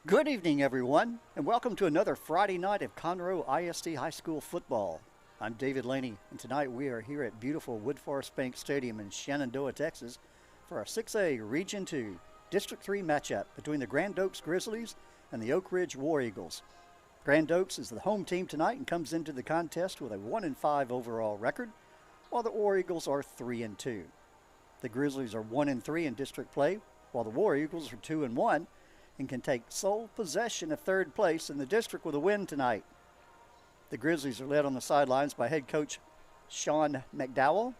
Good evening, everyone, and welcome to another Friday night of Conroe ISD High School football. I'm David Laney, and tonight we are here at beautiful Wood Forest Bank Stadium in Shenandoah, Texas, for our 6A Region 2 District 3 matchup between the Grand Oaks Grizzlies and the Oak Ridge War Eagles. Grand Oaks is the home team tonight and comes into the contest with a 1-5 overall record, while the War Eagles are 3-2. The Grizzlies are 1-3 in district play, while the War Eagles are 2-1. And can take sole possession of third place in the district with a win tonight. The Grizzlies are led on the sidelines by head coach Sean McDowell,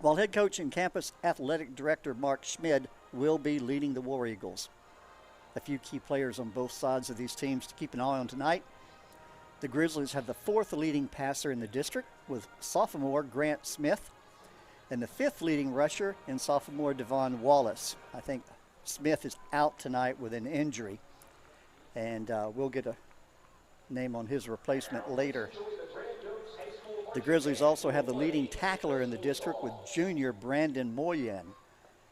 while head coach and campus athletic director Mark Schmid will be leading the War Eagles. A few key players on both sides of these teams to keep an eye on tonight. The Grizzlies have the fourth leading passer in the district with sophomore Grant Smith and the fifth leading rusher in sophomore Devon Wallace. I think Smith is out tonight with an injury, and we'll get a name on his replacement later. The Grizzlies also have the leading tackler in the district with junior Brandon Moyen.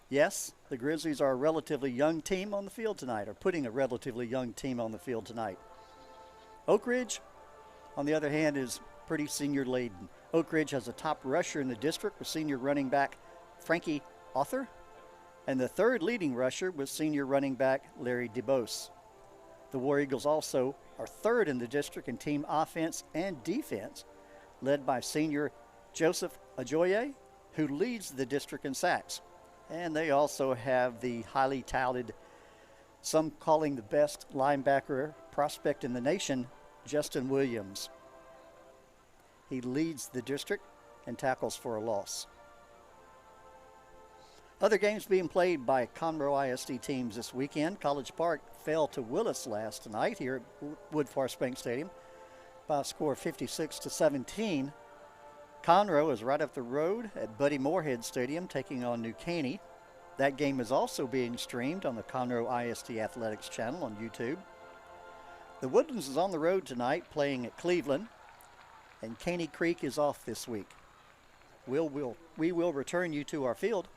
Yes, the Grizzlies are a relatively young team on the field tonight, or putting a relatively young team on the field tonight. Oak Ridge, on the other hand, is pretty senior laden. Oak Ridge has a top rusher in the district with senior running back Frankie Author, and the third leading rusher was senior running back Larry DeBose. The War Eagles also are third in the district in team offense and defense, led by senior Joseph Ajoye, who leads the district in sacks. And they also have the highly touted, some calling the best linebacker prospect in the nation, Justin Williams. He leads the district and tackles for a loss. Other games being played by Conroe ISD teams this weekend. College Park fell to Willis last night here at Wood Forest Bank Stadium by a score of 56-17. Conroe is right up the road at Buddy Moorhead Stadium taking on New Caney. That game is also being streamed on the Conroe ISD Athletics channel on YouTube. The Woodlands is on the road tonight playing at Cleveland, and Caney Creek is off this week. We will return you to our field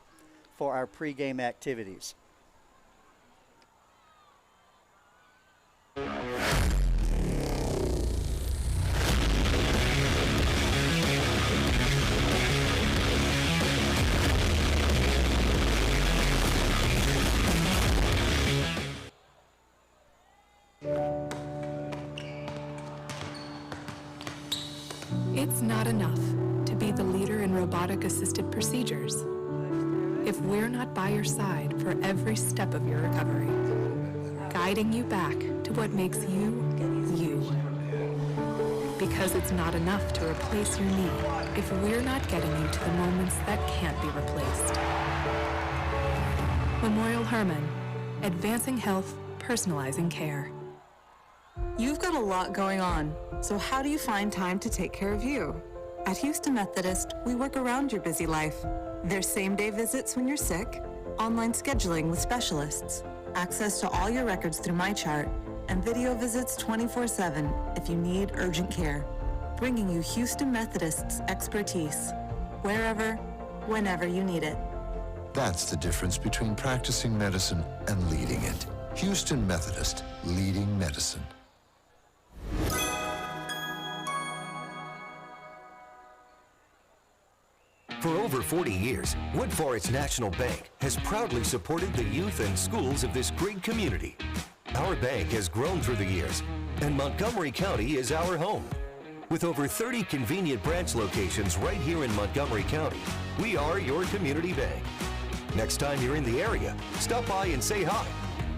for our pregame activities. It's not enough to be the leader in robotic-assisted procedures if we're not by your side for every step of your recovery, guiding you back to what makes you, you. Because it's not enough to replace your knee if we're not getting you to the moments that can't be replaced. Memorial Hermann, advancing health, personalizing care. You've got a lot going on, so how do you find time to take care of you? At Houston Methodist, we work around your busy life. There's same-day visits when you're sick, online scheduling with specialists, access to all your records through MyChart, and video visits 24/7 if you need urgent care. Bringing you Houston Methodist's expertise, wherever, whenever you need it. That's the difference between practicing medicine and leading it. Houston Methodist, leading medicine. For over 40 years, Wood Forest National Bank has proudly supported the youth and schools of this great community. Our bank has grown through the years, and Montgomery County is our home. With over 30 convenient branch locations right here in Montgomery County, we are your community bank. Next time you're in the area, stop by and say hi.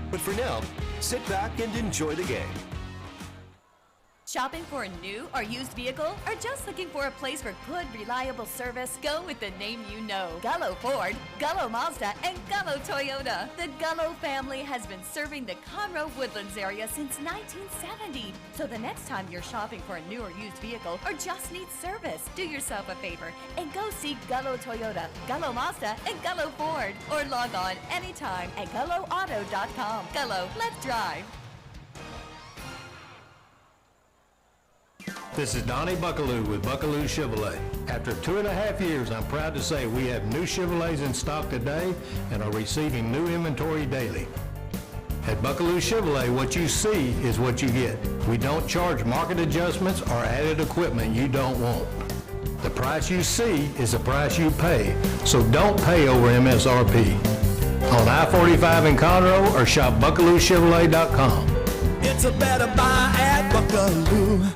But for now, sit back and enjoy the game. Shopping for a new or used vehicle, or just looking for a place for good, reliable service? Go with the name you know. Gullo Ford, Gullo Mazda, and Gullo Toyota. The Gullo family has been serving the Conroe Woodlands area since 1970. So the next time you're shopping for a new or used vehicle, or just need service, do yourself a favor and go see Gullo Toyota, Gullo Mazda, and Gullo Ford. Or log on anytime at GulloAuto.com. Gullo, let's drive. This is Donnie Buckaloo with Buckaloo Chevrolet. After 2.5 years, I'm proud to say we have new Chevrolets in stock today and are receiving new inventory daily. At Buckaloo Chevrolet, what you see is what you get. We don't charge market adjustments or added equipment you don't want. The price you see is the price you pay, so don't pay over MSRP. On I-45 in Conroe or shop BuckalooChevrolet.com. It's a better buy at Buckaloo.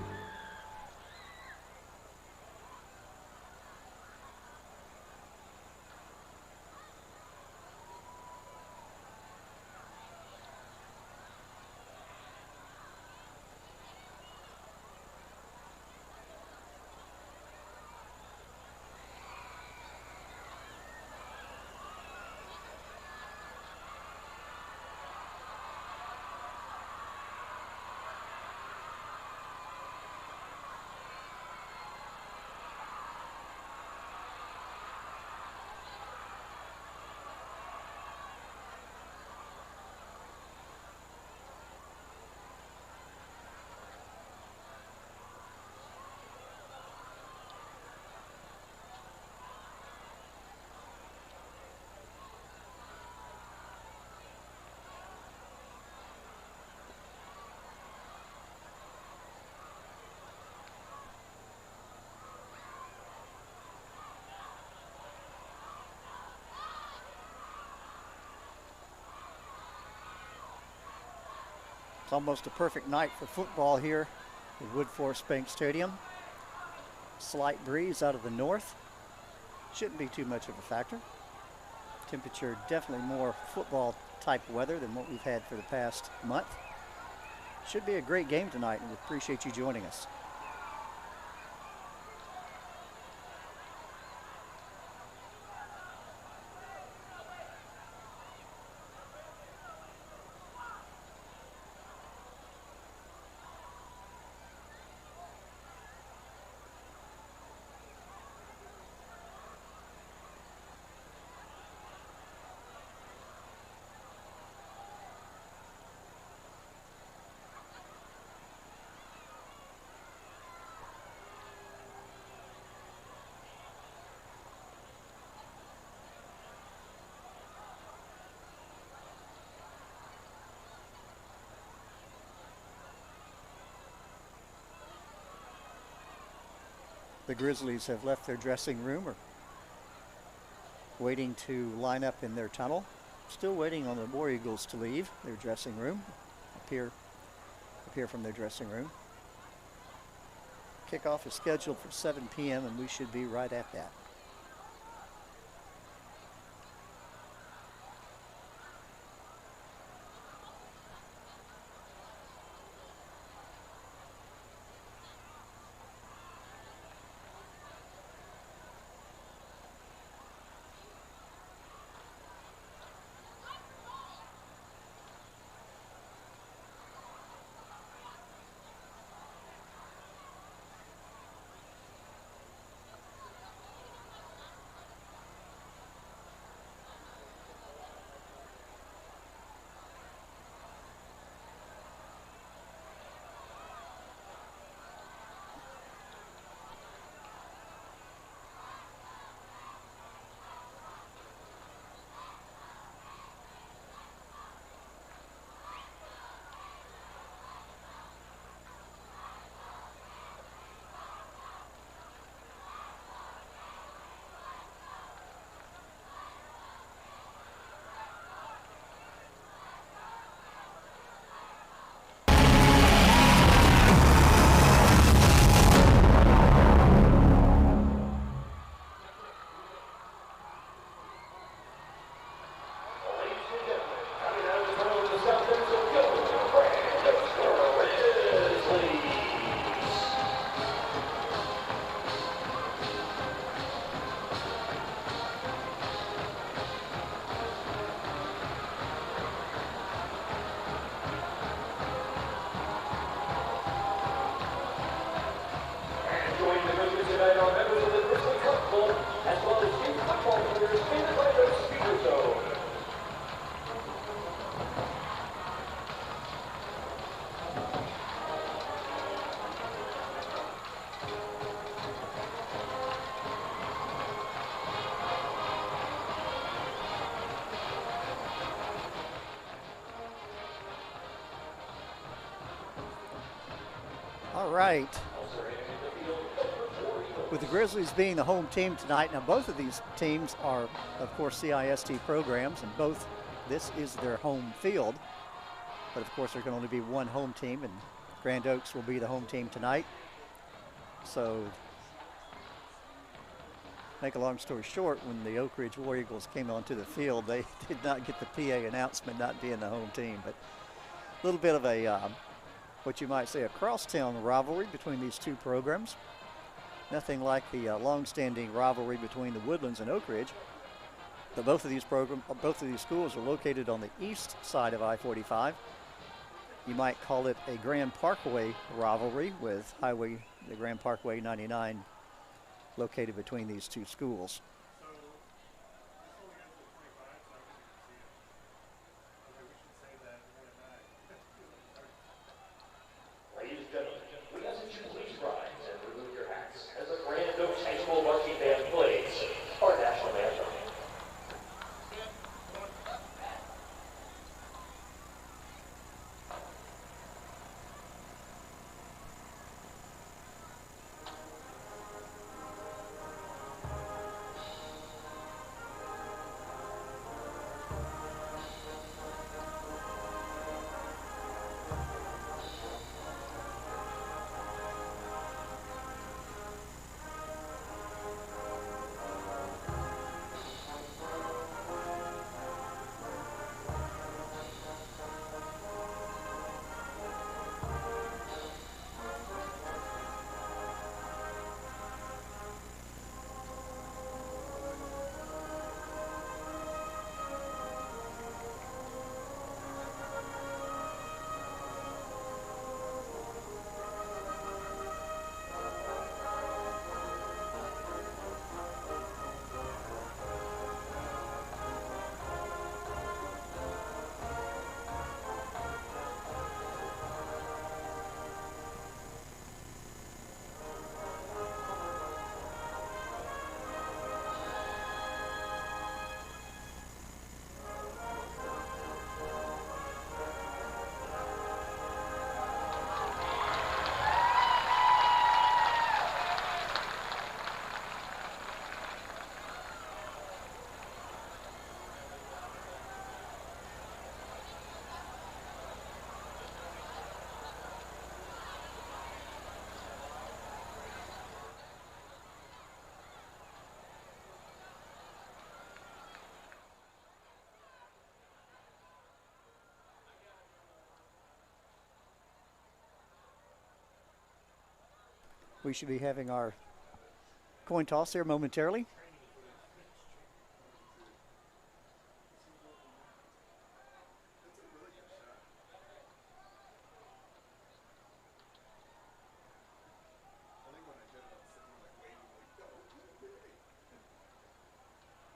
It's almost a perfect night for football here at Woodforest Bank Stadium. Slight breeze out of the north. Shouldn't be too much of a factor. Temperature definitely more football type weather than what we've had for the past month. Should be a great game tonight, and we appreciate you joining us. The Grizzlies have left their dressing room or waiting to line up in their tunnel. Still waiting on the War Eagles to leave their dressing room, appear from their dressing room. Kickoff is scheduled for 7 p.m. and we should be right at that. All right. With the Grizzlies being the home team tonight, now both of these teams are, of course, CIST programs, and both, this is their home field. But of course, there can only be one home team, and Grand Oaks will be the home team tonight. So, make a long story short, when the Oak Ridge War Eagles came onto the field, they did not get the PA announcement not being the home team. But a little bit of a, what you might say, a crosstown rivalry between these two programs. Nothing like the long-standing rivalry between the Woodlands and Oak Ridge. But both of these schools are located on the east side of I-45. You might call it a Grand Parkway rivalry with the Grand Parkway 99 located between these two schools. Ladies and gentlemen, we ask that you please rise and remove your hats as the Grand Oaks High School marching band plays our national anthem. We should be having our coin toss here momentarily.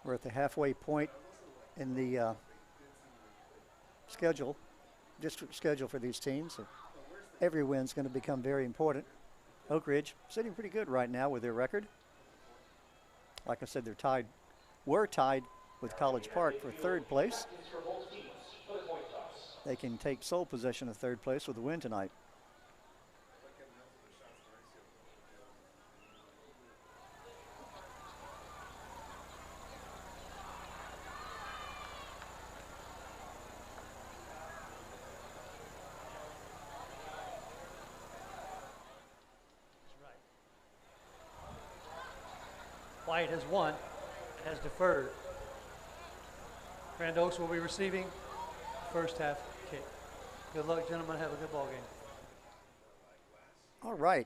We're at the halfway point in the district schedule for these teams. So every win is going to become very important. Oak Ridge sitting pretty good right now with their record. Like I said, were tied with College Park for third place. They can take sole possession of third place with a win tonight. White has won, has deferred. Grand Oaks will be receiving first half kick. Good luck, gentlemen. Have a good ball game. All right.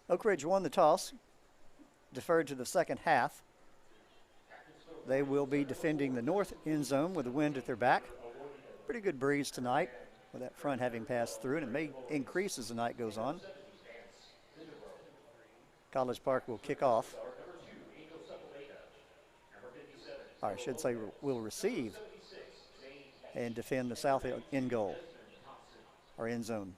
Oak Ridge won the toss, deferred to the second half. They will be defending the north end zone with the wind at their back. Pretty good breeze tonight with that front having passed through, and it may increase as the night goes on. College Park will kick off. Or I should say will receive and defend the south end goal or end zone.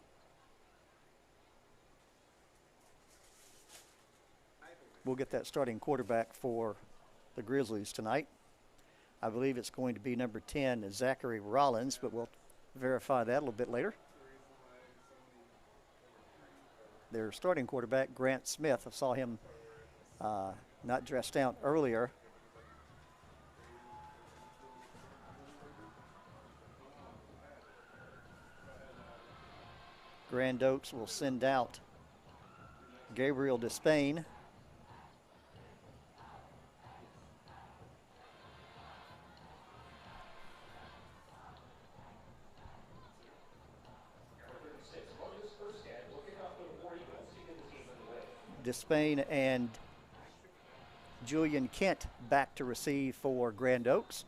We'll get that starting quarterback for the Grizzlies tonight. I believe it's going to be number 10, Zachary Rollins, but we'll verify that a little bit later. their starting quarterback, Grant Smith. I saw him not dressed out earlier. Grand Oaks will send out Gabriel Despain. Despain and Julian Kent back to receive for Grand Oaks.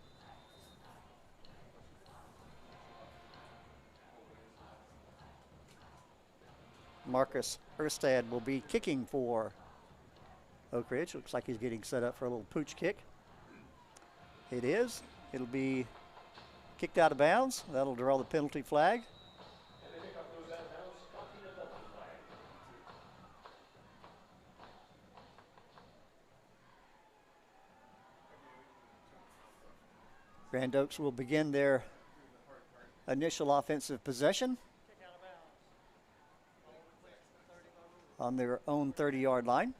Marcus Erstad will be kicking for Oak Ridge. Looks like he's getting set up for a little pooch kick. It is. It'll be kicked out of bounds. That'll draw the penalty flag. Grand Oaks will begin their initial offensive possession on their own 30-yard line.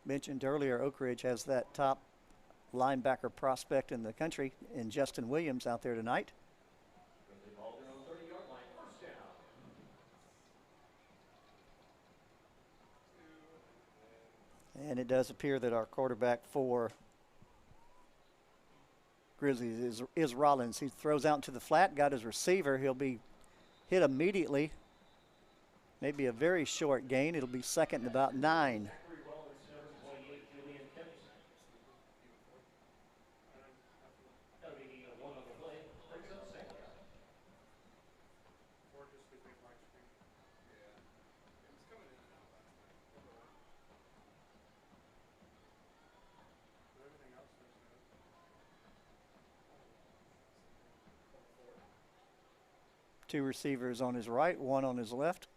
Mentioned earlier, Oak Ridge has that top linebacker prospect in the country in Justin Williams out there tonight. And it does appear that our quarterback for Grizzlies is Rollins. He throws out into the flat, got his receiver. He'll be hit immediately. Maybe a very short gain. It'll be second and about 9. Two receivers on his right, one on his left.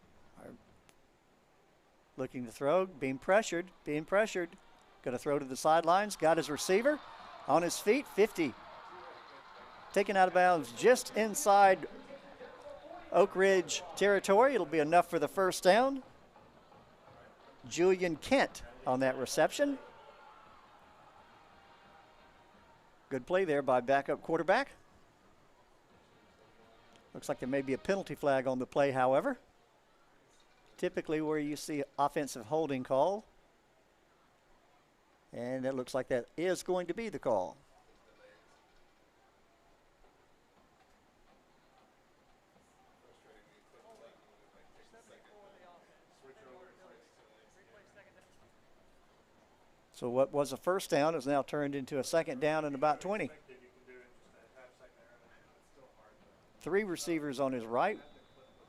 Looking to throw, being pressured. Going to throw to the sidelines, got his receiver on his feet, 50. Taken out of bounds just inside Oak Ridge territory. It'll be enough for the first down. Julian Kent on that reception. Good play there by backup quarterback. Looks like there may be a penalty flag on the play, however. Typically where you see offensive holding call. And it looks like that is going to be the call. So what was a first down is now turned into a second down and about 20. Three receivers on his right,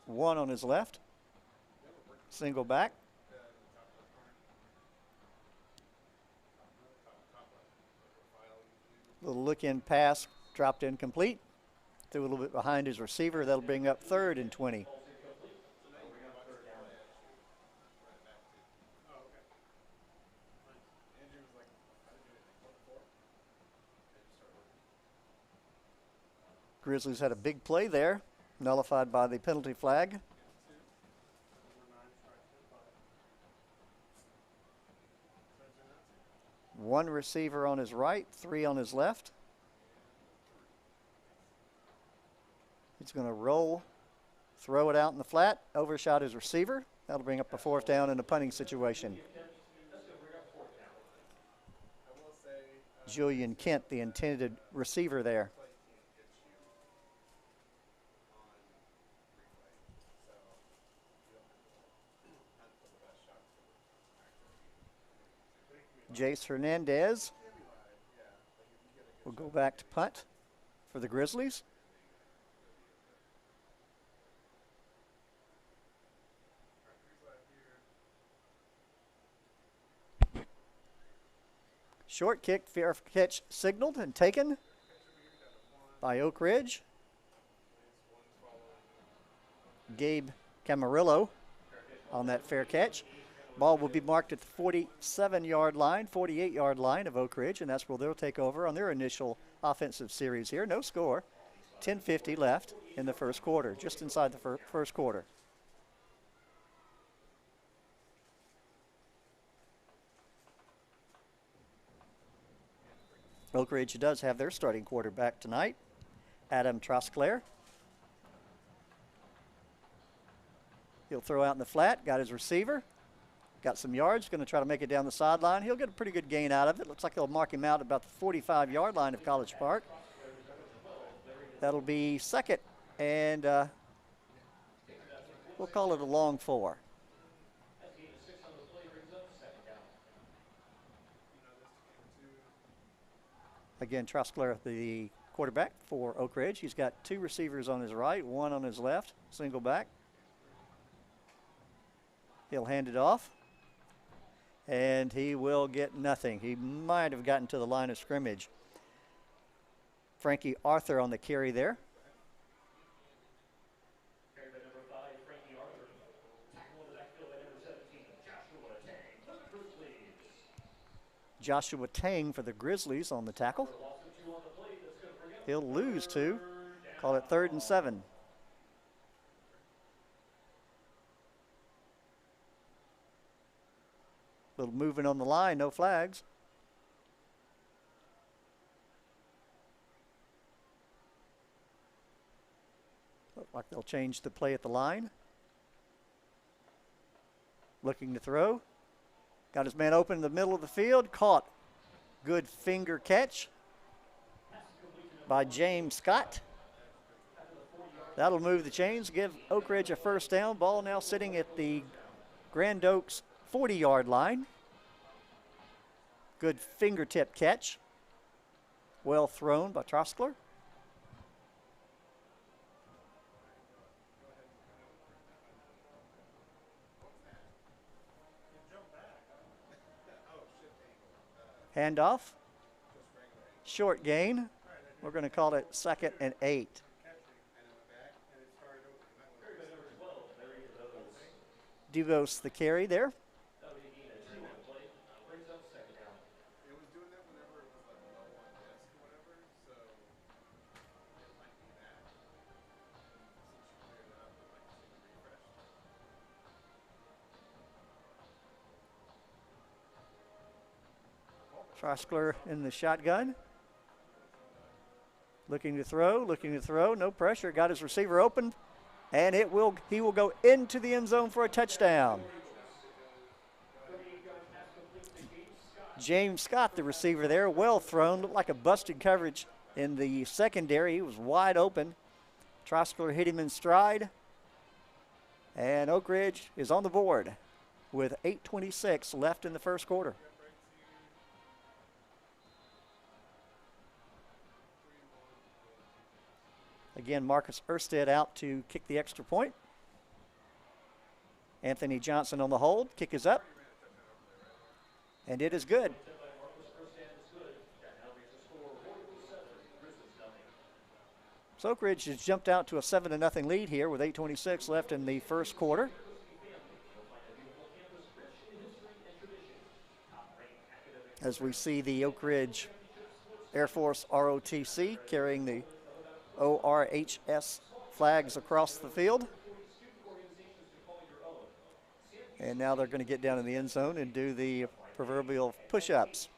one on his left. Single back. Little look-in pass, dropped incomplete. Threw a little bit behind his receiver. That'll bring up 3rd and 20. Grizzlies had a big play there, nullified by the penalty flag. One receiver on his right, 3 on his left. He's going to roll, throw it out in the flat, overshot his receiver. That'll bring up a 4th down in a punting situation. Julian Kent, the intended receiver there. Jace Hernandez will go back to punt for the Grizzlies. Short kick, fair catch signaled and taken by Oak Ridge. Gabe Camarillo on that fair catch. Ball will be marked at the 47-yard line, 48-yard line of Oak Ridge, and that's where they'll take over on their initial offensive series here. No score. 10:50 left in the first quarter, just inside the first quarter. Oak Ridge does have their starting quarterback tonight, Adam Trosclair. He'll throw out in the flat, got his receiver, got some yards, going to try to make it down the sideline. He'll get a pretty good gain out of it. Looks like they'll mark him out about the 45-yard line of College Park. That'll be second, and we'll call it a long 4. Again, Trosclair, the quarterback for Oak Ridge. He's got 2 receivers on his right, 1 on his left, single back. He'll hand it off, and he will get nothing. He might have gotten to the line of scrimmage. Frankie Arthur on the carry there. Joshua Tang for the Grizzlies on the tackle. He'll lose 2. Call it 3rd and 7. Little movement on the line, no flags. Look like they'll change the play at the line. Looking to throw. Got his man open in the middle of the field. Caught. Good finger catch by James Scott. That'll move the chains, give Oak Ridge a first down. Ball now sitting at the Grand Oaks 40-yard line. Good fingertip catch. Well thrown by Trosclair. Handoff. Short gain. We're going to call it 2nd and 8. DeVos the carry there. Trosclair in the shotgun. Looking to throw, no pressure. Got his receiver open, and he will go into the end zone for a touchdown. James Scott, the receiver there, well thrown. Looked like a busted coverage in the secondary. He was wide open. Trosclair hit him in stride, and Oak Ridge is on the board with 8:26 left in the first quarter. Again, Marcus Ersted out to kick the extra point. Anthony Johnson on the hold. Kick is up. And it is good. So Oak Ridge has jumped out to a 7-0 lead here with 8:26 left in the first quarter. As we see the Oak Ridge Air Force ROTC carrying the ORHS flags across the field. And now they're going to get down in the end zone and do the proverbial push-ups.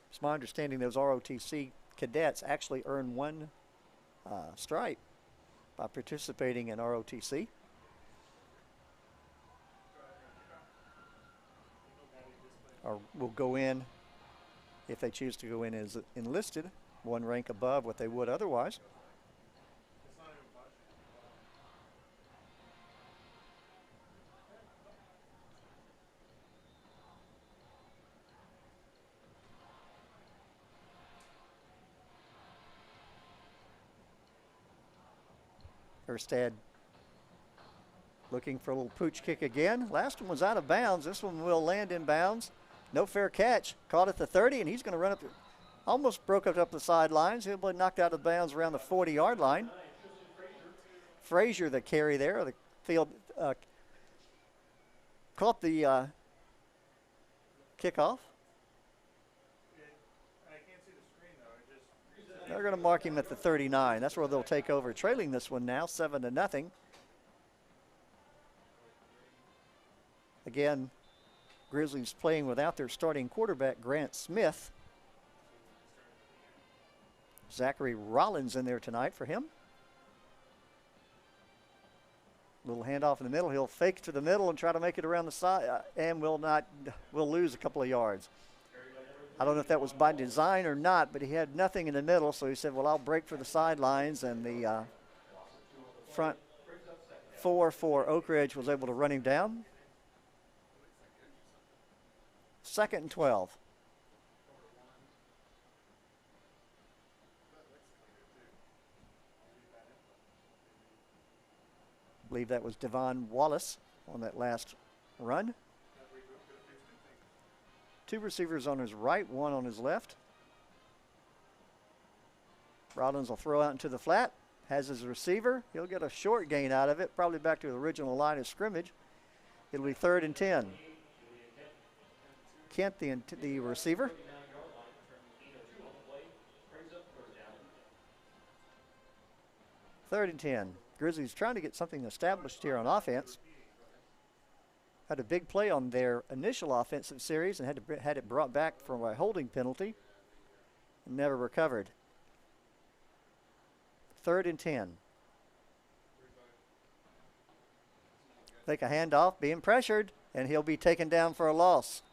It's my understanding those ROTC cadets actually earn 1 stripe by participating in ROTC. Or will go in, if they choose to go in as enlisted, 1 rank above what they would otherwise. Erstad looking for a little pooch kick again. Last one was out of bounds. This one will land in bounds. No fair catch. Caught at the 30, and he's going to run up. Almost broke up the sidelines. He'll be knocked out of bounds around the 40-yard line. Frazier, the carry there. The field caught the kickoff. They're going to mark him at the 39. That's where they'll take over. Trailing this one now, 7-0. Again, Grizzlies playing without their starting quarterback, Grant Smith. Zachary Rollins in there tonight for him. Little handoff in the middle. He'll fake to the middle and try to make it around the side, and will lose a couple of yards. I don't know if that was by design or not, but he had nothing in the middle, so he said, well, I'll break for the sidelines, and the front four for Oak Ridge was able to run him down. 2nd and 12. I believe that was Devon Wallace on that last run. 2 receivers on his right, 1 on his left. Rollins will throw out into the flat. Has his receiver. He'll get a short gain out of it, probably back to the original line of scrimmage. It'll be 3rd and 10. Kent, the receiver. Third and 10. Grizzlies trying to get something established here on offense. Had a big play on their initial offensive series and had it brought back from a holding penalty. Never recovered. 3rd and 10. Take a handoff, being pressured, and he'll be taken down for a loss.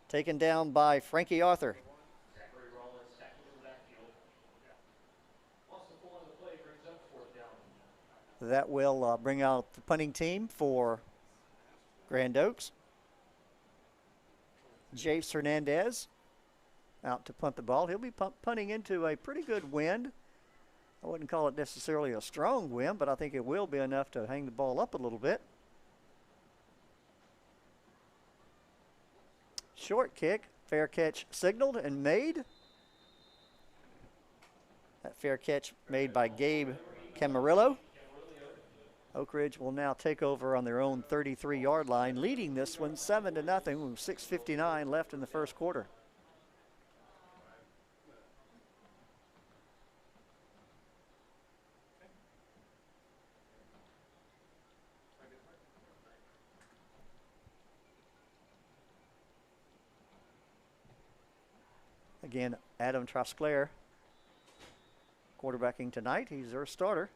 Taken down by Frankie Arthur. That will bring out the punting team for Grand Oaks. Jace Hernandez out to punt the ball. He'll be punting into a pretty good wind. I wouldn't call it necessarily a strong wind, but I think it will be enough to hang the ball up a little bit. Short kick, fair catch signaled and made. That fair catch made by Gabe Camarillo. Oak Ridge will now take over on their own 33-yard line, leading this one 7-0 with 6:59 left in the first quarter. Again, Adam Trosclair quarterbacking tonight. He's their starter.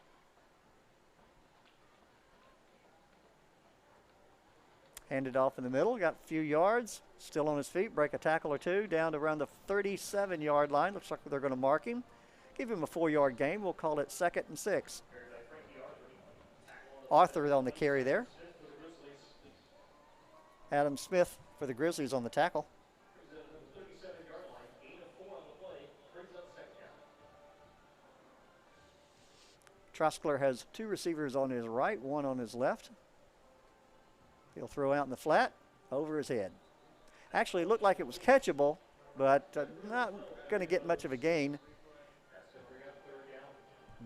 Handed off in the middle, got a few yards, still on his feet, break a tackle or two, down to around the 37-yard line. Looks like they're going to mark him. Give him a 4-yard gain. We'll call it 2nd and 6. Arthur on the carry there. Adam Smith for the Grizzlies on the tackle. Trosclair has 2 receivers on his right, 1 on his left. He'll throw out in the flat, over his head. Actually, it looked like it was catchable, but not going to get much of a gain.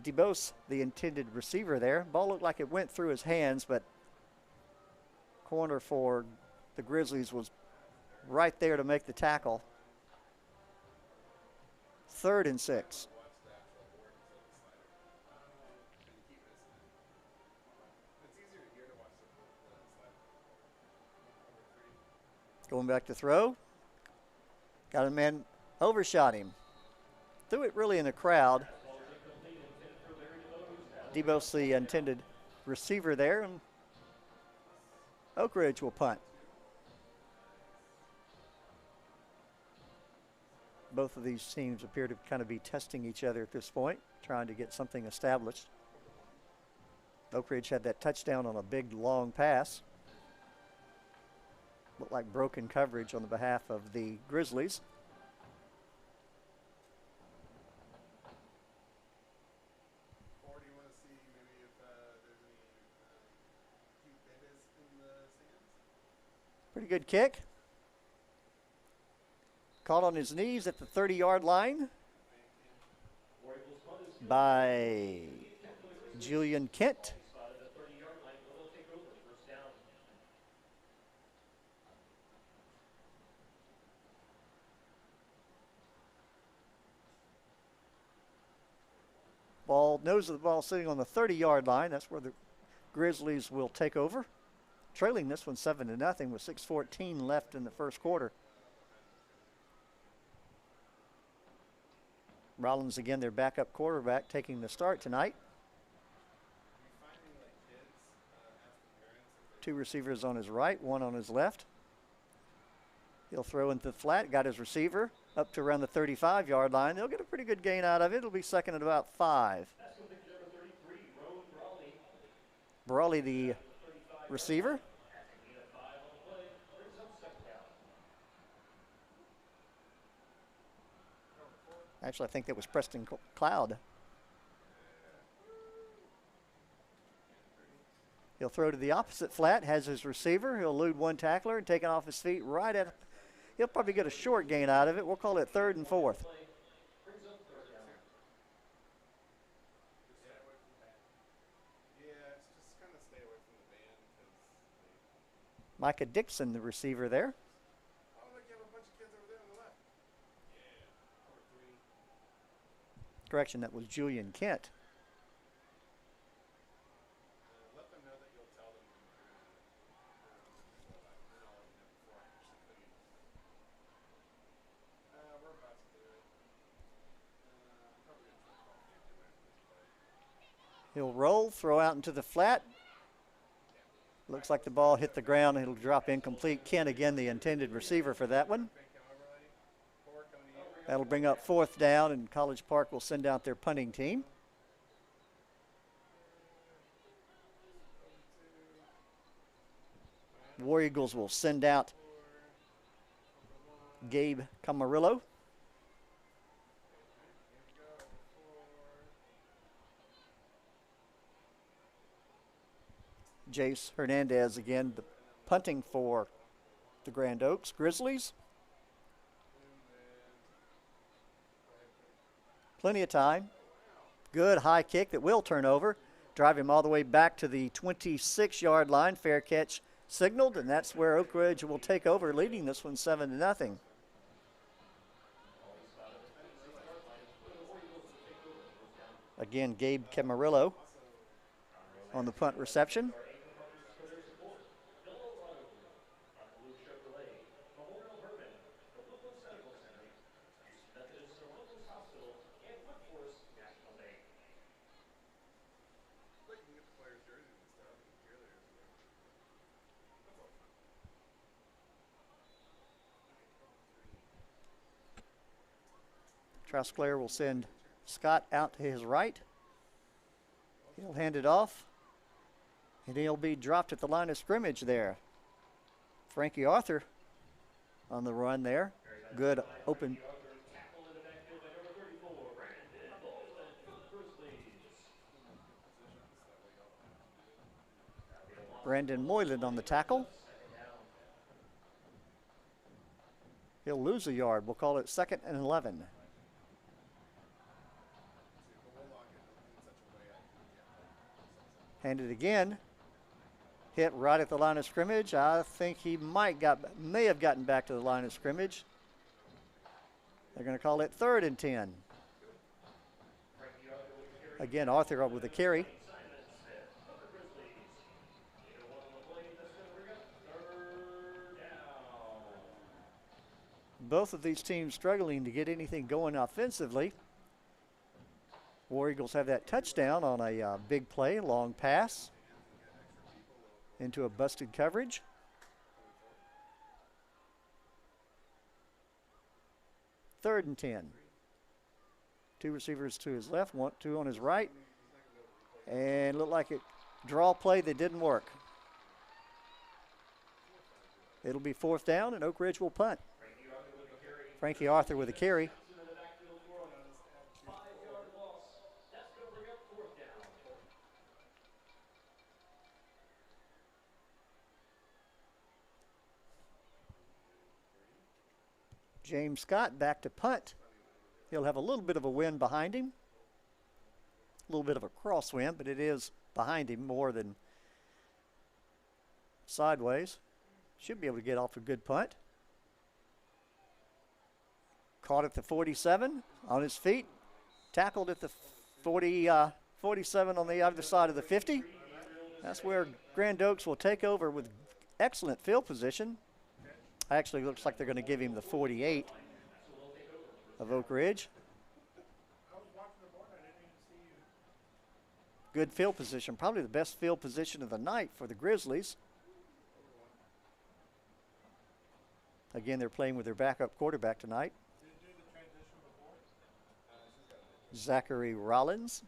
DeBose, the intended receiver there. Ball looked like it went through his hands, but corner for the Grizzlies was right there to make the tackle. 3rd and 6. Going back to throw. Got a man, overshot him. Threw it really in the crowd. DeBose, the intended receiver there, and Oak Ridge will punt. Both of these teams appear to kind of be testing each other at this point, trying to get something established. Oak Ridge had that touchdown on a big, long pass. Looked like broken coverage on the behalf of the Grizzlies. Pretty good kick. Caught on his knees at the 30-yard line by Julian Kent. Nose of the ball sitting on the 30-yard line. That's where the Grizzlies will take over. trailing this one 7-0 with 6:14 left in the first quarter. Rollins again, their backup quarterback, taking the start tonight. Two receivers on his right, one on his left. He'll throw into the flat, got his receiver up to around the 35-yard line. They'll get a pretty good gain out of it. It'll be second and about 5. Brawley, the receiver. Actually, I think that was Preston Cloud. He'll throw to the opposite flat, has his receiver. He'll elude one tackler and take it off his feet right at. He'll probably get a short gain out of it. We'll call it 3rd and 4. Micah Dixon, the receiver there. Correction, that was Julian Kent. He'll roll, throw out into the flat. Looks like the ball hit the ground. It'll drop incomplete. Kent again, the intended receiver for that one. That'll bring up 4th down, and College Park will send out their punting team. The War Eagles will send out Gabe Camarillo. Jace Hernandez again, the punting for the Grand Oaks Grizzlies. Plenty of time. Good high kick that will turn over. Drive him all the way back to the 26-yard line. Fair catch signaled, and that's where Oak Ridge will take over, leading this one 7-0. Again, Gabe Camarillo on the punt reception. Trosclair will send Scott out to his right. He'll hand it off, and he'll be dropped at the line of scrimmage there. Frankie Arthur on the run there. Good open. Brandon Moylan on the tackle. He'll lose a yard. We'll call it 2nd and 11. Handed again. Hit right at the line of scrimmage. I think he may have gotten back to the line of scrimmage. They're going to call it 3rd and 10. Again, Arthur with a carry. Both of these teams struggling to get anything going offensively. War Eagles have that touchdown on a big play, long pass into a busted coverage. Third and 10. Two receivers to his left, two on his right. And looked like a draw play that didn't work. It'll be 4th down, and Oak Ridge will punt. Frankie Arthur with a carry. James Scott back to punt. He'll have a little bit of a wind behind him. A little bit of a crosswind, but it is behind him more than sideways. Should be able to get off a good punt. Caught at the 47 on his feet. Tackled at the 47 on the other side of the 50. That's where Grand Oaks will take over with excellent field position. Actually, looks like they're going to give him the 48 of Oak Ridge. Good field position, probably the best field position of the night for the Grizzlies. Again, they're playing with their backup quarterback tonight, Zachary Rollins.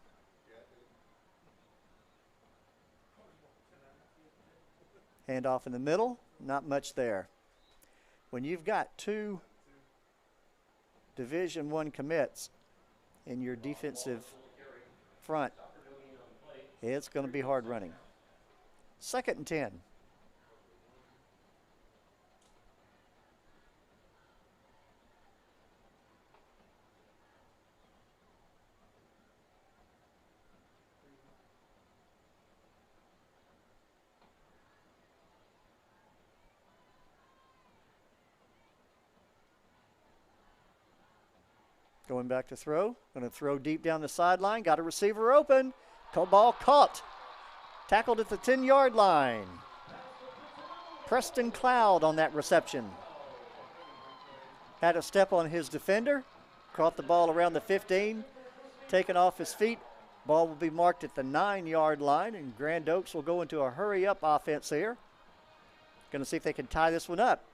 Handoff in the middle, not much there. When you've got two Division I commits in your defensive front, it's going to be hard running. 2nd and 10. Going back to throw. Going to throw deep down the sideline. Got a receiver open. Ball caught. Tackled at the 10-yard line. Preston Cloud on that reception. Had a step on his defender. Caught the ball around the 15. Taken off his feet. Ball will be marked at the 9-yard line, and Grand Oaks will go into a hurry-up offense here. Going to see if they can tie this one up.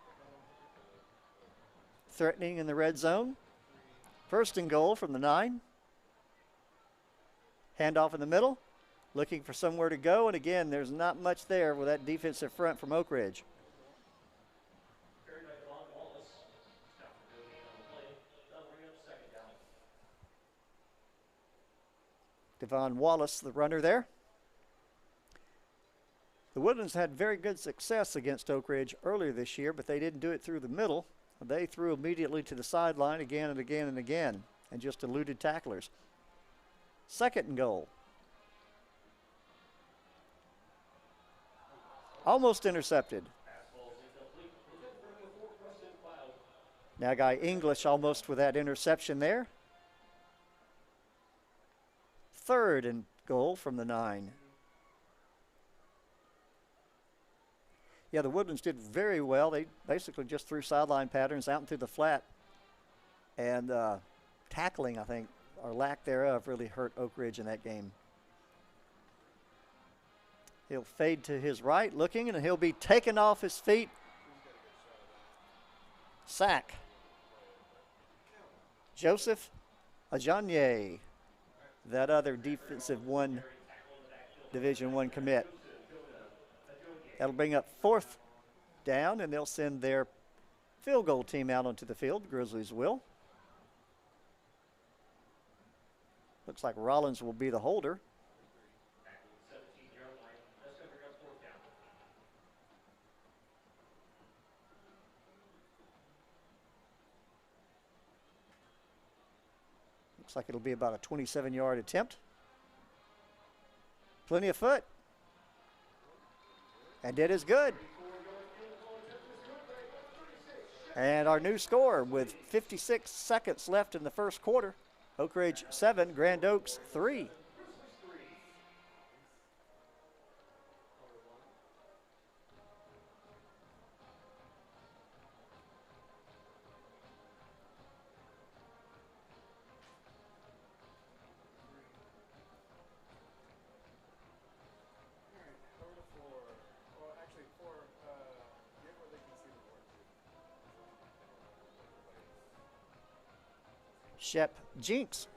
Threatening in the red zone. 1st and goal from the 9. Handoff in the middle. Looking for somewhere to go. And again, there's not much there with that defensive front from Oak Ridge. Devon Wallace, the runner there. The Woodlands had very good success against Oak Ridge earlier this year, but they didn't do it through the middle. They threw immediately to the sideline again and again and again and just eluded tacklers. 2nd and goal. Almost intercepted. Now guy English almost with that interception there. 3rd and goal from the 9. Yeah, the Woodlands did very well. They basically just threw sideline patterns out into the flat. And tackling, I think, or lack thereof, really hurt Oak Ridge in that game. He'll fade to his right, looking, and he'll be taken off his feet. Sack. Joseph Ajanye, that other defensive Division I commit. That'll bring up 4th down, and they'll send their field goal team out onto the field. The Grizzlies will. Looks like Rollins will be the holder. Looks like it'll be about a 27-yard attempt. Plenty of foot. And it is good. And our new score with 56 seconds left in the 1st quarter. Oak Ridge 7, Grand Oaks 3. Shep Jinks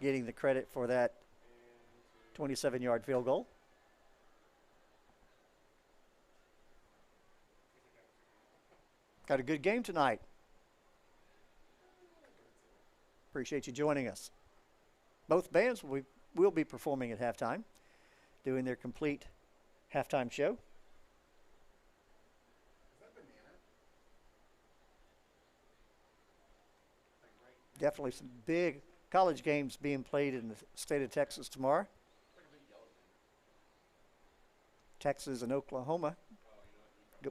getting the credit for that 27-yard field goal. Got a good game tonight. Appreciate you joining us. Both bands will be performing at halftime, doing their complete halftime show. Definitely some big college games being played in the state of Texas tomorrow. Texas and Oklahoma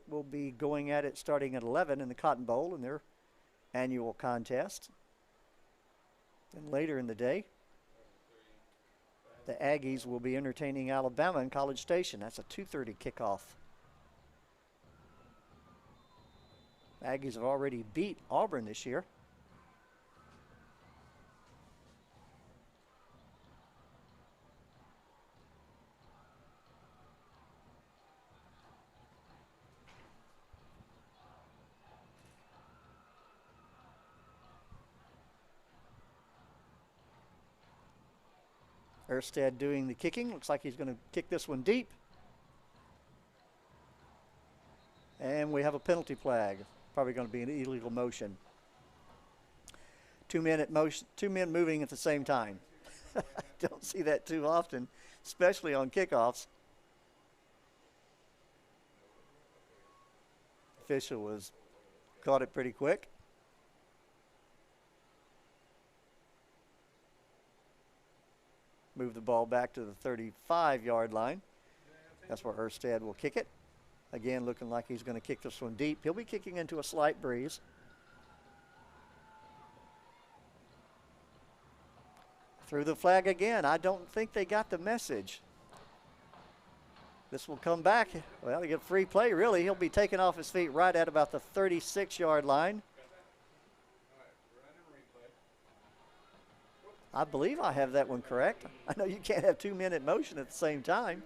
will be going at it starting at 11 in the Cotton Bowl in their annual contest. And later in the day, the Aggies will be entertaining Alabama in College Station. That's a 2:30 kickoff. Aggies have already beat Auburn this year. Erstad doing the kicking. Looks like he's going to kick this one deep. And we have a penalty flag. Probably going to be an illegal motion. Two men moving at the same time. Don't see that too often, especially on kickoffs. Official was caught it pretty quick. Move the ball back to the 35-yard line. That's where Erstad will kick it. Again, looking like he's going to kick this one deep. He'll be kicking into a slight breeze. Threw the flag again. I don't think they got the message. This will come back. Well, to get free play, really. He'll be taken off his feet right at about the 36-yard line. I believe I have that one correct. I know you can't have two men in motion at the same time.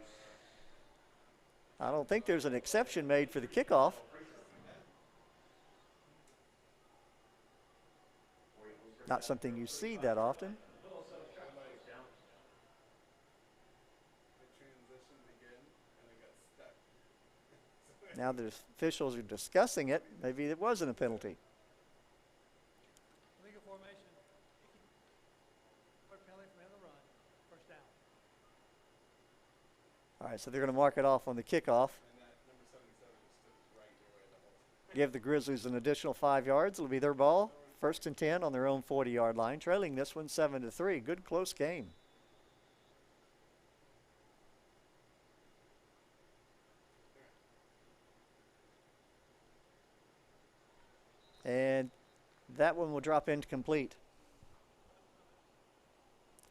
I don't think there's an exception made for the kickoff. Not something you see that often. Now the officials are discussing it. Maybe it wasn't a penalty. Legal formation. Penalty for the run. First down. All right, so they're going to mark it off on the kickoff. Give the Grizzlies an additional 5 yards. It'll be their ball. 1st and 10 on their own 40-yard line. Trailing this one 7-3. Good close game. And that one will drop incomplete.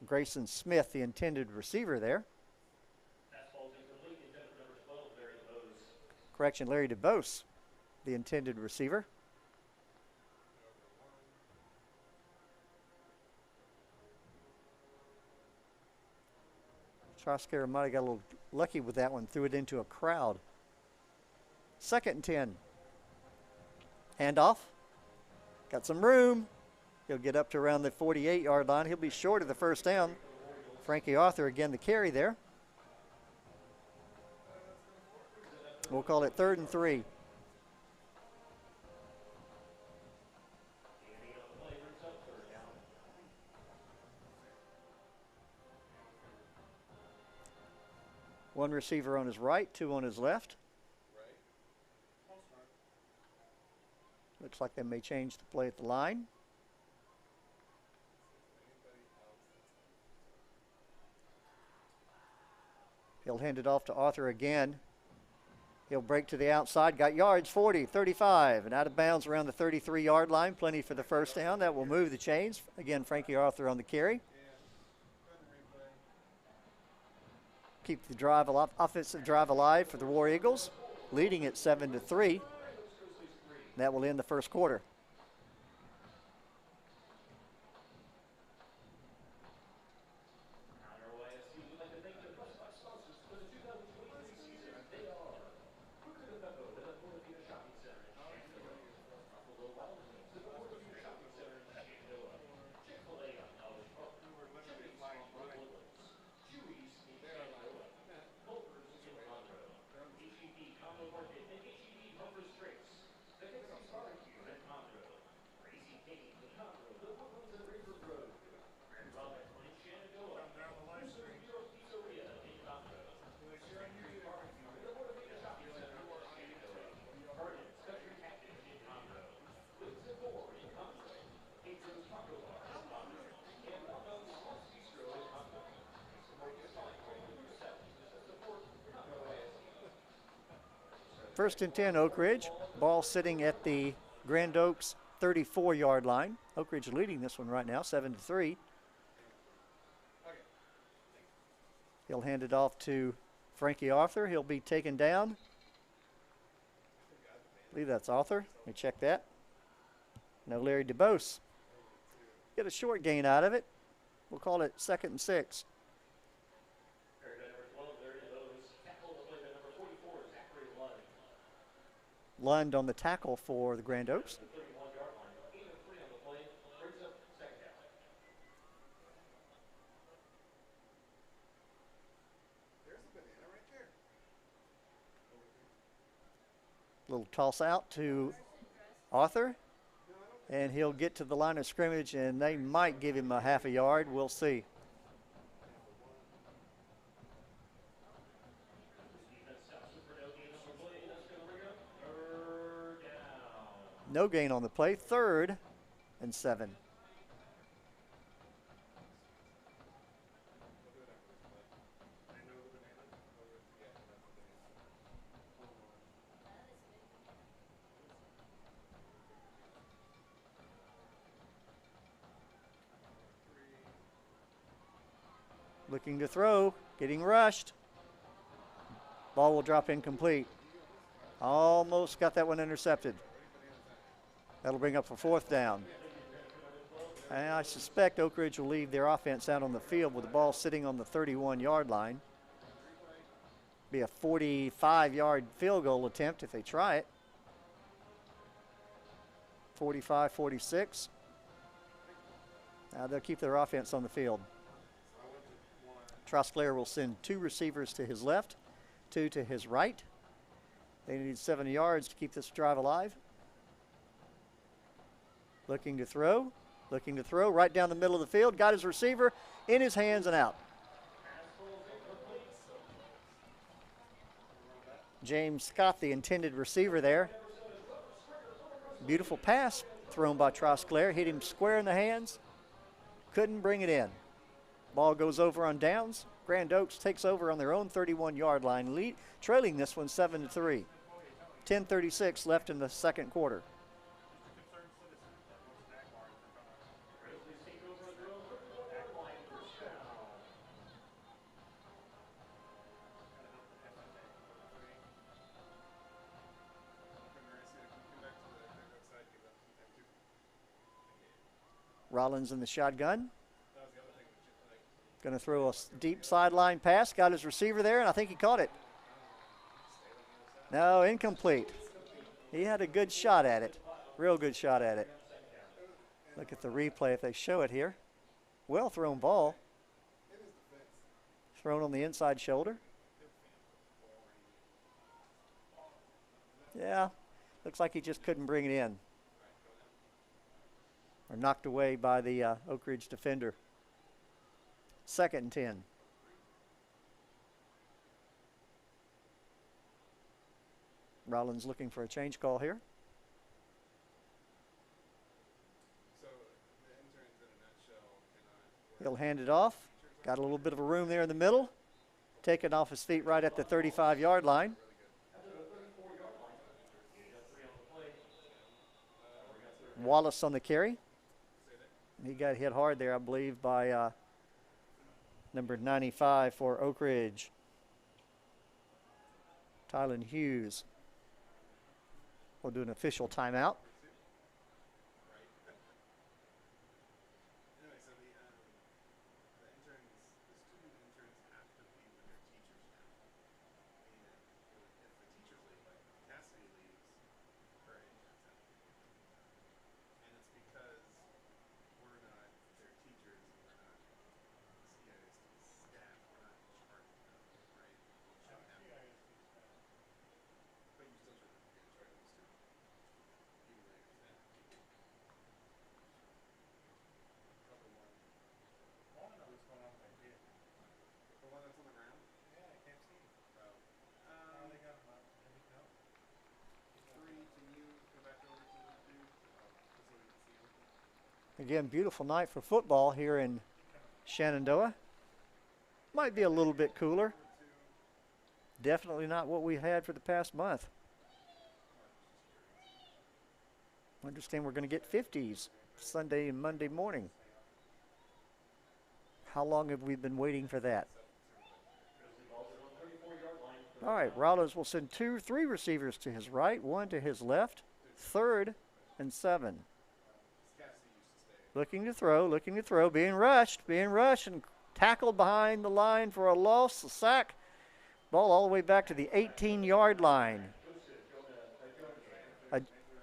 Grayson Smith, the intended receiver there. Correction, Larry DeBose, the intended receiver. Troscare might have got a little lucky with that one, threw it into a crowd. 2nd and 10. Handoff. Got some room. He'll get up to around the 48-yard line. He'll be short of the first down. Frankie Arthur again the carry there. We'll call it 3rd and 3. One receiver on his right, 2 on his left. Looks like they may change the play at the line. He'll hand it off to Arthur again. He'll break to the outside, got yards, 40, 35, and out of bounds around the 33-yard line. Plenty for the first down. That will move the chains. Again, Frankie Arthur on the carry. Keep the drive alive, offensive drive alive for the War Eagles, leading at 7-3. That will end the first quarter. First and 10, Oak Ridge. Ball sitting at the Grand Oaks 34-yard line. Oak Ridge leading this one right now, 7-3. He'll hand it off to Frankie Arthur. He'll be taken down. I believe that's Arthur. Let me check that. No, Larry DeBose. Get a short gain out of it. We'll call it 2nd and 6. Lund on the tackle for the Grand Oaks. Little toss out to Arthur, and he'll get to the line of scrimmage, and they might give him a half a yard. We'll see. No gain on the play. 3rd and 7. Looking to throw, getting rushed. Ball will drop incomplete. Almost got that one intercepted. That'll bring up a 4th down. And I suspect Oak Ridge will leave their offense out on the field with the ball sitting on the 31-yard line. Be a 45-yard field goal attempt if they try it. 45-46. Now they'll keep their offense on the field. Trosclair will send 2 receivers to his left, 2 to his right. They need 70 yards to keep this drive alive. Looking to throw, right down the middle of the field. Got his receiver in his hands and out. James Scott, the intended receiver there. Beautiful pass thrown by Trosclair. Hit him square in the hands. Couldn't bring it in. Ball goes over on downs. Grand Oaks takes over on their own 31-yard line, trailing this one 7-3. 10:36 left in the 2nd quarter. Rollins in the shotgun. Going to throw a deep sideline pass. Got his receiver there, and I think he caught it. No, incomplete. He had a good shot at it. Real good shot at it. Look at the replay if they show it here. Well thrown ball. Thrown on the inside shoulder. Yeah, looks like he just couldn't bring it in. Or knocked away by the Oak Ridge defender. 2nd and 10. Rollins looking for a change call here. He'll hand it off. Got a little bit of a room there in the middle. Taken off his feet right at the 35-yard line. Wallace on the carry. He got hit hard there, I believe, by number 95 for Oak Ridge. Tylen Hughes will do an official timeout. Again, beautiful night for football here in Shenandoah. Might be a little bit cooler. Definitely not what we had for the past month. I understand we're going to get 50s Sunday and Monday morning. How long have we been waiting for that? All right, Rollins will send 3 receivers to his right, 1 to his left, 3rd and 7. Looking to throw, being rushed, and tackled behind the line for a loss, a sack. Ball all the way back to the 18-yard line.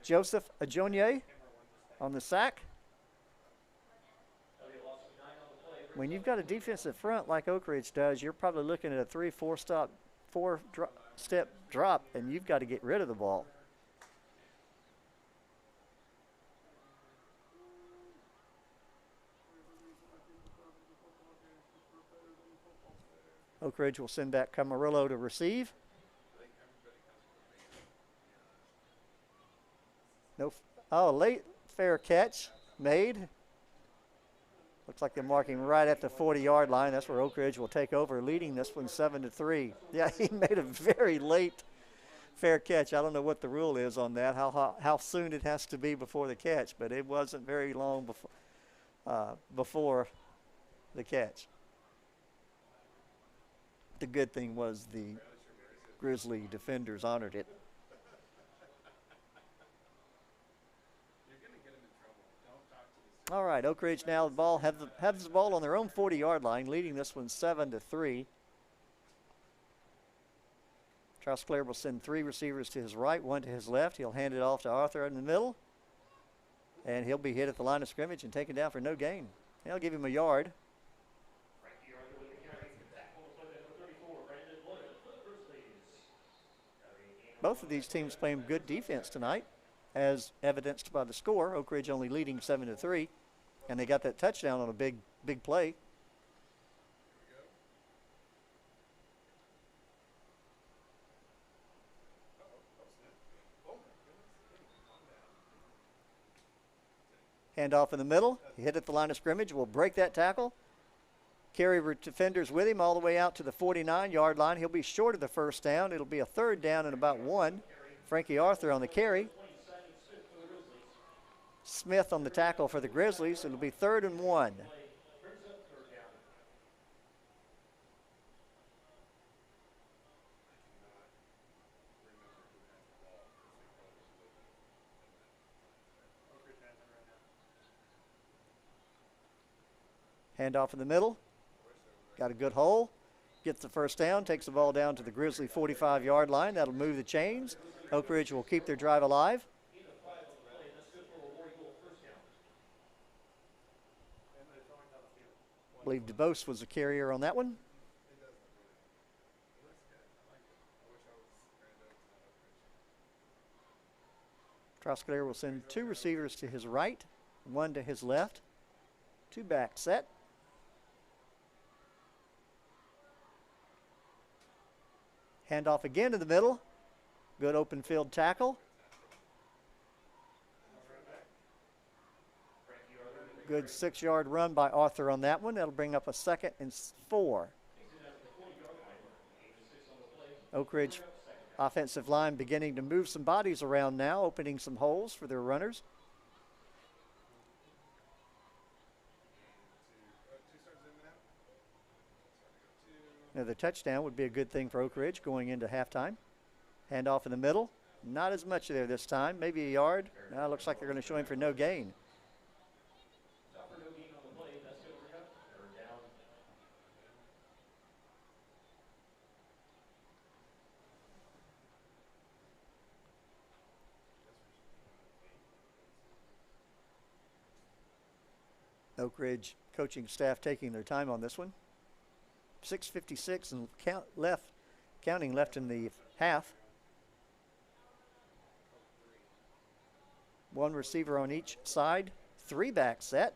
Joseph Ajonye on the sack. When you've got a defensive front like Oak Ridge does, you're probably looking at a 3-4-step drop, and you've got to get rid of the ball. Oak Ridge will send back Camarillo to receive. Late fair catch made. Looks like they're marking right at the 40-yard line. That's where Oak Ridge will take over, leading this one 7-3. Yeah, he made a very late fair catch. I don't know what the rule is on that, how soon it has to be before the catch, but it wasn't very long before the catch. The good thing was the Grizzly defenders honored it. All right, Oak Ridge now has the ball on their own 40-yard line, leading this one 7-3. Charles Clare will send 3 receivers to his right, 1 to his left. He'll hand it off to Arthur in the middle, and he'll be hit at the line of scrimmage and taken down for no gain. They'll give him a yard. Both of these teams playing good defense tonight, as evidenced by the score. Oak Ridge only leading 7-3, and they got that touchdown on a big play. Handoff in the middle. He hit at the line of scrimmage. Will break that tackle. Carry defenders with him all the way out to the 49-yard line. He'll be short of the first down. It'll be a 3rd down and about 1. Frankie Arthur on the carry. Smith on the tackle for the Grizzlies. It'll be 3rd and 1. Handoff in the middle. Got a good hole. Gets the first down. Takes the ball down to the Grizzly 45-yard line. That'll move the chains. Oak Ridge will keep their drive alive. I believe DeBose was the carrier on that one. Trosclair will send 2 receivers to his right, 1 to his left. 2 back set. Handoff again in the middle. Good open field tackle. Good 6-yard run by Arthur on that one. That'll bring up a 2nd and 4. Oak Ridge offensive line beginning to move some bodies around now, opening some holes for their runners. Another touchdown would be a good thing for Oak Ridge going into halftime. Handoff in the middle. Not as much there this time. Maybe a yard. Now it looks like they're going to show him for no gain. Oak Ridge coaching staff taking their time on this one. 6:56 and counting left in the half. 1 receiver on each side. 3 back set.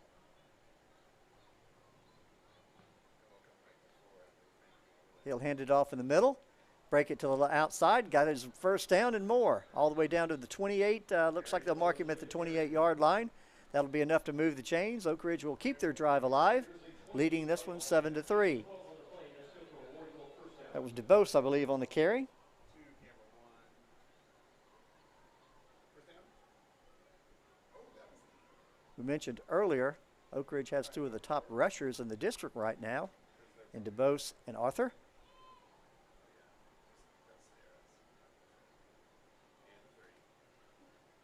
He'll hand it off in the middle. Break it to the outside. Got his first down and more. All the way down to the 28. Looks like they'll mark him at the 28-yard line. That'll be enough to move the chains. Oak Ridge will keep their drive alive, leading this one 7-3. That was DeBose, I believe, on the carry. We mentioned earlier, Oak Ridge has 2 of the top rushers in the district right now, in DeBose and Arthur.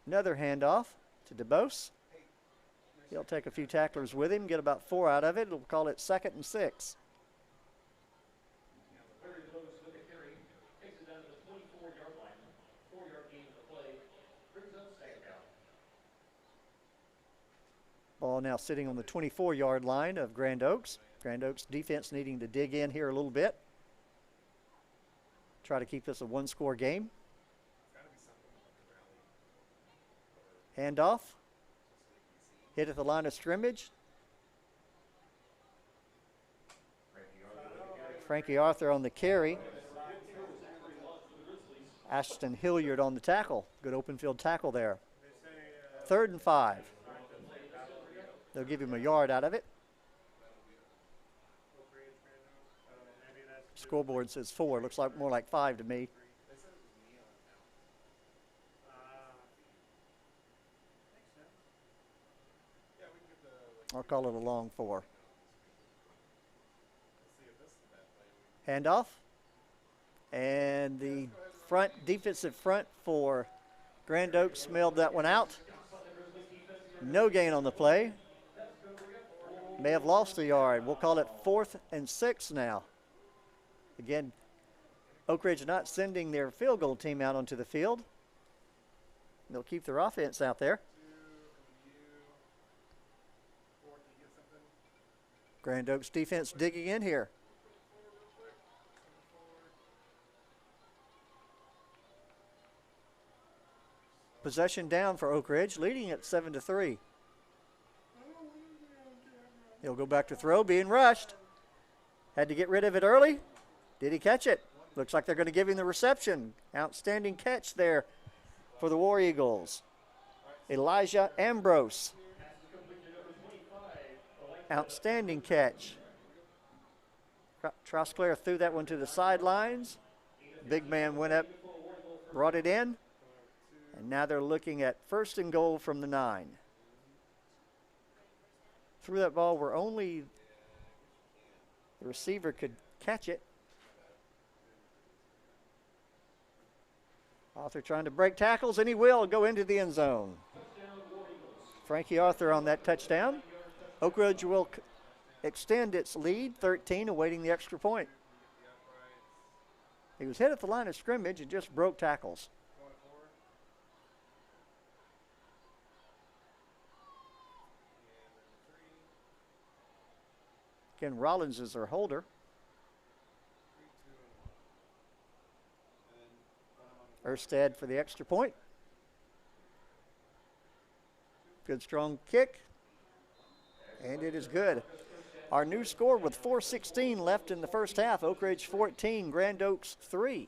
Another handoff to DeBose. He'll take a few tacklers with him, get about 4 out of it. We'll call it 2nd and 6. Ball now sitting on the 24-yard line of Grand Oaks. Grand Oaks defense needing to dig in here a little bit. Try to keep this a one-score game. Handoff. Hit at the line of scrimmage. Frankie Arthur on the carry. Ashton Hilliard on the tackle. Good open field tackle there. 3rd and 5. They'll give him a yard out of it. Scoreboard says 4. Looks like more like 5 to me. I'll call it a long 4. Handoff. And the defensive front for Grand Oaks smelled that one out. No gain on the play. May have lost a yard. We'll call it 4th and 6 now. Again, Oak Ridge not sending their field goal team out onto the field. They'll keep their offense out there. Grand Oaks defense digging in here. Possession down for Oak Ridge, leading at 7-3. He'll go back to throw, being rushed. Had to get rid of it early. Did he catch it? Looks like they're going to give him the reception. Outstanding catch there for the War Eagles. Elijah Ambrose. Outstanding catch. Trosclair threw that one to the sidelines. Big man went up, brought it in. And now they're looking at 1st and goal from the 9. Threw that ball where only the receiver could catch it. Arthur trying to break tackles, and he will go into the end zone. Frankie Arthur on that touchdown. Oak Ridge will extend its lead, 13, awaiting the extra point. He was hit at the line of scrimmage and just broke tackles. Again, Rollins is their holder. Erstad for the extra point. Good strong kick. And it is good. Our new score with 4:16 left in the first half. Oak Ridge 14, Grand Oaks 3.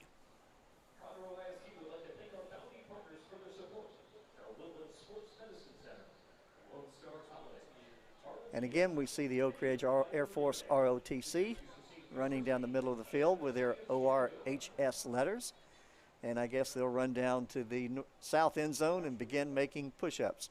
And again, we see the Oak Ridge Air Force ROTC running down the middle of the field with their ORHS letters. And I guess they'll run down to the south end zone and begin making push-ups.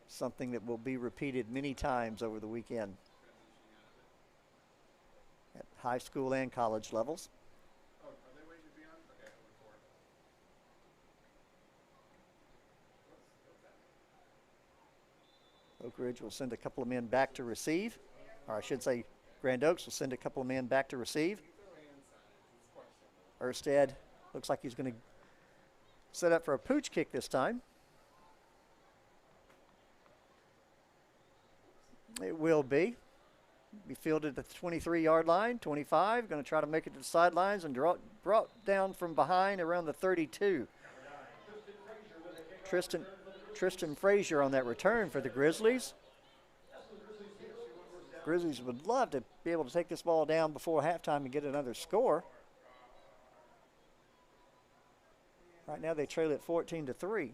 Something that will be repeated many times over the weekend at high school and college levels. Oak Ridge will send a couple of men back to receive, or I should say Grand Oaks will send a couple of men back to receive. Erstad looks like he's going to set up for a pooch kick this time. It will be fielded at the 23-yard line, 25, going to try to make it to the sidelines and brought down from behind around the 32. Tristan Frazier on that return for the Grizzlies. Grizzlies would love to be able to take this ball down before halftime and get another score. Right now they trail it 14-3.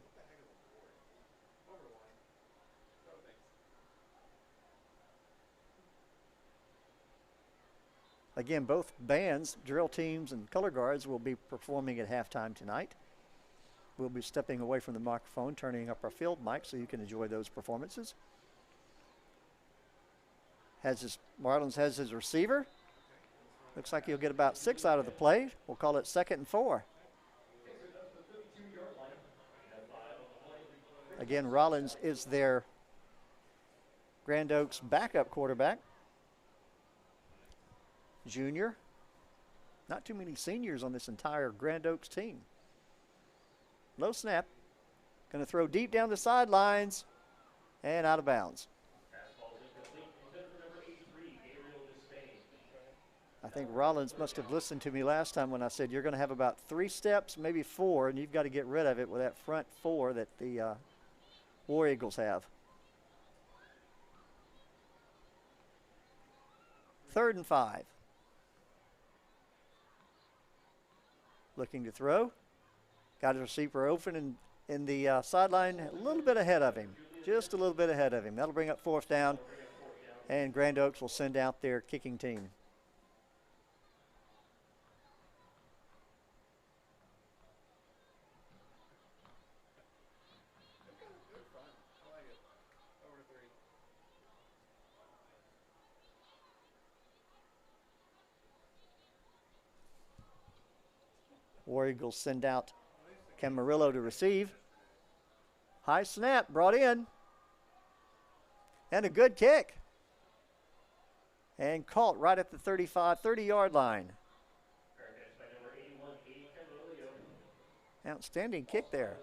Again, both bands, drill teams and color guards, will be performing at halftime tonight. We'll be stepping away from the microphone, turning up our field mic so you can enjoy those performances. Marlins has his receiver. Looks like he'll get about 6 out of the play. We'll call it 2nd and 4. Again, Rollins is their Grand Oaks backup quarterback. Junior. Not too many seniors on this entire Grand Oaks team. Low snap. Going to throw deep down the sidelines and out of bounds. I think Rollins must have listened to me last time when I said you're going to have about 3 steps, maybe 4, and you've got to get rid of it with that front 4 that the War Eagles have. 3rd and 5. Looking to throw. Got his receiver open in the sideline, a little bit ahead of him. Just a little bit ahead of him. That'll bring up 4th down, and Grand Oaks will send out their kicking team. War Eagles send out Camarillo to receive. High snap brought in. And a good kick. And caught right at the 30-yard line. Outstanding kick there.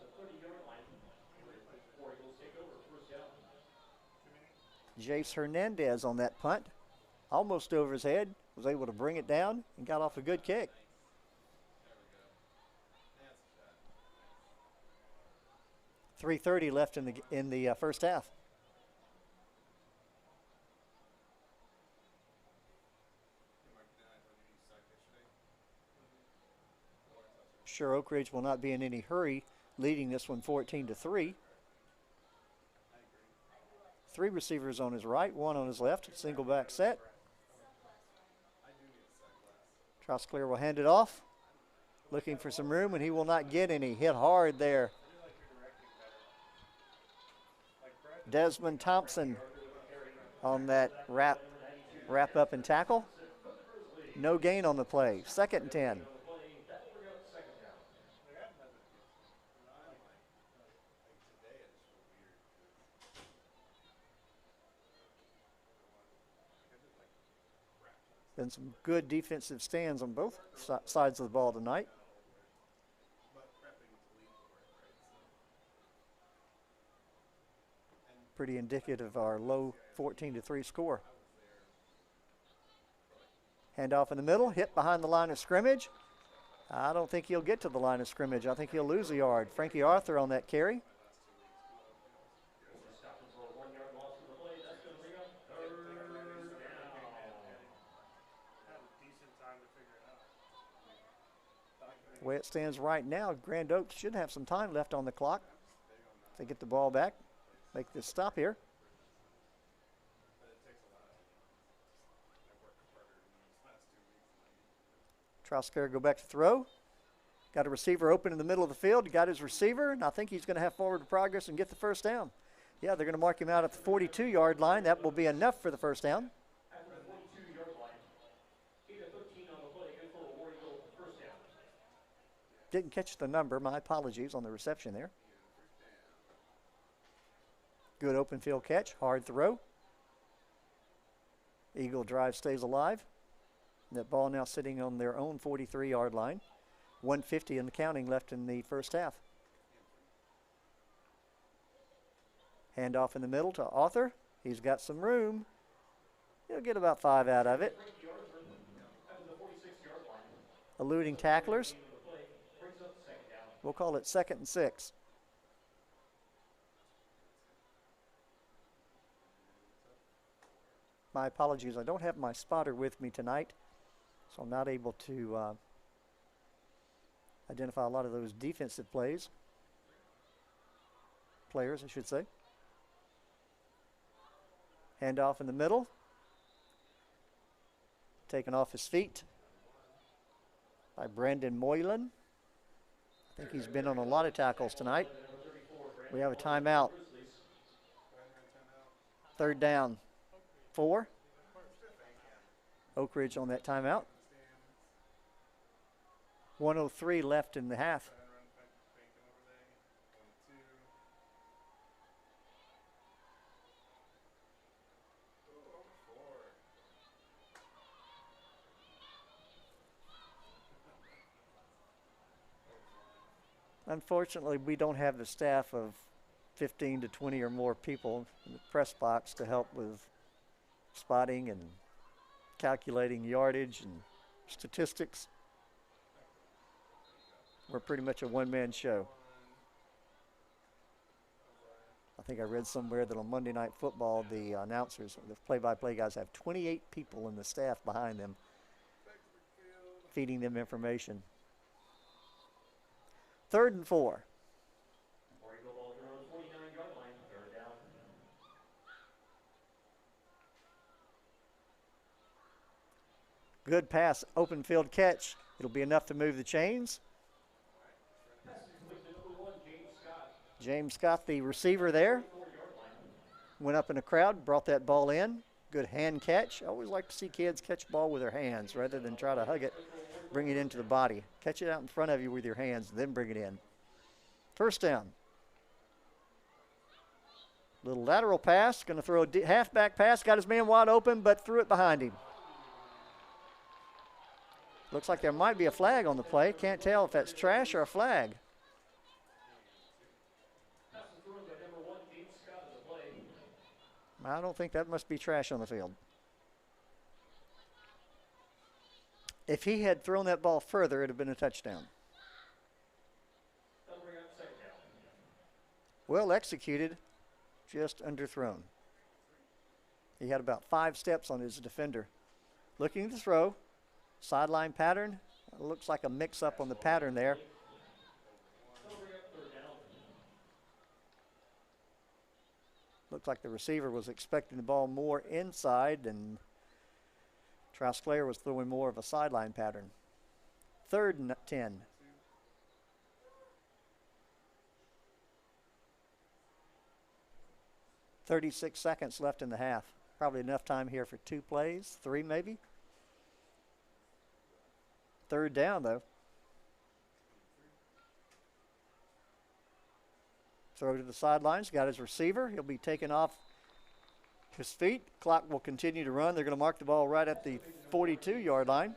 Jace Hernandez on that punt. Almost over his head. Was able to bring it down and got off a good kick. .330 left in the first half. Sure, Oak Ridge will not be in any hurry, leading this one 14-3. 3 receivers on his right, 1 on his left, single back set. Trosclair will hand it off, looking for some room, and he will not get any. Hit hard there. Desmond Thompson on that wrap up and tackle. No gain on the play. 2nd and 10. Been some good defensive stands on both sides of the ball tonight. Pretty indicative of our low 14-3 score. Handoff in the middle, hit behind the line of scrimmage. I don't think he'll get to the line of scrimmage. I think he'll lose a yard. Frankie Arthur on that carry. The way it stands right now, Grand Oaks should have some time left on the clock. If they get the ball back. Make this stop here. Trosclair go back to throw. Got a receiver open in the middle of the field. Got his receiver, and I think he's going to have forward progress and get the first down. Yeah, they're going to mark him out at the 42-yard line. That will be enough for the first down. Didn't catch the number. My apologies on the reception there. Good open field catch, hard throw. Eagle drive stays alive. That ball now sitting on their own 43-yard line. 150 and counting left in the first half. Handoff in the middle to Arthur. He's got some room. He'll get about 5 out of it. Eluding tacklers. We'll call it 2nd and 6. My apologies, I don't have my spotter with me tonight, so I'm not able to identify a lot of those defensive players, I should say. Handoff in the middle. Taken off his feet by Brandon Moylan. I think he's been on a lot of tackles tonight. We have a timeout. Third down, 4. Oak Ridge on that timeout. 1:03 left in the half. Unfortunately, we don't have the staff of 15 to 20 or more people in the press box to help with spotting and calculating yardage and statistics. We're pretty much a one-man show. I think I read somewhere that on Monday Night Football, the announcers, the play-by-play guys have 28 people in the staff behind them feeding them information. 3rd and 4. Good pass, open field catch. It'll be enough to move the chains. James Scott, the receiver there, went up in the crowd, brought that ball in. Good hand catch. I always like to see kids catch ball with their hands rather than try to hug it, bring it into the body. Catch it out in front of you with your hands, then bring it in. First down. Little lateral pass, going to throw a halfback pass, got his man wide open, but threw it behind him. Looks like there might be a flag on the play. Can't tell if that's trash or a flag. I don't think that must be trash on the field. If he had thrown that ball further, it would have been a touchdown. Well executed, just underthrown. He had about 5 steps on his defender. Looking to throw, sideline pattern. It looks like a mix-up on the pattern there. Looks like the receiver was expecting the ball more inside, and Trosclair was throwing more of a sideline pattern. 3rd and 10. .36 seconds left in the half. Probably enough time here for 2 plays, 3 maybe. 3rd down, though. Throw to the sidelines, got his receiver. He'll be taken off his feet. Clock will continue to run. They're going to mark the ball right at the 42-yard line.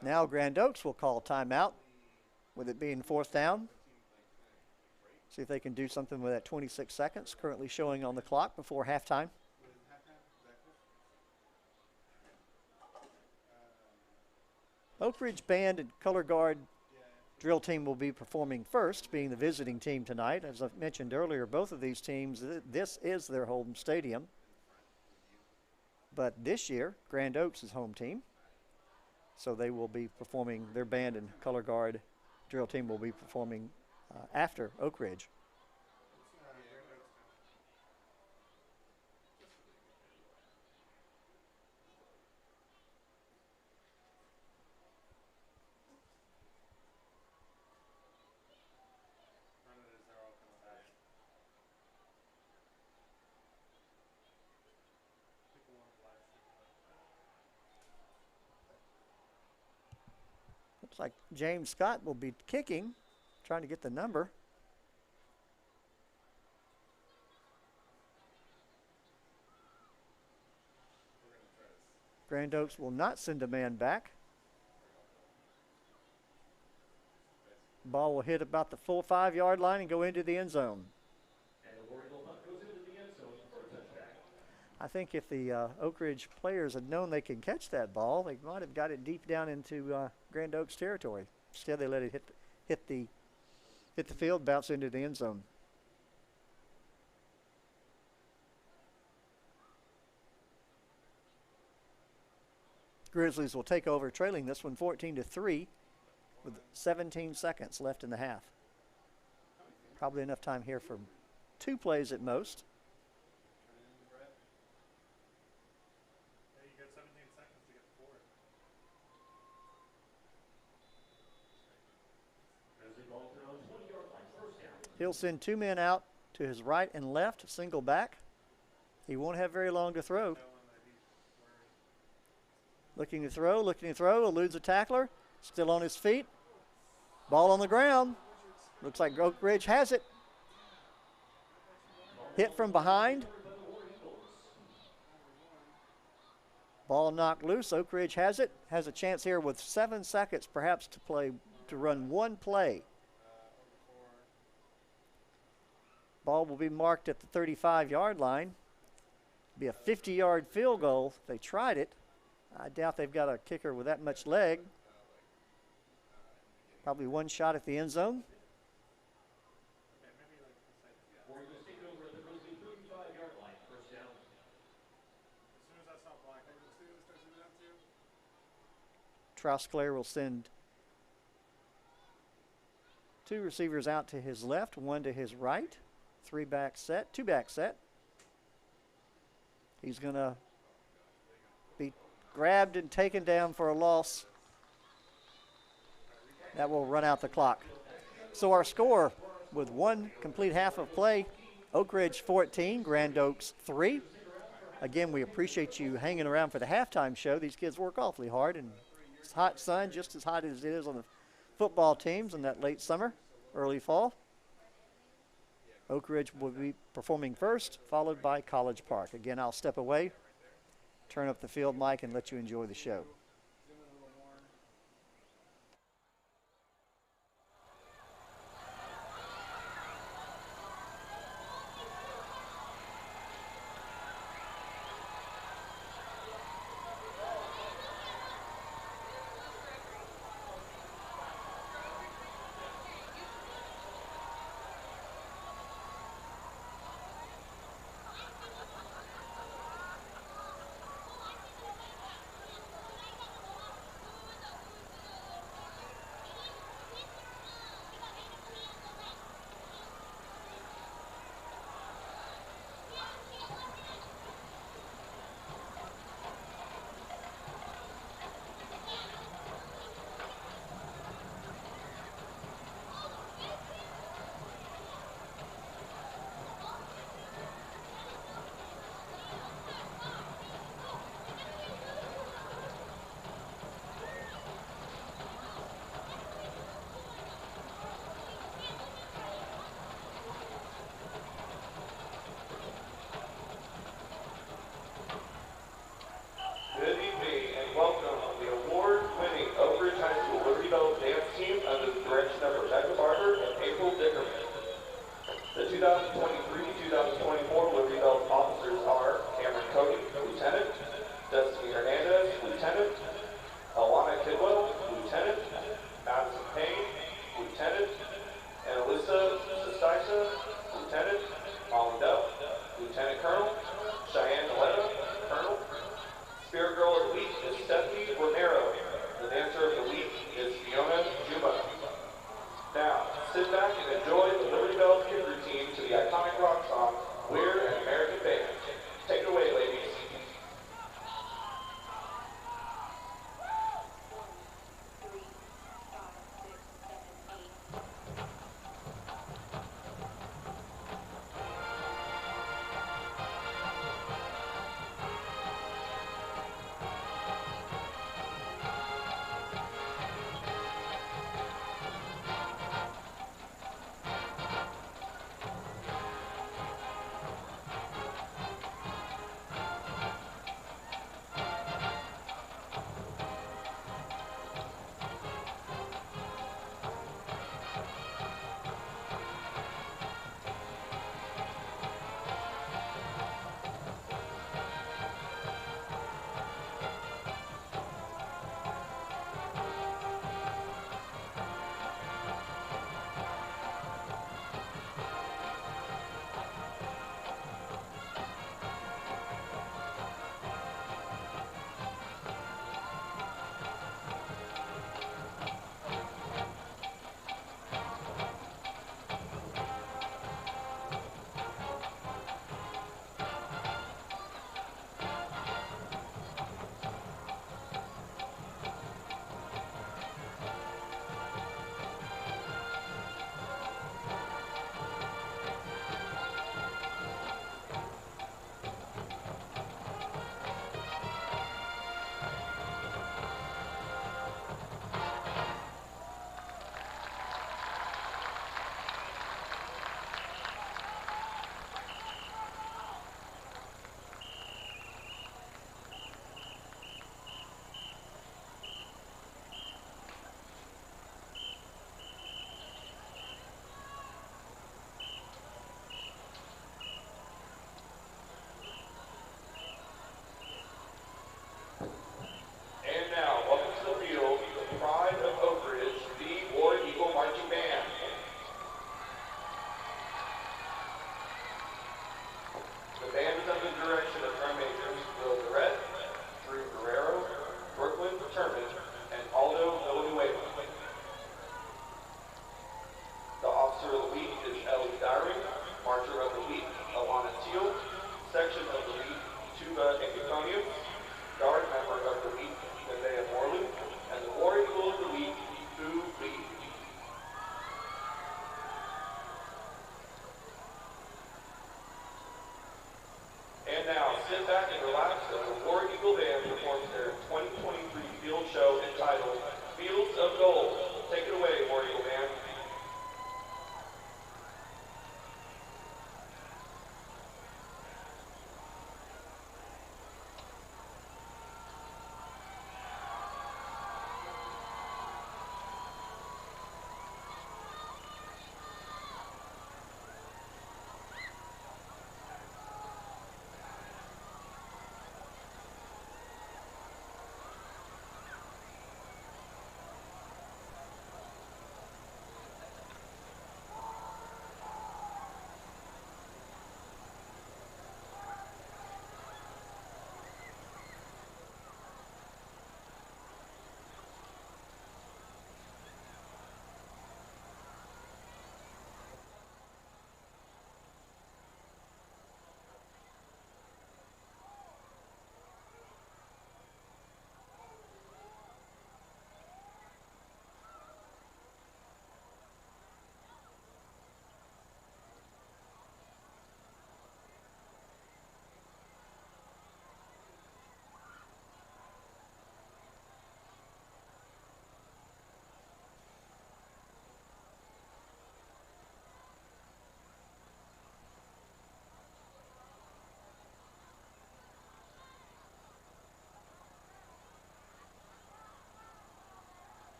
Now Grand Oaks will call timeout, with it being 4th down. See if they can do something with that 26 seconds currently showing on the clock before halftime. Oak Ridge Band and Color Guard drill team will be performing first, being the visiting team tonight. As I mentioned earlier, both of these teams, this is their home stadium. But this year, Grand Oaks is home team. So they will be performing, their band and Color Guard drill team will be performing after Oak Ridge. Looks like James Scott will be kicking, trying to get the number. Grand Oaks will not send a man back. Ball will hit about the 4 or 5 yard line and go into the end zone. I think if the Oak Ridge players had known they could catch that ball, they might have got it deep down into Grand Oaks territory. Instead, they let it hit the field, bounce into the end zone. Grizzlies will take over, trailing this one 14-3, with 17 seconds left in the half. Probably enough time here for 2 plays at most. You got 17 seconds to get forward. He'll send 2 men out to his right and left, single back. He won't have very long to throw. Looking to throw, eludes a tackler, still on his feet. Ball on the ground. Looks like Oak Ridge has it. Hit from behind. Ball knocked loose. Oak Ridge has it. Has a chance here with 7 seconds perhaps to run 1 play. Ball will be marked at the 35-yard line. Be a 50-yard field goal if they tried it. I doubt they've got a kicker with that much leg. Probably 1 shot at the end zone. Trousclair will send 2 receivers out to his left, 1 to his right. 3-back set, 2-back set. He's going to be grabbed and taken down for a loss. That will run out the clock. So our score with 1 complete half of play, Oak Ridge 14, Grand Oaks 3. Again, we appreciate you hanging around for the halftime show. These kids work awfully hard, and it's hot sun, just as hot as it is on the football teams in that late summer, early fall. Oak Ridge will be performing first, followed by College Park. Again, I'll step away, turn up the field mic, and let you enjoy the show.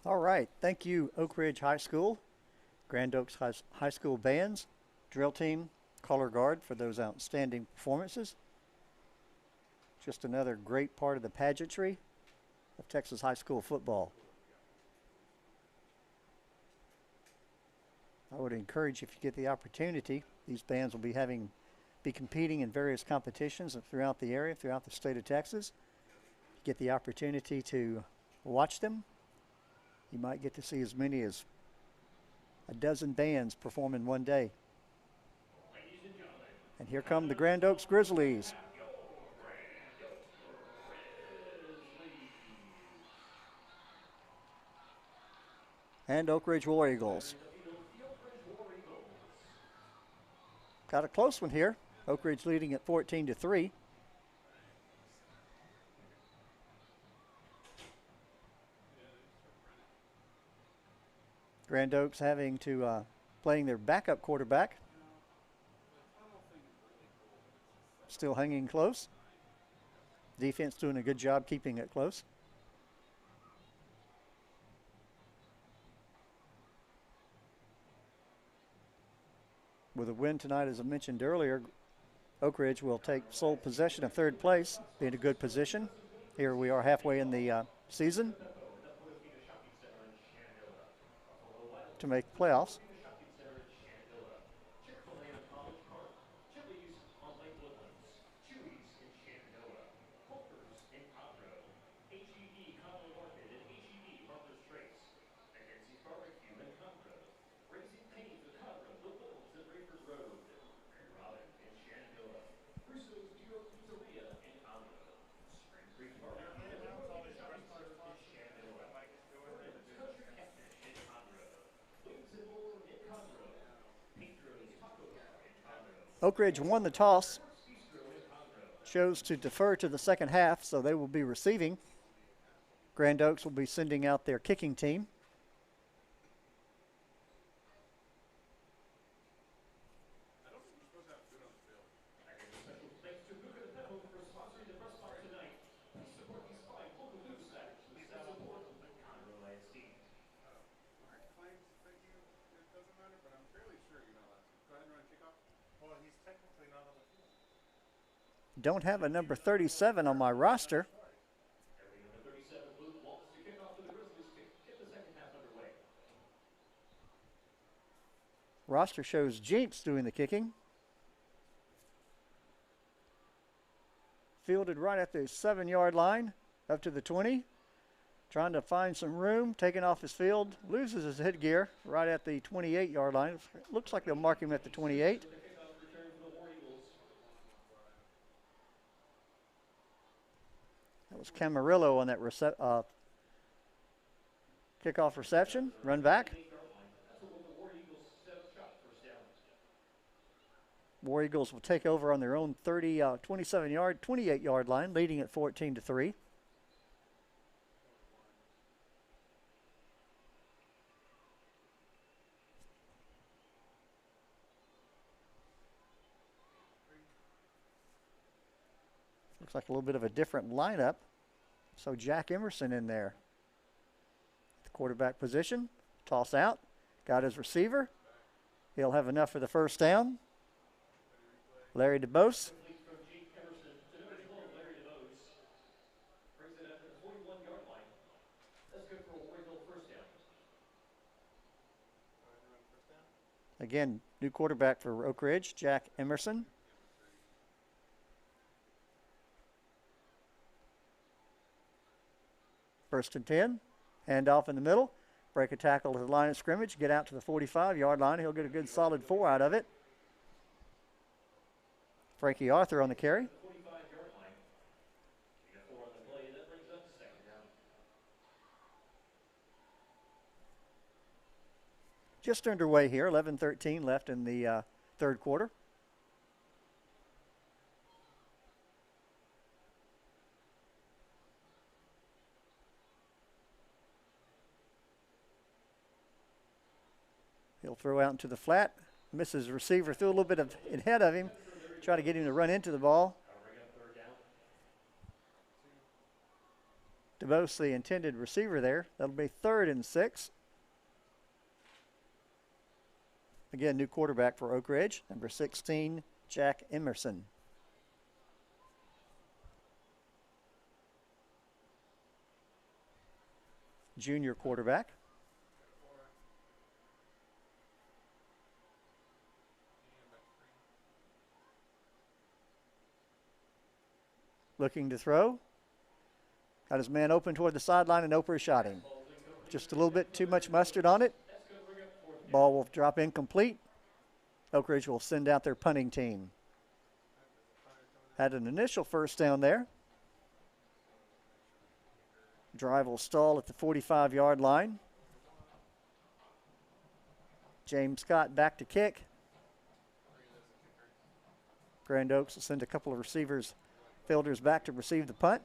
All right. Thank you, Oak Ridge High School, Grand Oaks High School bands, drill team, color guard for those outstanding performances. Just another great part of the pageantry of Texas high school football. I would encourage, if you get the opportunity, these bands will be competing in various competitions throughout the area, throughout the state of Texas. Get the opportunity to watch them. You might get to see as many as a dozen bands perform in one day. And here come the Grand Oaks Grizzlies. And Oak Ridge War Eagles. Got a close one here. Oak Ridge leading at 14-3. Grand Oaks having to playing their backup quarterback. Still hanging close. Defense doing a good job keeping it close. With a win tonight, as I mentioned earlier, Oak Ridge will take sole possession of third place, be in a good position. Here we are halfway in the season to make playoffs. Oak Ridge won the toss, chose to defer to the second half, so they will be receiving. Grand Oaks will be sending out their kicking team. Don't have a number 37 on my roster. Roster shows Jinx doing the kicking. Fielded right at the 7-yard line, up to the 20. Trying to find some room, taking off his field, loses his headgear right at the 28-yard line. Looks like they'll mark him at the 28. That was Camarillo on that kickoff reception. Run back. War Eagles will take over on their own 28-yard line, leading at 14-3. Looks like a little bit of a different lineup. So Jack Emerson in there. The quarterback position. Toss out. Got his receiver. He'll have enough for the first down. Larry DeBose. Again, new quarterback for Oak Ridge, Jack Emerson. First and 10. Hand off in the middle. Break a tackle to the line of scrimmage. Get out to the 45-yard line. He'll get a good solid 4 out of it. Frankie Arthur on the carry. Just underway here. 11:13 left in the third quarter. He'll throw out into the flat. Misses the receiver. Threw a little bit ahead of him. Try to get him to run into the ball. DeVos, the intended receiver there. That'll be 3rd and 6. Again, new quarterback for Oak Ridge, number 16, Jack Emerson. Junior quarterback. Looking to throw. Got his man open toward the sideline, and Oprah shot him. Just a little bit too much mustard on it. Ball will drop incomplete. Oak Ridge will send out their punting team. Had an initial first down there. Drive will stall at the 45-yard line. James Scott back to kick. Grand Oaks will send a couple of receivers, fielders back to receive the punt.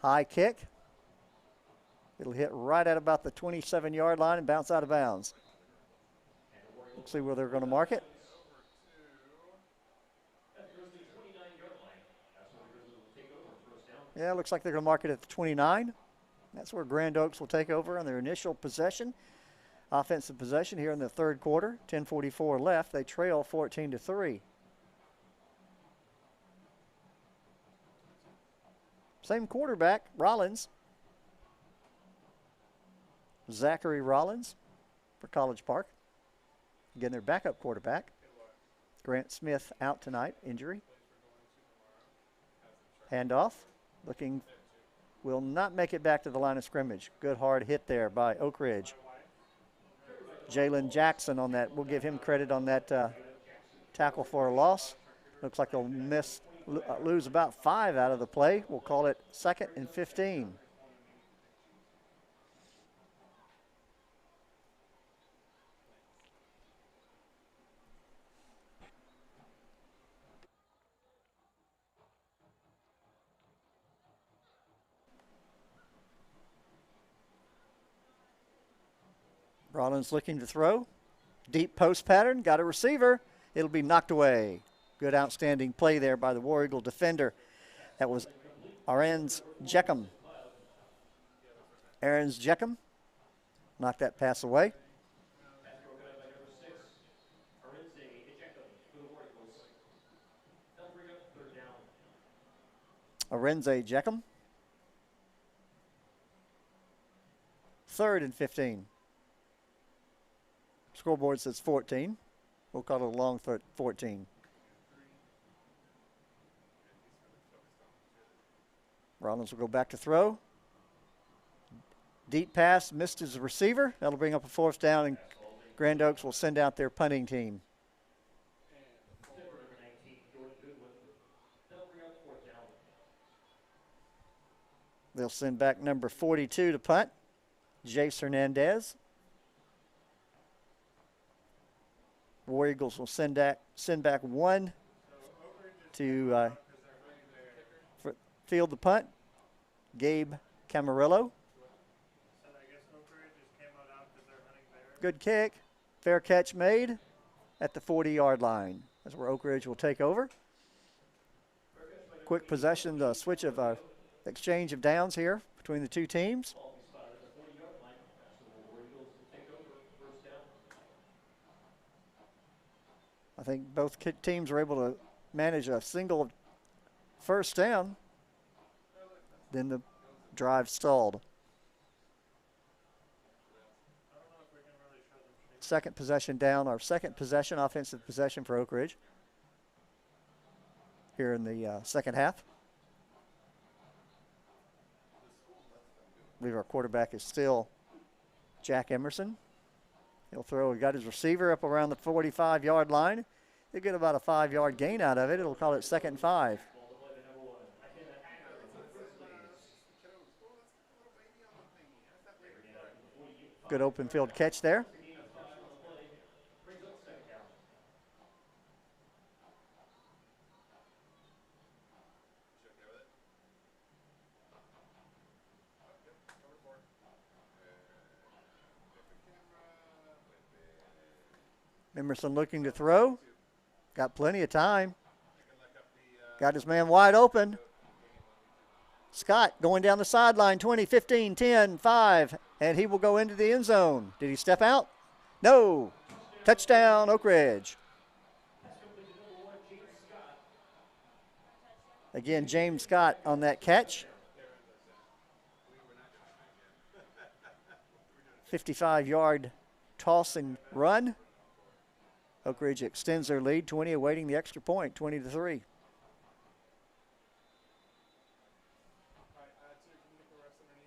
High kick. It'll hit right at about the 27-yard line and bounce out of bounds. Let's see where they're going to mark it. Yeah, looks like they're going to mark it at the 29. That's where Grand Oaks will take over on their initial possession. Offensive possession here in the 3rd quarter. 10:44 left. They trail 14-3. Same quarterback, Rollins. Zachary Rollins for College Park. Again, their backup quarterback. Grant Smith out tonight, injury. Handoff. Looking, will not make it back to the line of scrimmage. Good hard hit there by Oak Ridge. Jalen Jackson on that. We'll give him credit on that tackle for a loss. Looks like they'll lose about 5 out of the play. We'll call it 2nd and 15. Rollins looking to throw. Deep post pattern. Got a receiver. It'll be knocked away. Good outstanding play there by the War Eagle defender. That was Ahrens Jeckham. Ahrens Jeckham knocked that pass away. Ahrens Jeckham. 3rd and 15. Scoreboard says 14. We'll call it a long 14. Rollins will go back to throw. Deep pass, missed his receiver. That'll bring up a 4th down, and Grand Oaks will send out their punting team. They'll send back number 42 to punt, Jace Hernandez. War Eagles will send back 1 to field the punt, Gabe Camarillo. Good kick. Fair catch made at the 40-yard line. That's where Oak Ridge will take over. Quick possession, the switch of exchange of downs here between the two teams. I think both teams were able to manage a single first down. Then the drive stalled. Second possession down, our second possession, offensive possession for Oak Ridge here in the second half. I believe our quarterback is still Jack Emerson. He'll throw, he got his receiver up around the 45-yard line. He'll get about a 5-yard gain out of it. It'll call it 2nd and 5. Good open field catch there. Emerson looking to throw. Got plenty of time. Got his man wide open. Scott going down the sideline, 20, 15, 10, 5, and he will go into the end zone. Did he step out? No. Touchdown, Oak Ridge. Again, James Scott on that catch. 55-yard toss and run. Oak Ridge extends their lead, 20 awaiting the extra point, 20-3.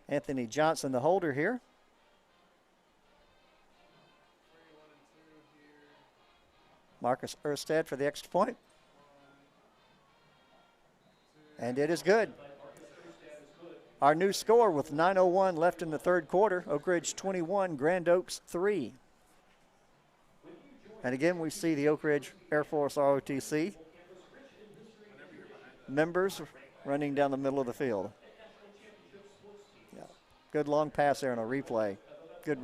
Anthony Johnson, the holder here. Marcus Erstad for the extra point. And it is good. Our new score with 9:01 left in the third quarter. Oak Ridge 21, Grand Oaks 3. And again, we see the Oak Ridge Air Force ROTC members running down the middle of the field. Yeah. Good long pass there on a replay. Good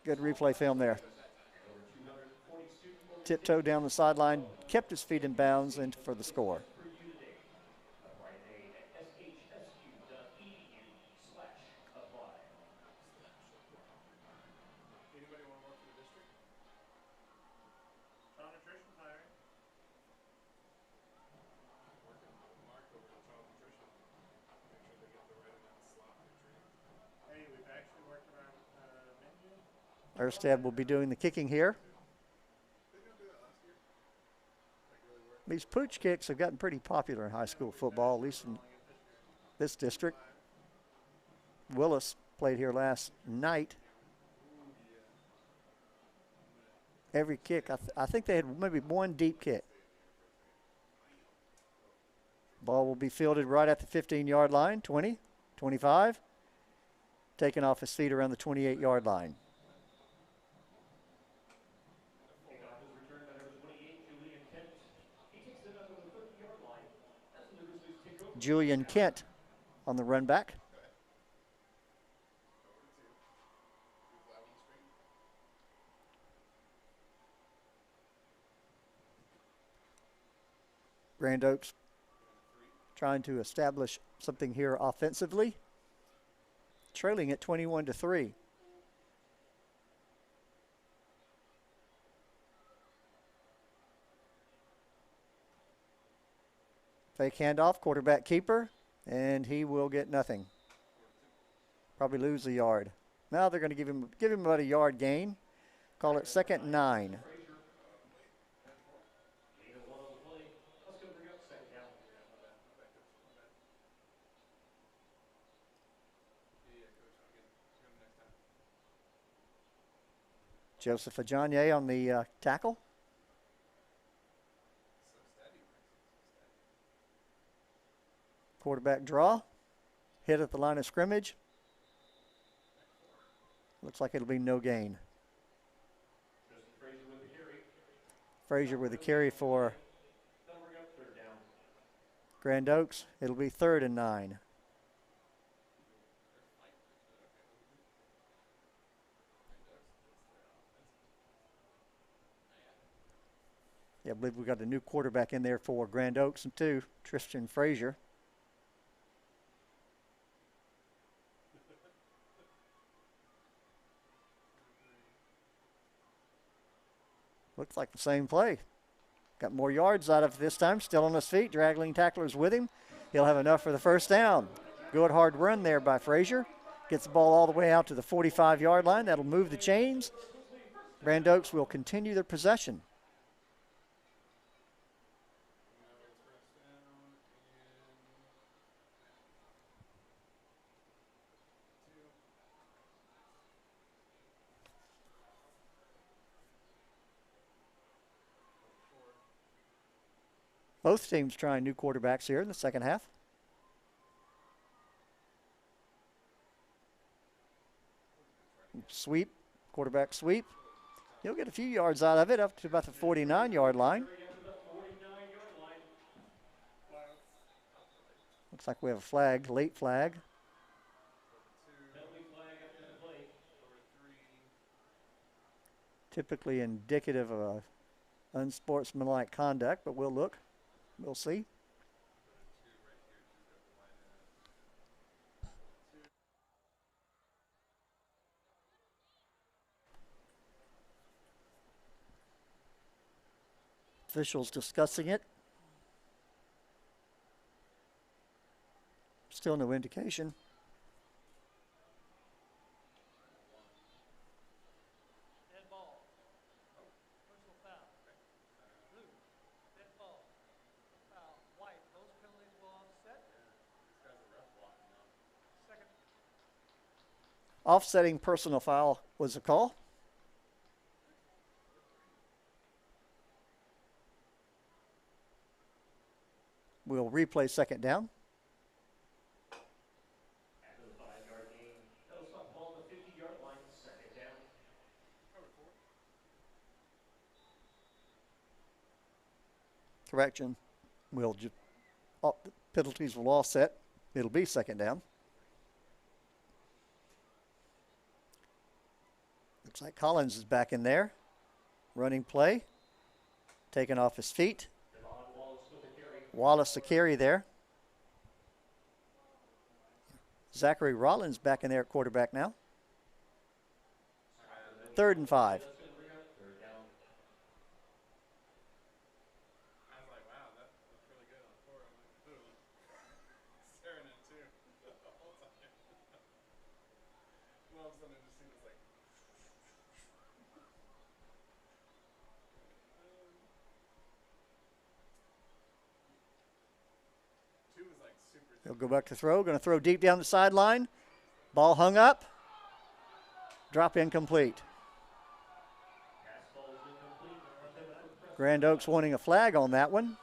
replay film there. Tiptoed down the sideline, kept his feet in bounds, and for the score. Erstad will be doing the kicking here. These pooch kicks have gotten pretty popular in high school football, at least in this district. Willis played here last night. Every kick, I think they had maybe one deep kick. Ball will be fielded right at the 15-yard line, 20, 25. Taken off his feet around the 28-yard line. Julian Kent on the run back. Grand Oaks trying to establish something here offensively, trailing at 21-3. Fake handoff, quarterback keeper, and he will get nothing. Probably lose a yard. Now they're going to give him about a yard gain. Call it 2nd and 9. Joseph Ajanye on the tackle. Quarterback draw. Hit at the line of scrimmage. Looks like it'll be no gain. Frazier with the carry for Grand Oaks. It'll be 3rd and 9. Yeah, I believe we got a new quarterback in there for Grand Oaks too, Tristan Frazier. Looks like the same play. Got more yards out of it this time. Still on his feet. Draggling tacklers with him. He'll have enough for the first down. Good hard run there by Frazier. Gets the ball all the way out to the 45-yard line. That'll move the chains. Grand Oaks will continue their possession. Both teams trying new quarterbacks here in the second half. Sweep, quarterback sweep. He'll get a few yards out of it, up to about the 49-yard line. Looks like we have a flag, late flag. Typically indicative of unsportsmanlike conduct, but we'll look. We'll see. Officials discussing it. Still no indication. Dead ball. Personal foul. Blue. Dead ball. Foul. White. Those penalties will offset. Second. Offsetting personal foul was a call. We'll replay second down. After the 5-yard gain, they'll stop ball on the 50-yard line, second down. Correction. Penalties will offset. It'll be second down. Looks like Collins is back in there. Running play. Taken off his feet. Wallace the carry there. Zachary Rollins back in there at quarterback now. 3rd and 5. He'll go back to throw. Going to throw deep down the sideline. Ball hung up. Drop incomplete. Grand Oaks wanting a flag on that one.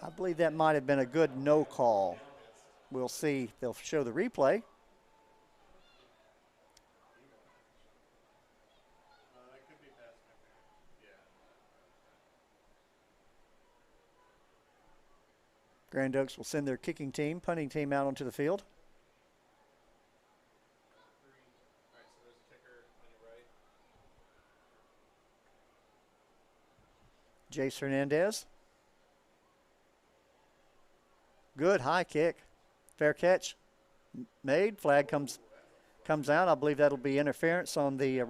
I believe that might have been a good no call. We'll see. They'll show the replay. Grand Oaks will send their kicking team, punting team out onto the field. Jace Hernandez. Good high kick. Fair catch made. Flag comes out. I believe that'll be interference on the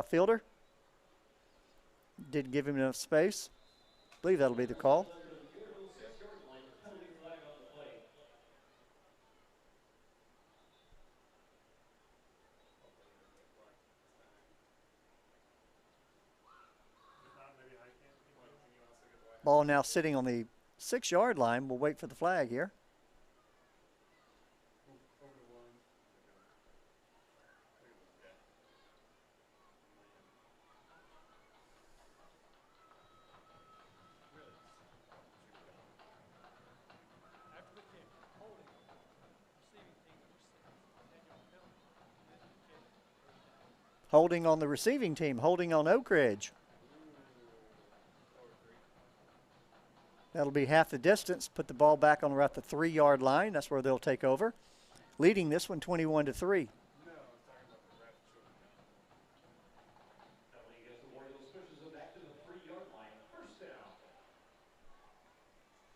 fielder. Didn't give him enough space. I believe that'll be the call. Ball now sitting on the 6-yard line. We'll wait for the flag here. Holding on the receiving team, holding on Oak Ridge. That'll be half the distance. Put the ball back on about the 3-yard line. That's where they'll take over. Leading this one 21-3.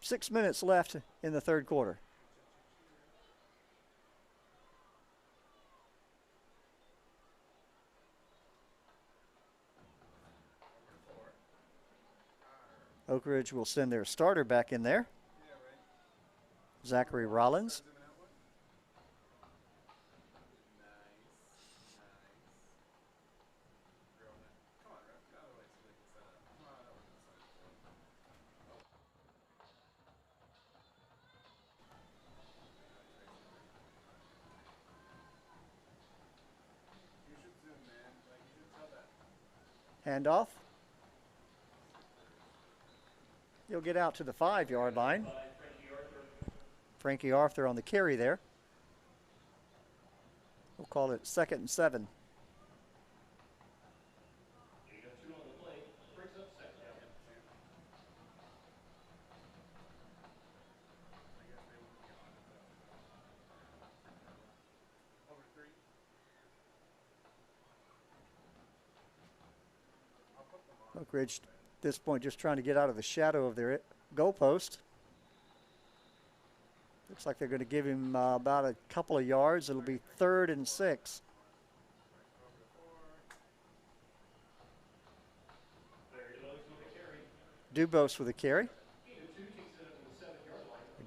6 minutes left in the third quarter. Oak Ridge will send their starter back in there. Zachary Rollins. Handoff. He'll get out to the 5-yard line. Frankie Arthur on the carry there. We'll call it 2nd and 7. Oak Ridge at this point just trying to get out of the shadow of their goalpost. Looks like they're going to give him about a couple of yards. It'll be 3rd and 6. Dubose with a carry.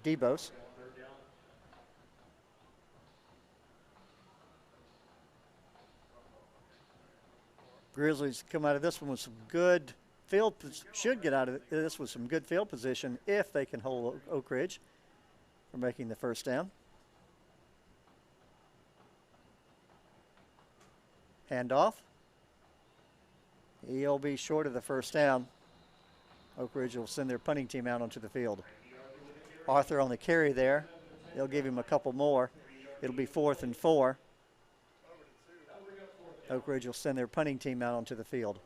Debose. Grizzlies come out of this one with some good field, should get out of this with some good field position if they can hold Oak Ridge for making the first down. Handoff. He'll be short of the first down. Oak Ridge will send their punting team out onto the field. Arthur on the carry there. They'll give him a couple more. It'll be 4th and 4. Oak Ridge will send their punting team out onto the field.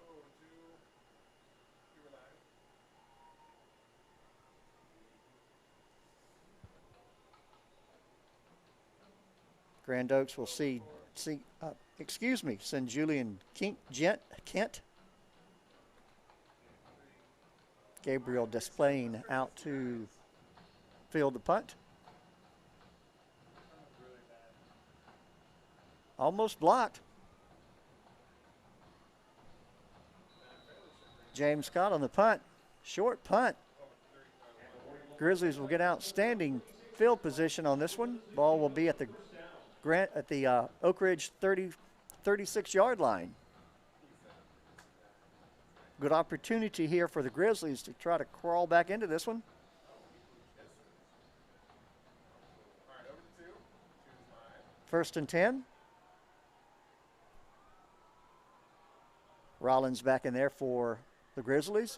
Grand Oaks will send Julian Kent. Gabriel Desplain out to field the punt. Almost blocked. James Scott on the punt. Short punt. Grizzlies will get outstanding field position on this one. Ball will be at the Oak Ridge 36-yard line. Good opportunity here for the Grizzlies to try to crawl back into this one. First and 10. Rollins back in there for the Grizzlies.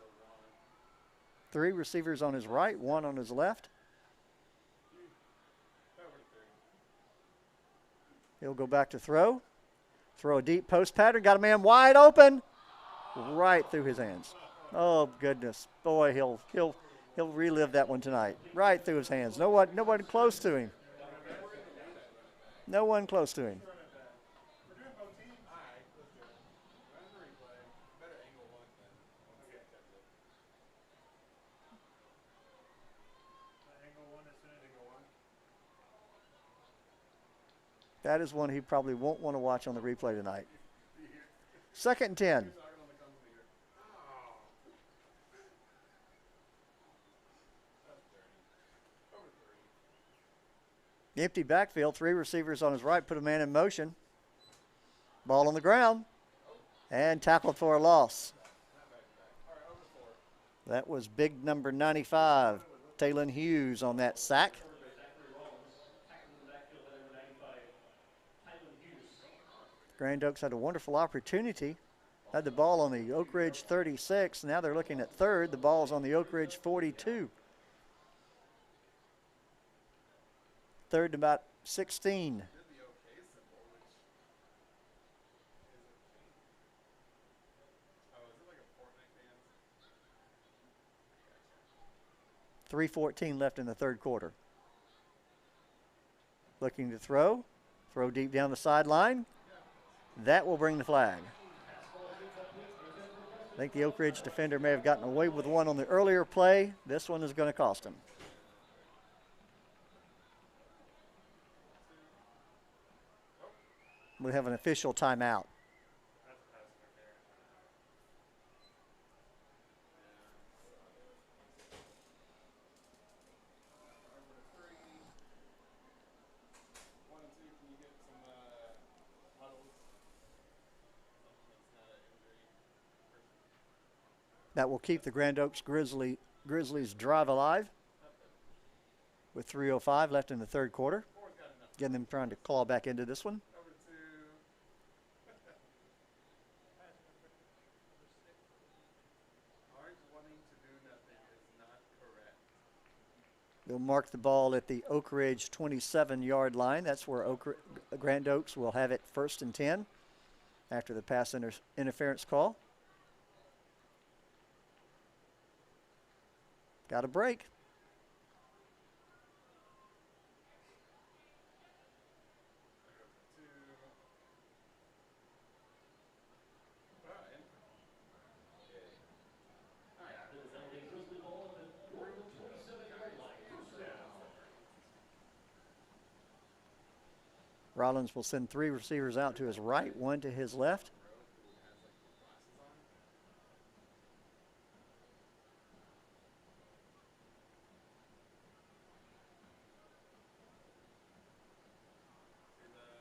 3 receivers on his right, 1 on his left. He'll go back to throw. Throw a deep post pattern. Got a man wide open. Right through his hands. Oh goodness. Boy, he'll relive that one tonight. Right through his hands. No one close to him. No one close to him. That is one he probably won't want to watch on the replay tonight. 2nd and 10. Empty backfield, 3 receivers on his right, put a man in motion. Ball on the ground and tackled for a loss. That was big number 95, Talon Hughes on that sack. Grand Oaks had a wonderful opportunity. Had the ball on the Oak Ridge 36. Now they're looking at 3rd. The ball's on the Oak Ridge 42. 3rd to about 16. .3:14 left in the 3rd quarter. Looking to throw. Throw deep down the sideline. That will bring the flag. I think the Oak Ridge defender may have gotten away with one on the earlier play. This one is going to cost him. We have an official timeout. That will keep the Grand Oaks Grizzlies drive alive with 3:05 left in the 3rd quarter. Again, them trying to claw back into this one. They'll mark the ball at the Oak Ridge 27-yard line. That's where Grand Oaks will have it 1st and 10 after the pass interference call. Got a break. Rollins will send 3 receivers out to his right, 1 to his left.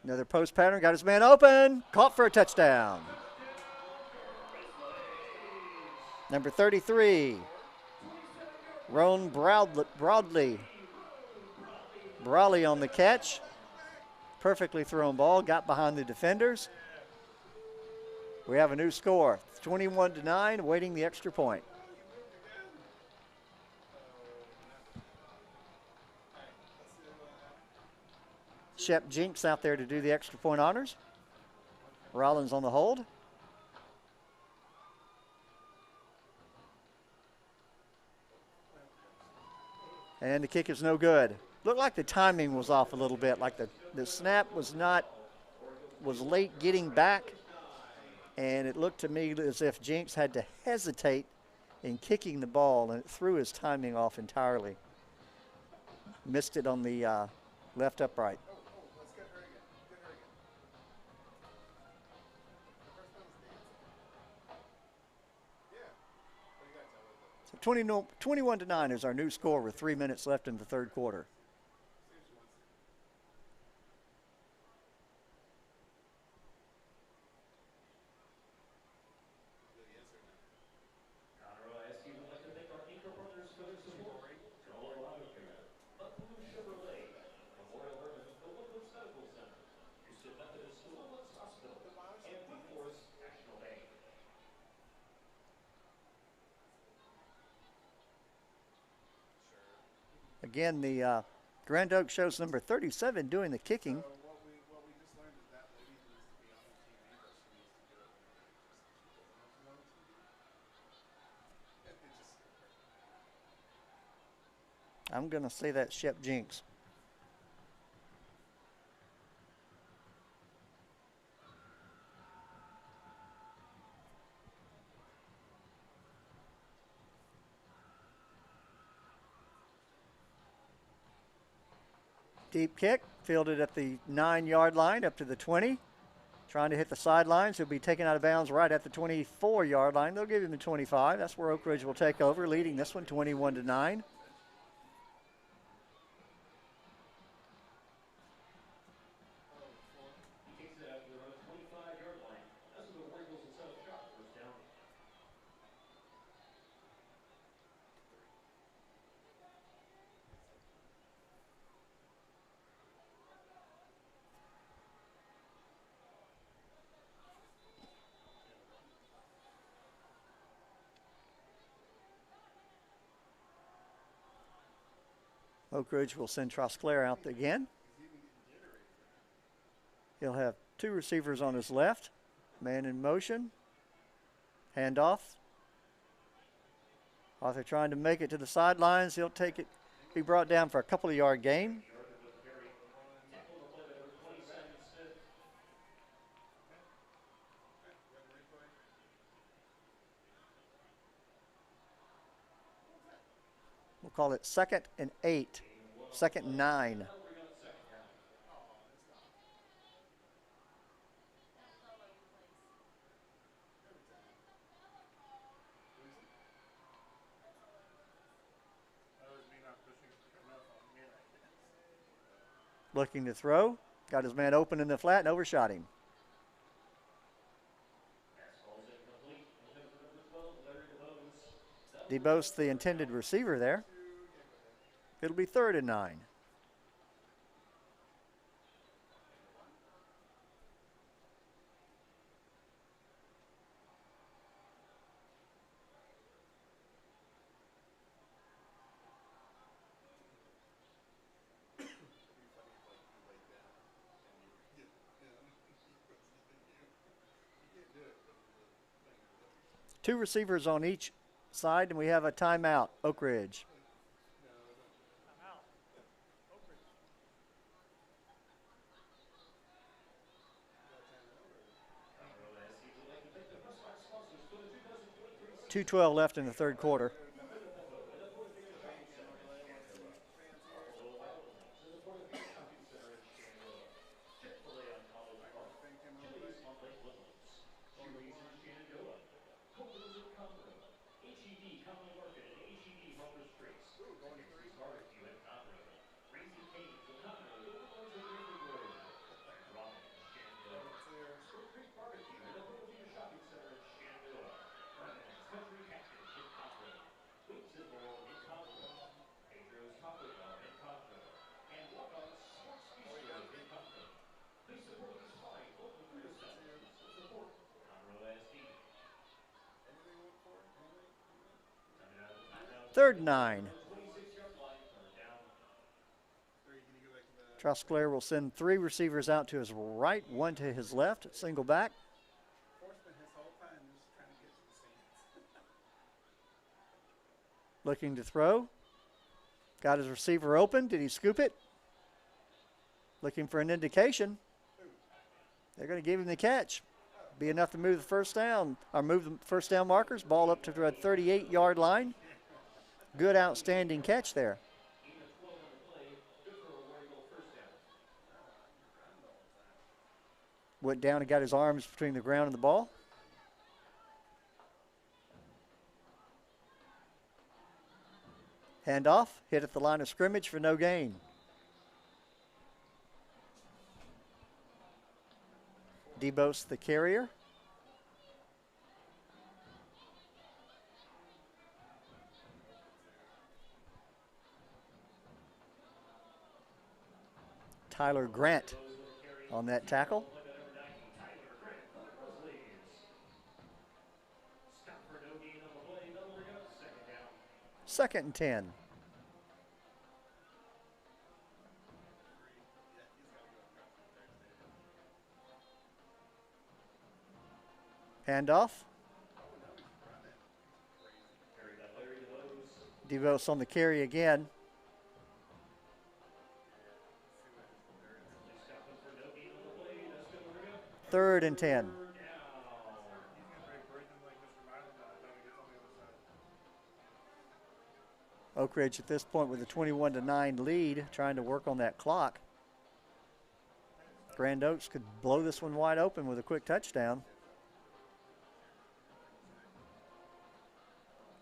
Another post pattern, got his man open, caught for a touchdown. Number 33, Roan Broadley on the catch. Perfectly thrown ball, got behind the defenders. We have a new score, 21-9, awaiting the extra point. Shep Jinks out there to do the extra point honors. Rollins on the hold. And the kick is no good. Looked like the timing was off a little bit, like the snap was late getting back, and it looked to me as if Jinks had to hesitate in kicking the ball, and it threw his timing off entirely. Missed it on the left upright. So 21-9 is our new score with 3 minutes left in the third quarter. Again, the Grand Oaks shows number 37 doing the kicking. I'm going to say that's Shep Jinks. Deep kick, fielded at the 9-yard line up to the 20. Trying to hit the sidelines. He'll be taken out of bounds right at the 24-yard line. They'll give him the 25. That's where Oak Ridge will take over, leading this one 21-9. Oak Ridge will send Trosclair out again. He'll have 2 receivers on his left. Man in motion. Handoff. Arthur trying to make it to the sidelines. He'll take it, be brought down for a couple of yard gain. We'll call it 2nd and 8. 2nd and 9. Looking to throw. Got his man open in the flat and overshot him. DeBose, the intended receiver there. It'll be 3rd and 9. Two receivers on each side, and we have a timeout, Oak Ridge. .212 left in the third quarter. Common Market and HEB Harvest Trace. Texas Barbecue at Conroe. Raising Cane's of Conroe, the Woodlands of Griffin Road. Ramen in Shenandoah. Spring Creek Barbecue at the Bellevue Shopping Center in Shenandoah. Fernand's Country Catfish in Conroe. Wings and More in Conroe. Pedro's Taco Bar in Conroe. And Walk-On Sports Bistro in Conroe. Please support these fine local food establishments that support Conroe SD. Coming out of the timeout. 3rd and 9. 26-yard line, 3rd down. Trosclair will send 3 receivers out to his right, 1 to his left, single back. Looking to throw. Got his receiver open. Did he scoop it? Looking for an indication. They're going to give him the catch. Be enough to move the first down, or move the first down markers. Ball up to the 38-yard line. Good, outstanding catch there. Went down and got his arms between the ground and the ball. Handoff, hit at the line of scrimmage for no gain. DeBose the carrier. Tyler Grant on that tackle. Second and 10. Handoff. DeVos on the carry again. Third and 10. Oak Ridge at this point with a 21-9 lead, trying to work on that clock. Grand Oaks could blow this one wide open with a quick touchdown.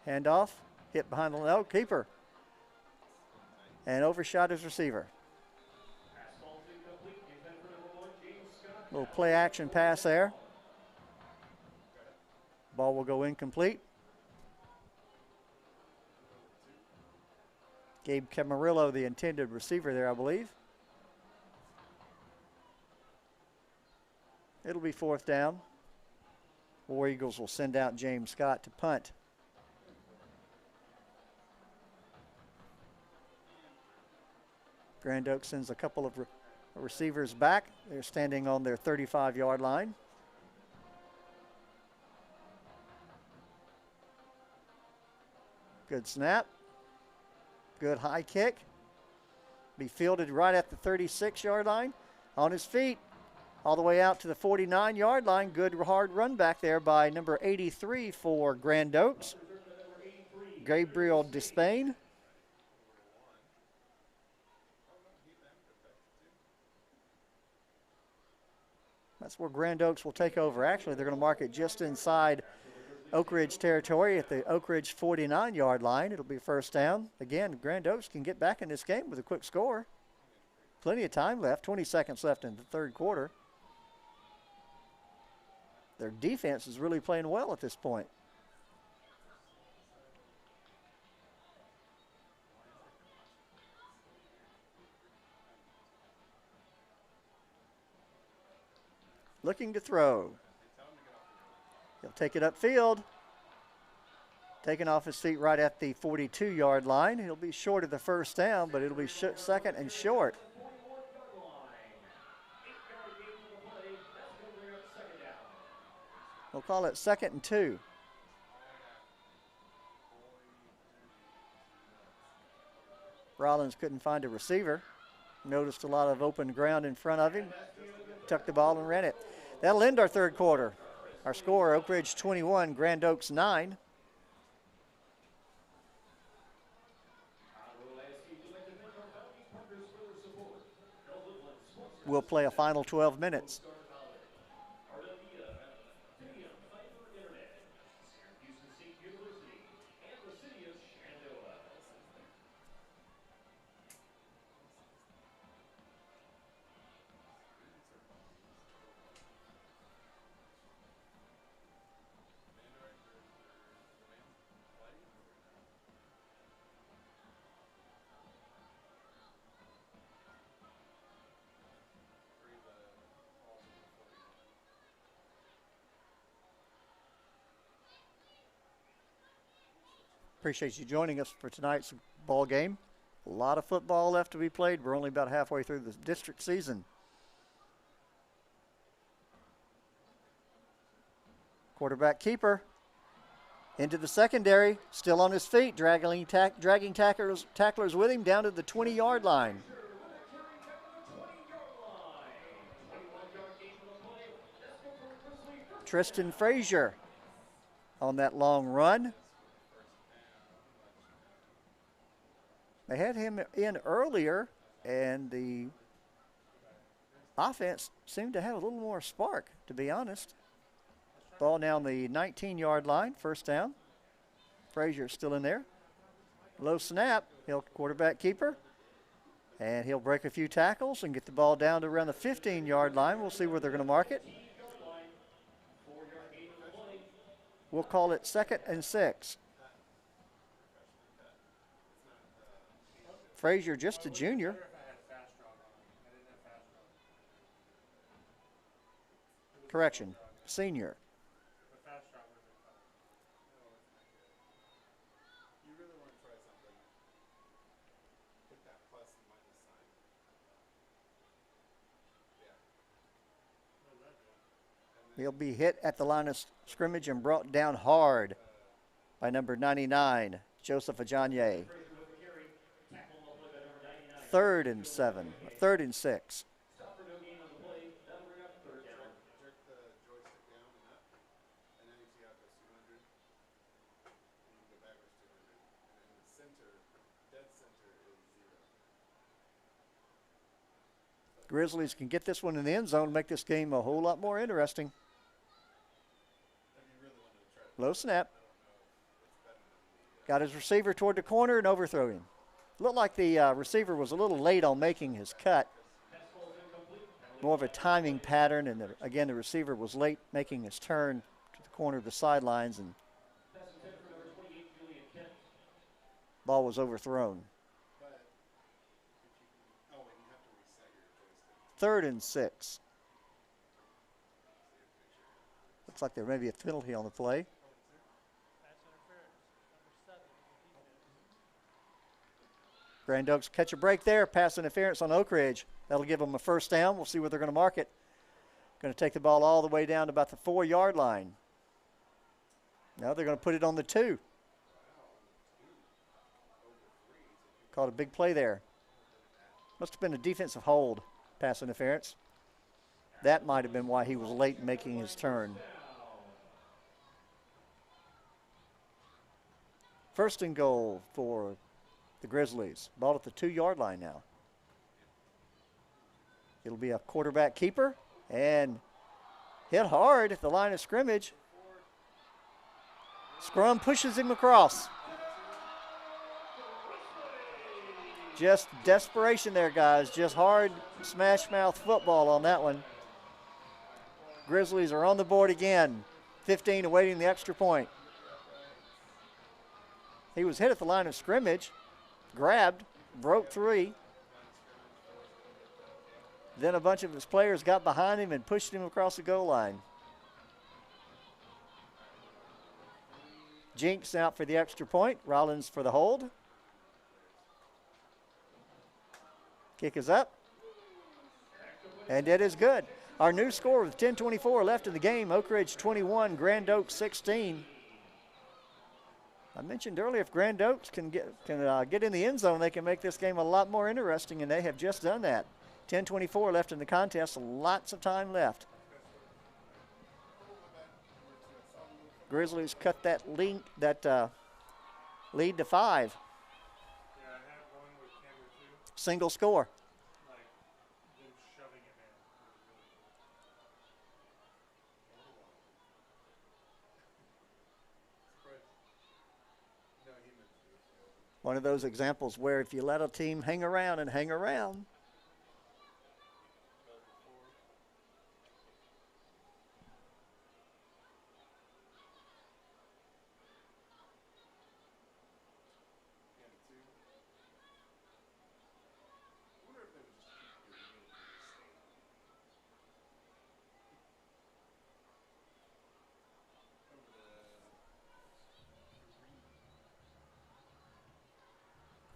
Handoff, hit behind the keeper, and overshot his receiver. Little play action pass there. Ball will go incomplete. Gabe Camarillo, the intended receiver there, I believe. It'll be 4th down. War Eagles will send out James Scott to punt. Grand Oaks sends a couple of receivers back. They're standing on their 35-yard line. Good snap. Good high kick. Be fielded right at the 36-yard line. On his feet, all the way out to the 49-yard line. Good hard run back there by number 83 for Grand Oaks, Gabriel Despain. That's where Grand Oaks will take over. Actually, they're going to mark it just inside Oak Ridge territory at the Oak Ridge 49-yard line. It'll be 1st down. Again, Grand Oaks can get back in this game with a quick score. Plenty of time left, 20 seconds left in the 3rd quarter. Their defense is really playing well at this point. Looking to throw. He'll take it upfield. Taking off his feet right at the 42-yard line. He'll be short of the 1st down, but it'll be 2nd and short. We'll call it 2nd and 2. Rollins couldn't find a receiver. Noticed a lot of open ground in front of him. Tucked the ball and ran it. That'll end our 3rd quarter. Our score, Oak Ridge 21, Grand Oaks 9. We'll play a final 12 minutes. Appreciate you joining us for tonight's ball game. A lot of football left to be played. We're only about halfway through the district season. Quarterback keeper into the secondary, still on his feet, dragging tacklers with him down to the 20-yard line. Tristan Frazier on that long run. They had him in earlier, and the offense seemed to have a little more spark, to be honest. Ball now on the 19-yard line, first down. Frazier still in there. Low snap, he'll quarterback keeper. And he'll break a few tackles and get the ball down to around the 15-yard line. We'll see where they're going to mark it. We'll call it 2nd and 6. Frazier, just a junior. Correction, senior. He'll be hit at the line of scrimmage and brought down hard by number 99, Joseph Ajanye. 3rd and 7, 3rd and 6. Grizzlies can get this one in the end zone, make this game a whole lot more interesting. Low snap. Got his receiver toward the corner and overthrew him. Looked like the receiver was a little late on making his cut. More of a timing pattern, and again, the receiver was late making his turn to the corner of the sidelines, and ball was overthrown. 3rd and 6. Looks like there may be a penalty on the play. Grand Oaks catch a break there. Pass interference on Oak Ridge. That'll give them a first down. We'll see where they're going to mark it. Going to take the ball all the way down to about the 4-yard line. Now they're going to put it on the 2. Caught a big play there. Must have been a defensive hold, pass interference. That might have been why he was late in making his turn. 1st and goal for the Grizzlies. Ball at the 2-yard line now. It'll be a quarterback keeper and hit hard at the line of scrimmage. Scrum pushes him across. Just desperation there, guys. Just hard smash mouth football on that one. Grizzlies are on the board again. 15 awaiting the extra point. He was hit at the line of scrimmage. Grabbed, broke 3. Then a bunch of his players got behind him and pushed him across the goal line. Jinks out for the extra point. Rollins for the hold. Kick is up. And it is good. Our new score with 10:24 left in the game. Oak Ridge 21, Grand Oaks 16. I mentioned earlier, if Grand Oaks can get in the end zone, they can make this game a lot more interesting, and they have just done that. 10:24 left in the contest, lots of time left. Grizzlies cut that lead to 5. Single score. One of those examples where if you let a team hang around and hang around,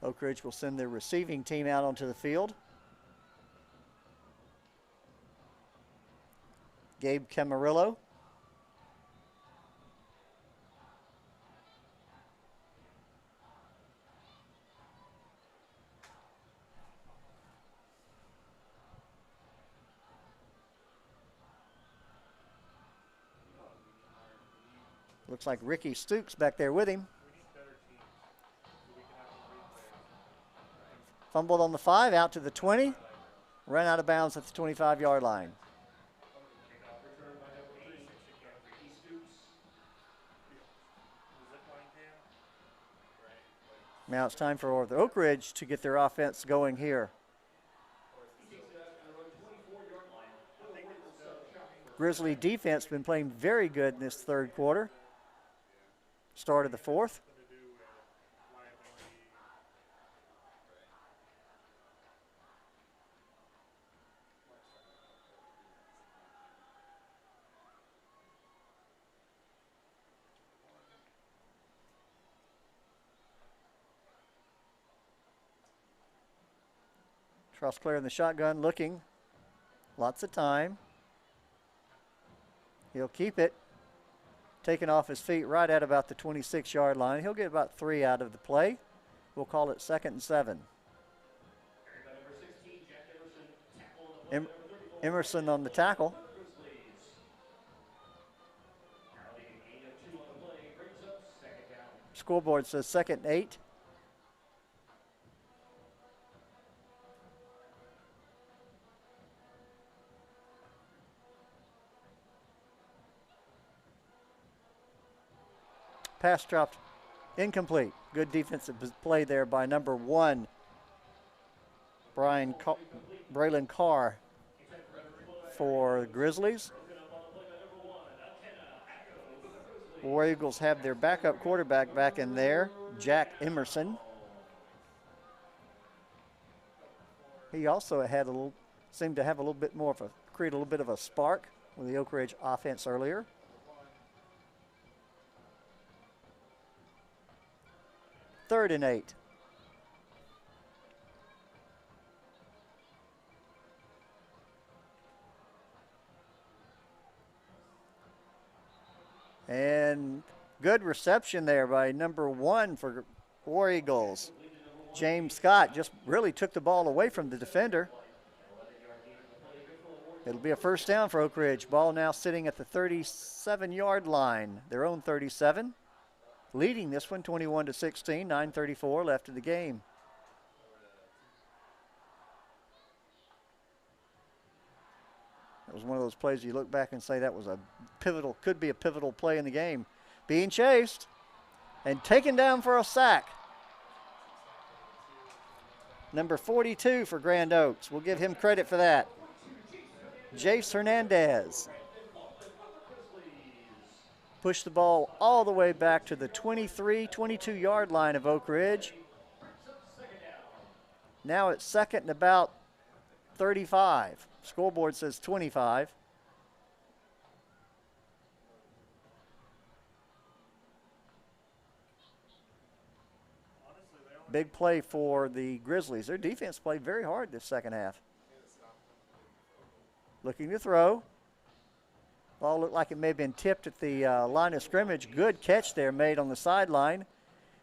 Oak Ridge will send their receiving team out onto the field. Gabe Camarillo. Looks like Ricky Stooks back there with him. Fumbled on the 5, out to the 20. Ran out of bounds at the 25-yard line. Now it's time for the Oak Ridge to get their offense going here. Grizzly defense been playing very good in this third quarter. Start of the fourth. Trostclair in the shotgun looking. Lots of time. He'll keep it. Taken off his feet right at about the 26-yard line. He'll get about 3 out of the play. We'll call it 2nd and 7. Emerson on the tackle. Scoreboard says 2nd and 8. Pass dropped incomplete. Good defensive play there by number 1, Braylon Carr for the Grizzlies. War Eagles have their backup quarterback back in there, Jack Emerson. He also seemed to have a little bit more of create a little bit of a spark with the Oak Ridge offense earlier. Third and 8. And good reception there by number 1 for War Eagles. James Scott just really took the ball away from the defender. It'll be a first down for Oak Ridge. Ball now sitting at the 37-yard line, their own 37. Leading this one 21-16, 9:34 left in the game. That was one of those plays you look back and say that was could be a pivotal play in the game. Being chased and taken down for a sack. Number 42 for Grand Oaks. We'll give him credit for that. Jace Hernandez. Pushed the ball all the way back to the 22-yard line of Oak Ridge. Now it's 2nd and about 35. Scoreboard says 25. Big play for the Grizzlies. Their defense played very hard this second half. Looking to throw. Ball looked like it may have been tipped at the line of scrimmage. Good catch there made on the sideline.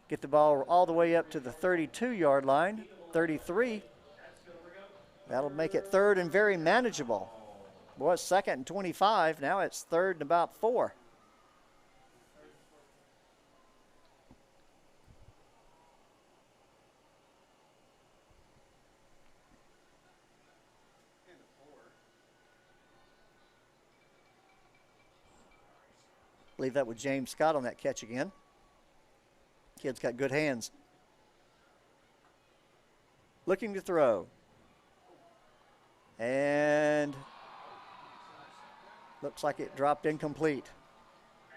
Get the ball all the way up to the 32-yard line, 33. That'll make it 3rd and very manageable. Boy, it's 2nd and 25. Now it's 3rd and about 4. Leave that with James Scott on that catch again. Kid's got good hands. Looking to throw. And looks like it dropped incomplete.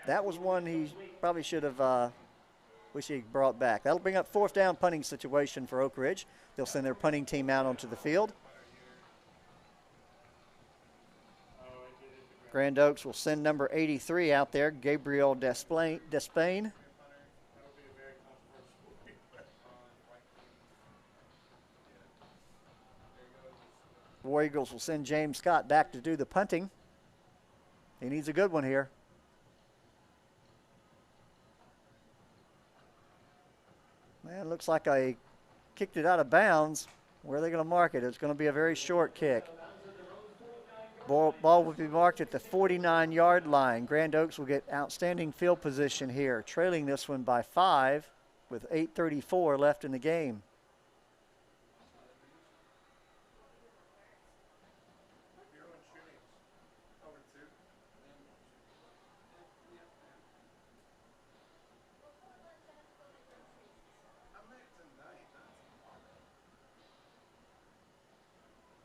That was one he probably should have wish he brought back. That'll bring up 4th down punting situation for Oak Ridge. They'll send their punting team out onto the field. Grand Oaks will send number 83 out there, Gabriel Despain. War Eagles will send James Scott back to do the punting. He needs a good one here. Man, looks like I kicked it out of bounds. Where are they going to mark it? It's going to be a very short kick. Ball will be marked at the 49-yard line. Grand Oaks will get outstanding field position here, trailing this one by 5 with 8:34 left in the game.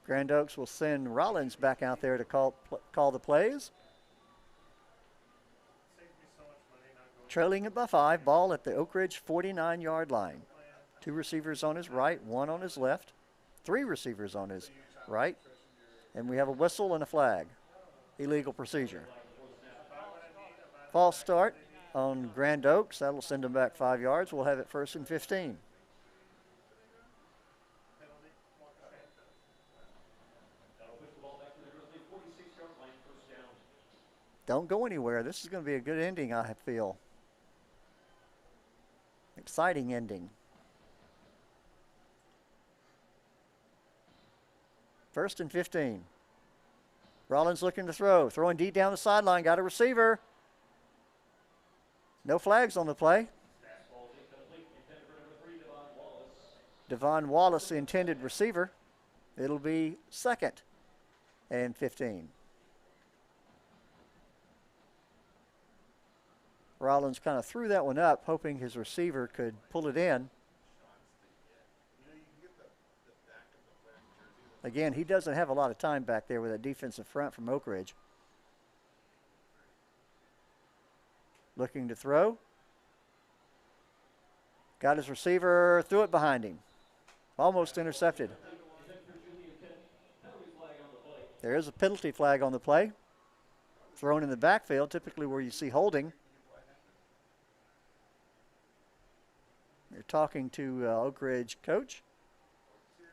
Grand Oaks will send Rollins back out there to call the plays. Trailing it by 5, ball at the Oak Ridge 49-yard line. 2 receivers on his right, 1 on his left, 3 receivers on his right, and we have a whistle and a flag. Illegal procedure. False start on Grand Oaks. That'll send them back 5 yards. We'll have it 1st and 15. Don't go anywhere. This is going to be a good ending, I feel. Exciting ending. 1st and 15. Rollins looking to throw. Throwing deep down the sideline. Got a receiver. No flags on the play. Devon Wallace, the intended receiver. It'll be 2nd and 15. Rollins kind of threw that one up, hoping his receiver could pull it in. Again, he doesn't have a lot of time back there with that defensive front from Oak Ridge. Looking to throw. Got his receiver, threw it behind him. Almost intercepted. There is a penalty flag on the play. Thrown in the backfield, typically where you see holding. You're talking to Oak Ridge coach.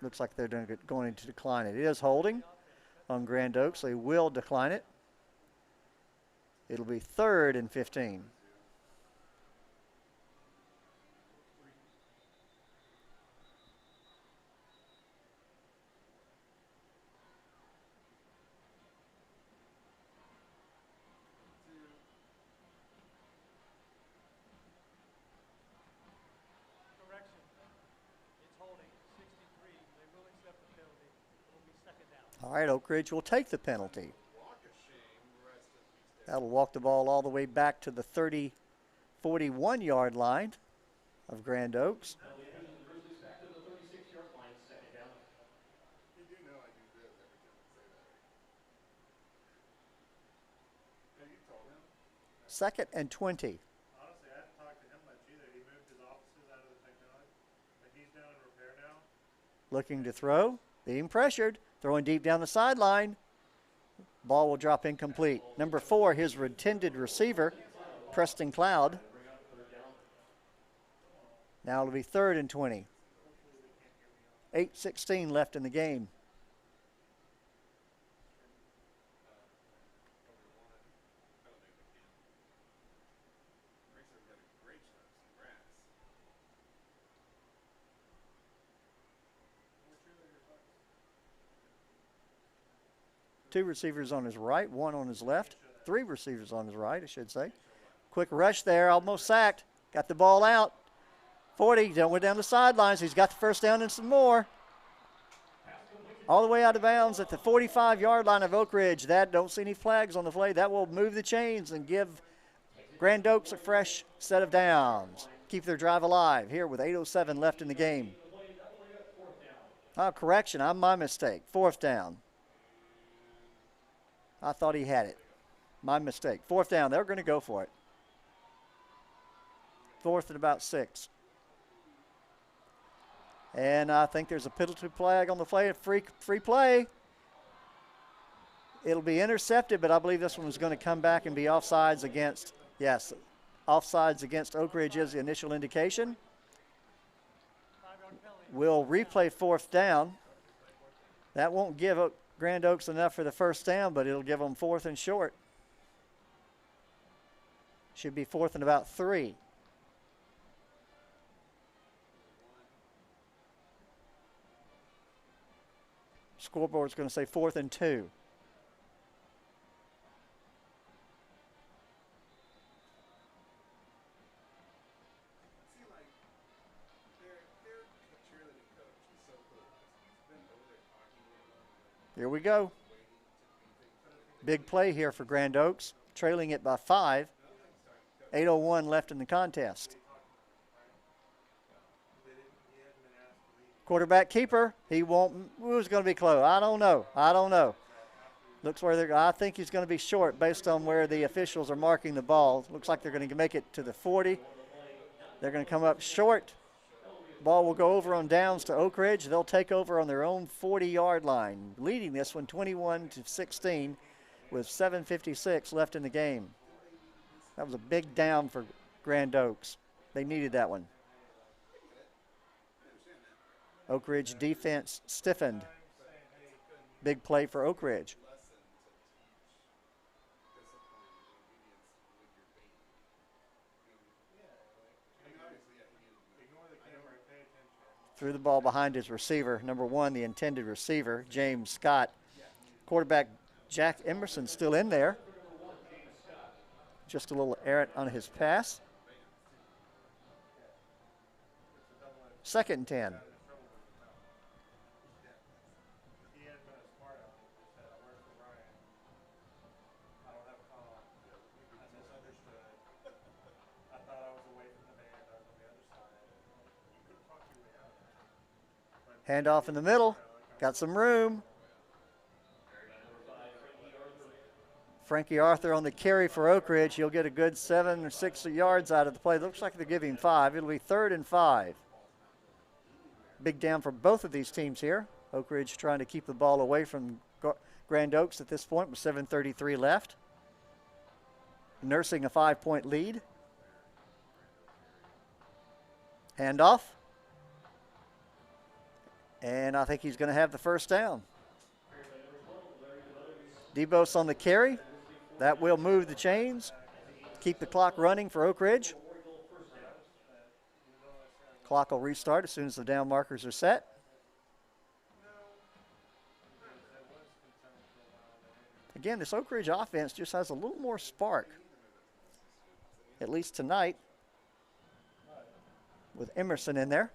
Looks like they're going to decline it. It is holding on Grand Oaks. They will decline it. It'll be 3rd and 15. All right, Oak Ridge will take the penalty. That'll walk the ball all the way back to the 41-yard line of Grand Oaks. Second and 20. Honestly, I haven't talked to him much either. He moved his offices out of the technology, but he's down in repair now. Looking to throw, being pressured, throwing deep down the sideline. Ball will drop incomplete. Number 4, his intended receiver, Preston Cloud. Now it'll be 3rd and 20. 8:16 left in the game. Two receivers on his right, 1 on his left. 3 receivers on his right, I should say. Quick rush there, almost sacked. Got the ball out. 40, went down the sidelines. He's got the first down and some more. All the way out of bounds at the 45-yard line of Oak Ridge. Don't see any flags on the play. That will move the chains and give Grand Oaks a fresh set of downs. Keep their drive alive here with 8:07 left in the game. Oh, correction, my mistake. 4th down. I thought he had it. My mistake. 4th down. They're going to go for it. 4th and about 6. And I think there's a penalty flag on the play. A free play. It'll be intercepted, but I believe this one was going to come back and be offsides against, yes, offsides against Oak Ridge is the initial indication. We'll replay 4th down. That won't give Grand Oaks enough for the first down, but it'll give them 4th and short. Should be 4th and about 3. Scoreboard's going to say 4th and 2. Here we go. Big play here for Grand Oaks, trailing it by 5. 8:01 left in the contest. Quarterback keeper, he won't, who's going to be close? I don't know. Looks where I think he's going to be short based on where the officials are marking the ball. Looks like they're going to make it to the 40. They're going to come up short. Ball will go over on downs to Oak Ridge. They'll take over on their own 40-yard line, leading this one 21-16 with 7:56 left in the game. That was a big down for Grand Oaks. They needed that one. Oak Ridge defense stiffened. Big play for Oak Ridge. Threw the ball behind his receiver, number 1, the intended receiver, James Scott. Quarterback Jack Emerson still in there. Just a little errant on his pass. 2nd and 10. Handoff in the middle. Got some room. Frankie Arthur on the carry for Oak Ridge. He'll get a good 7 or 6 yards out of the play. Looks like they're giving 5. It'll be 3rd and 5. Big down for both of these teams here. Oak Ridge trying to keep the ball away from Grand Oaks at this point with 7:33 left. Nursing a 5-point lead. Handoff. And I think he's going to have the first down. DeBose on the carry. That will move the chains. Keep the clock running for Oak Ridge. Clock will restart as soon as the down markers are set. Again, this Oak Ridge offense just has a little more spark, at least tonight, with Emerson in there.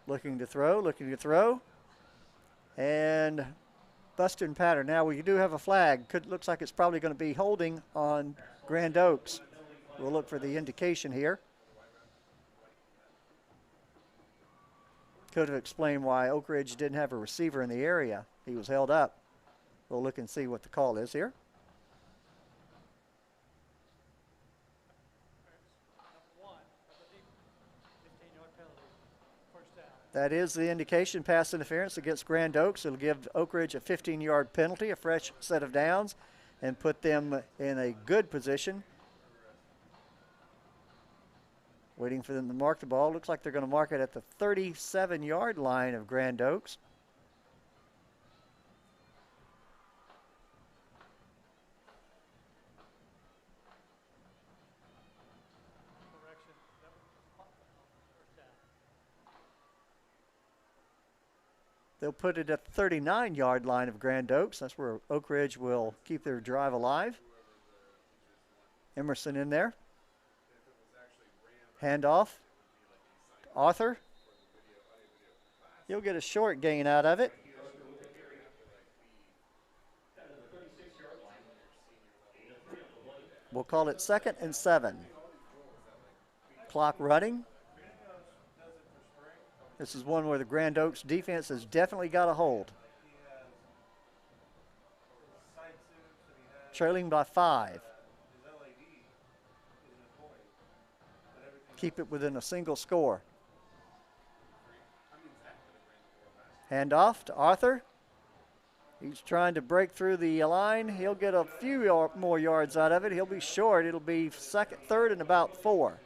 Looking to throw. And busting pattern. Now we do have a flag. Looks like it's probably going to be holding on Grand Oaks. We'll look for the indication here. Could have explained why Oak Ridge didn't have a receiver in the area. He was held up. We'll look and see what the call is here. That is the indication, pass interference against Grand Oaks. It'll give Oak Ridge a 15-yard penalty, a fresh set of downs, and put them in a good position. Waiting for them to mark the ball. Looks like they're going to mark it at the 37-yard line of Grand Oaks. They'll put it at the 39-yard line of Grand Oaks. That's where Oak Ridge will keep their drive alive. Emerson in there. Handoff. Arthur. He'll get a short gain out of it. We'll call it 2nd and 7. Clock running. This is one where the Grand Oaks defense has definitely got a hold. Trailing by 5. Keep it within a single score. Handoff to Arthur. He's trying to break through the line. He'll get a few more yards out of it. He'll be short. It'll be 3rd and about 4.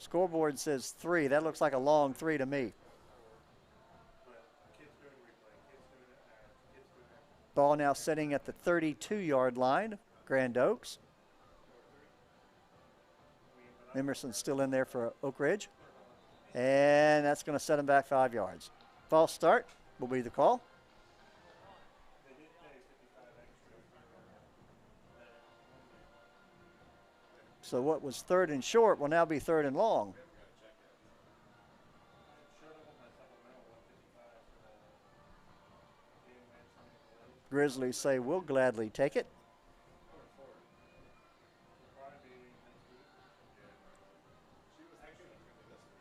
Scoreboard says 3. That looks like a long 3 to me. Ball now sitting at the 32-yard line, Grand Oaks. Emerson's still in there for Oak Ridge. And that's going to set him back 5 yards. False start will be the call. So what was 3rd and short will now be 3rd and long. Grizzlies say we'll gladly take it.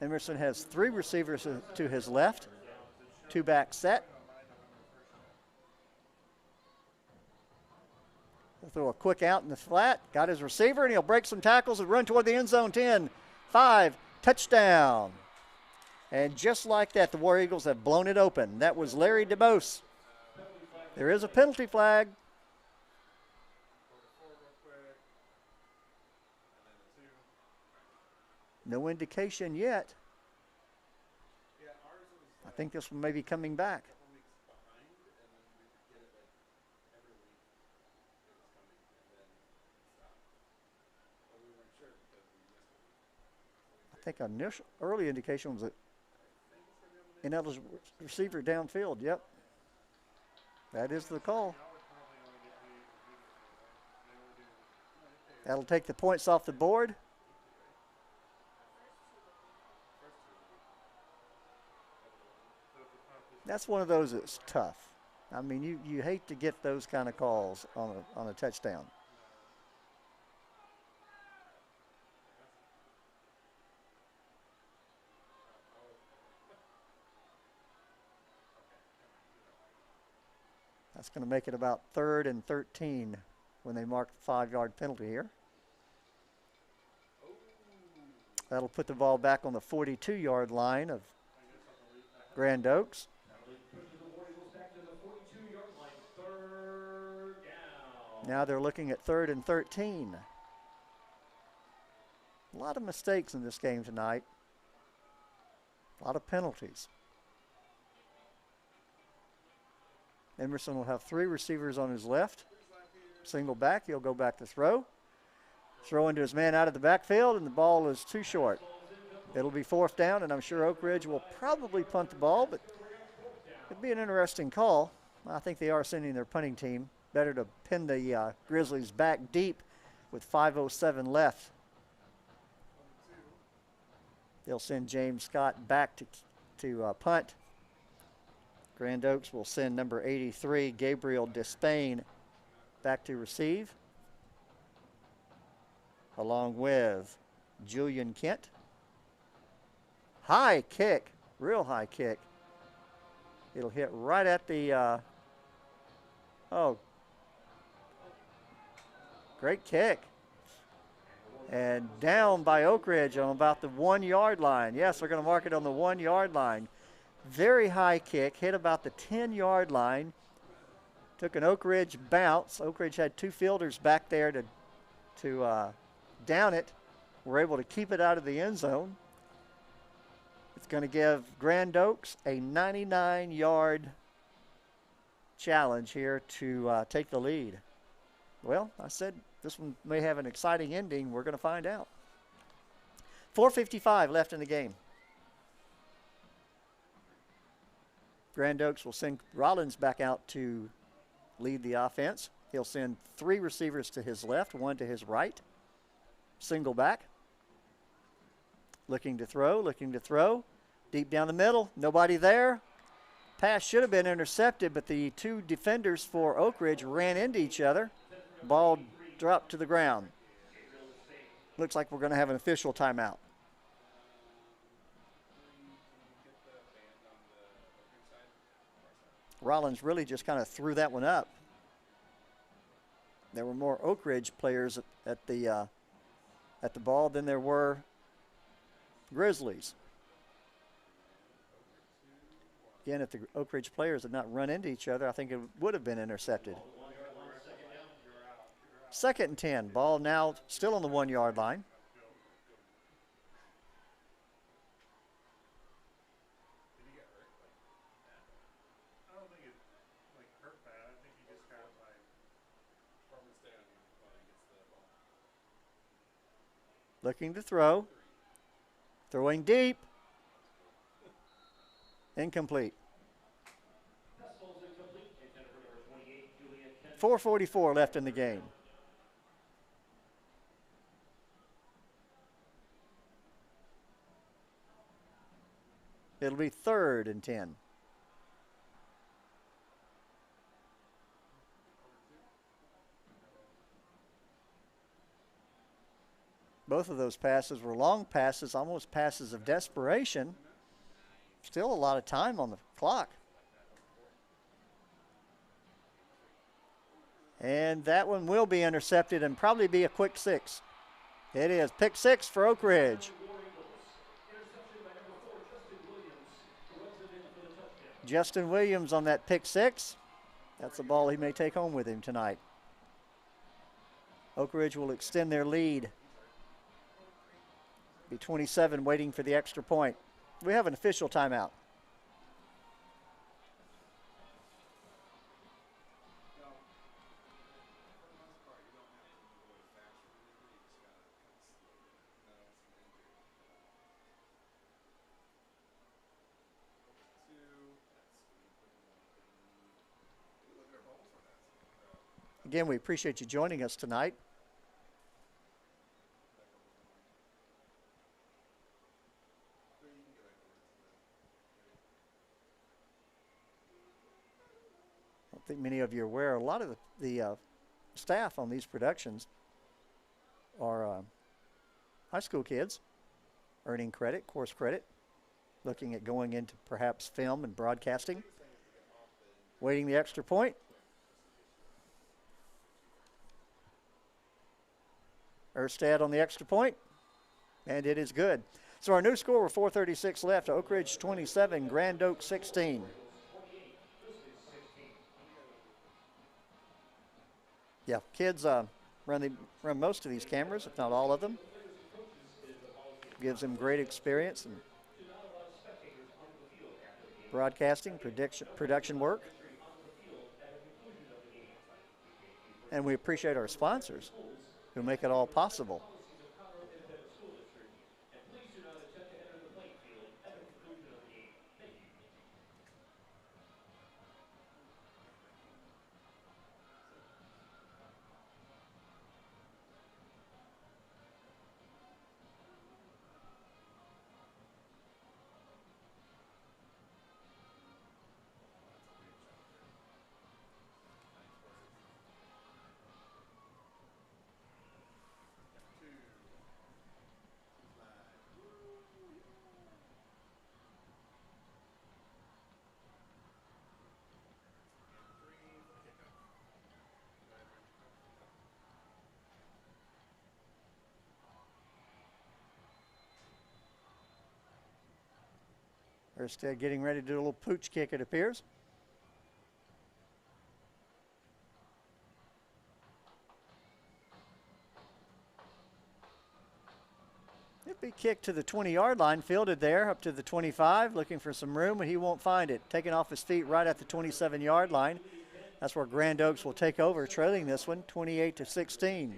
Emerson has 3 receivers to his left, 2 back set. He'll throw a quick out in the flat, got his receiver, and he'll break some tackles and run toward the end zone. 10, 5, touchdown. And just like that, the War Eagles have blown it open. That was Larry DeBose. There is a penalty flag. No indication yet. I think this one may be coming back. I think initial early indication was an ineligible receiver downfield. Yep. That is the call. That'll take the points off the board. That's one of those that's tough. I mean, you hate to get those kind of calls on a touchdown. That's going to make it about 3rd and 13 when they mark the 5-yard penalty here. That'll put the ball back on the 42-yard line of Grand Oaks. Now they're looking at 3rd and 13. A lot of mistakes in this game tonight. A lot of penalties. Emerson will have 3 receivers on his left. Single back, he'll go back to throw. Throw into his man out of the backfield, and the ball is too short. It'll be 4th down, and I'm sure Oak Ridge will probably punt the ball, but it'd be an interesting call. I think they are sending their punting team. Better to pin the Grizzlies back deep with 5:07 left. They'll send James Scott back to punt. Grand Oaks will send number 83, Gabriel Despain, back to receive, along with Julian Kent. High kick, real high kick. It'll hit right at the, great kick. And down by Oak Ridge on about the 1-yard line. Yes, we're going to mark it on the 1-yard line. Very high kick, hit about the 10-yard line. Took an Oak Ridge bounce. Oak Ridge had 2 fielders back there to down it. We're able to keep it out of the end zone. It's going to give Grand Oaks a 99-yard challenge here to take the lead. Well, I said this one may have an exciting ending. We're going to find out. 4:55 left in the game. Grand Oaks will send Rollins back out to lead the offense. He'll send 3 receivers to his left, 1 to his right. Single back. Looking to throw. Deep down the middle, nobody there. Pass should have been intercepted, but the 2 defenders for Oak Ridge ran into each other. Ball dropped to the ground. Looks like we're going to have an official timeout. Rollins really just kind of threw that one up. There were more Oak Ridge players at the ball than there were Grizzlies. Again, if the Oak Ridge players had not run into each other, I think it would have been intercepted. 2nd and 10. Ball now still on the 1-yard line. Looking to throw. Throwing deep. Incomplete. 4:44 left in the game. It'll be 3rd and 10. Both of those passes were long passes, almost passes of desperation. Still a lot of time on the clock. And that one will be intercepted and probably be a quick 6. It is. Pick 6 for Oak Ridge. Justin Williams on that pick 6. That's a ball he may take home with him tonight. Oak Ridge will extend their lead. Be 27 waiting for the extra point. We have an official timeout. Again, we appreciate you joining us tonight. I don't think many of you are aware, a lot of the staff on these productions are high school kids earning credit, course credit, looking at going into perhaps film and broadcasting. Waiting the extra point. Erstad on the extra point, and it is good. So our new score with 4:36 left, Oak Ridge 27, Grand Oak 16. Yeah, kids run most of these cameras, if not all of them. Gives them great experience in broadcasting, production work. And we appreciate our sponsors who make it all possible. Erstad getting ready to do a little pooch kick, it appears. It'll be kicked to the 20-yard line, fielded there up to the 25, looking for some room, but he won't find it. Taken off his feet right at the 27-yard line. That's where Grand Oaks will take over, trailing this one 28-16.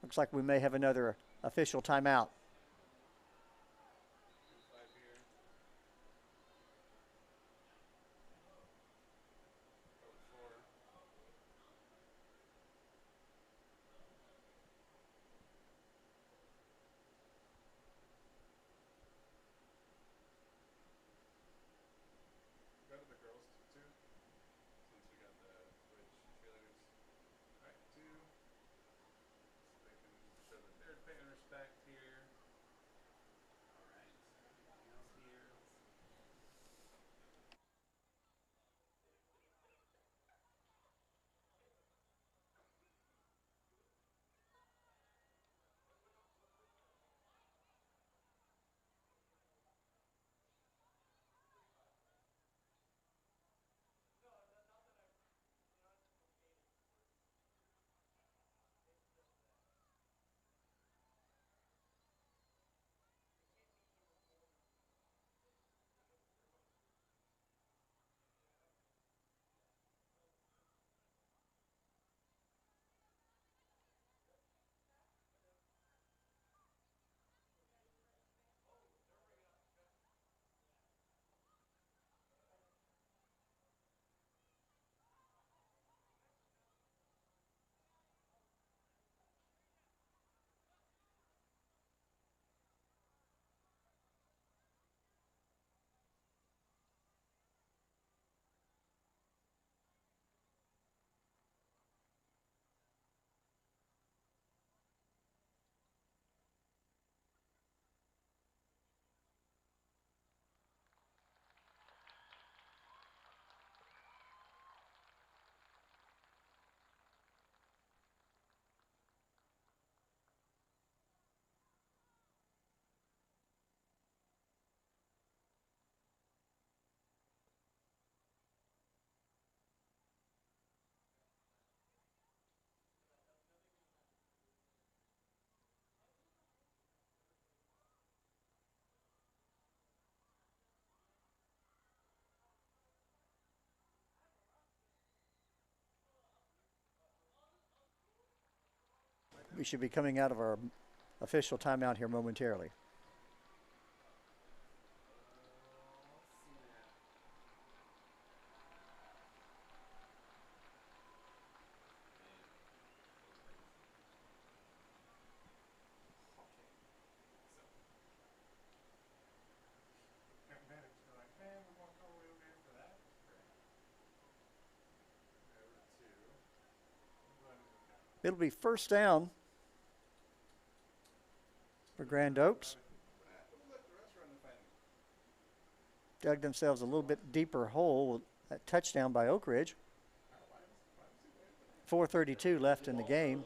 Looks like we may have another official timeout. Paying respect here. We should be coming out of our official timeout here momentarily. It'll be first down for Grand Oaks. Dug themselves a little bit deeper hole with that touchdown by Oak Ridge. 4:32 left in the game.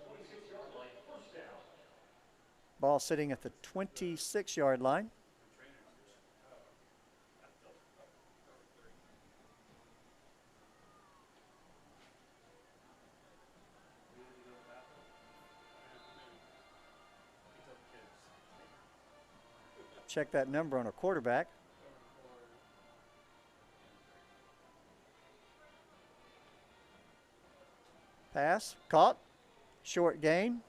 Ball sitting at the 26-yard line. Check that number on a quarterback. Pass, caught, short gain.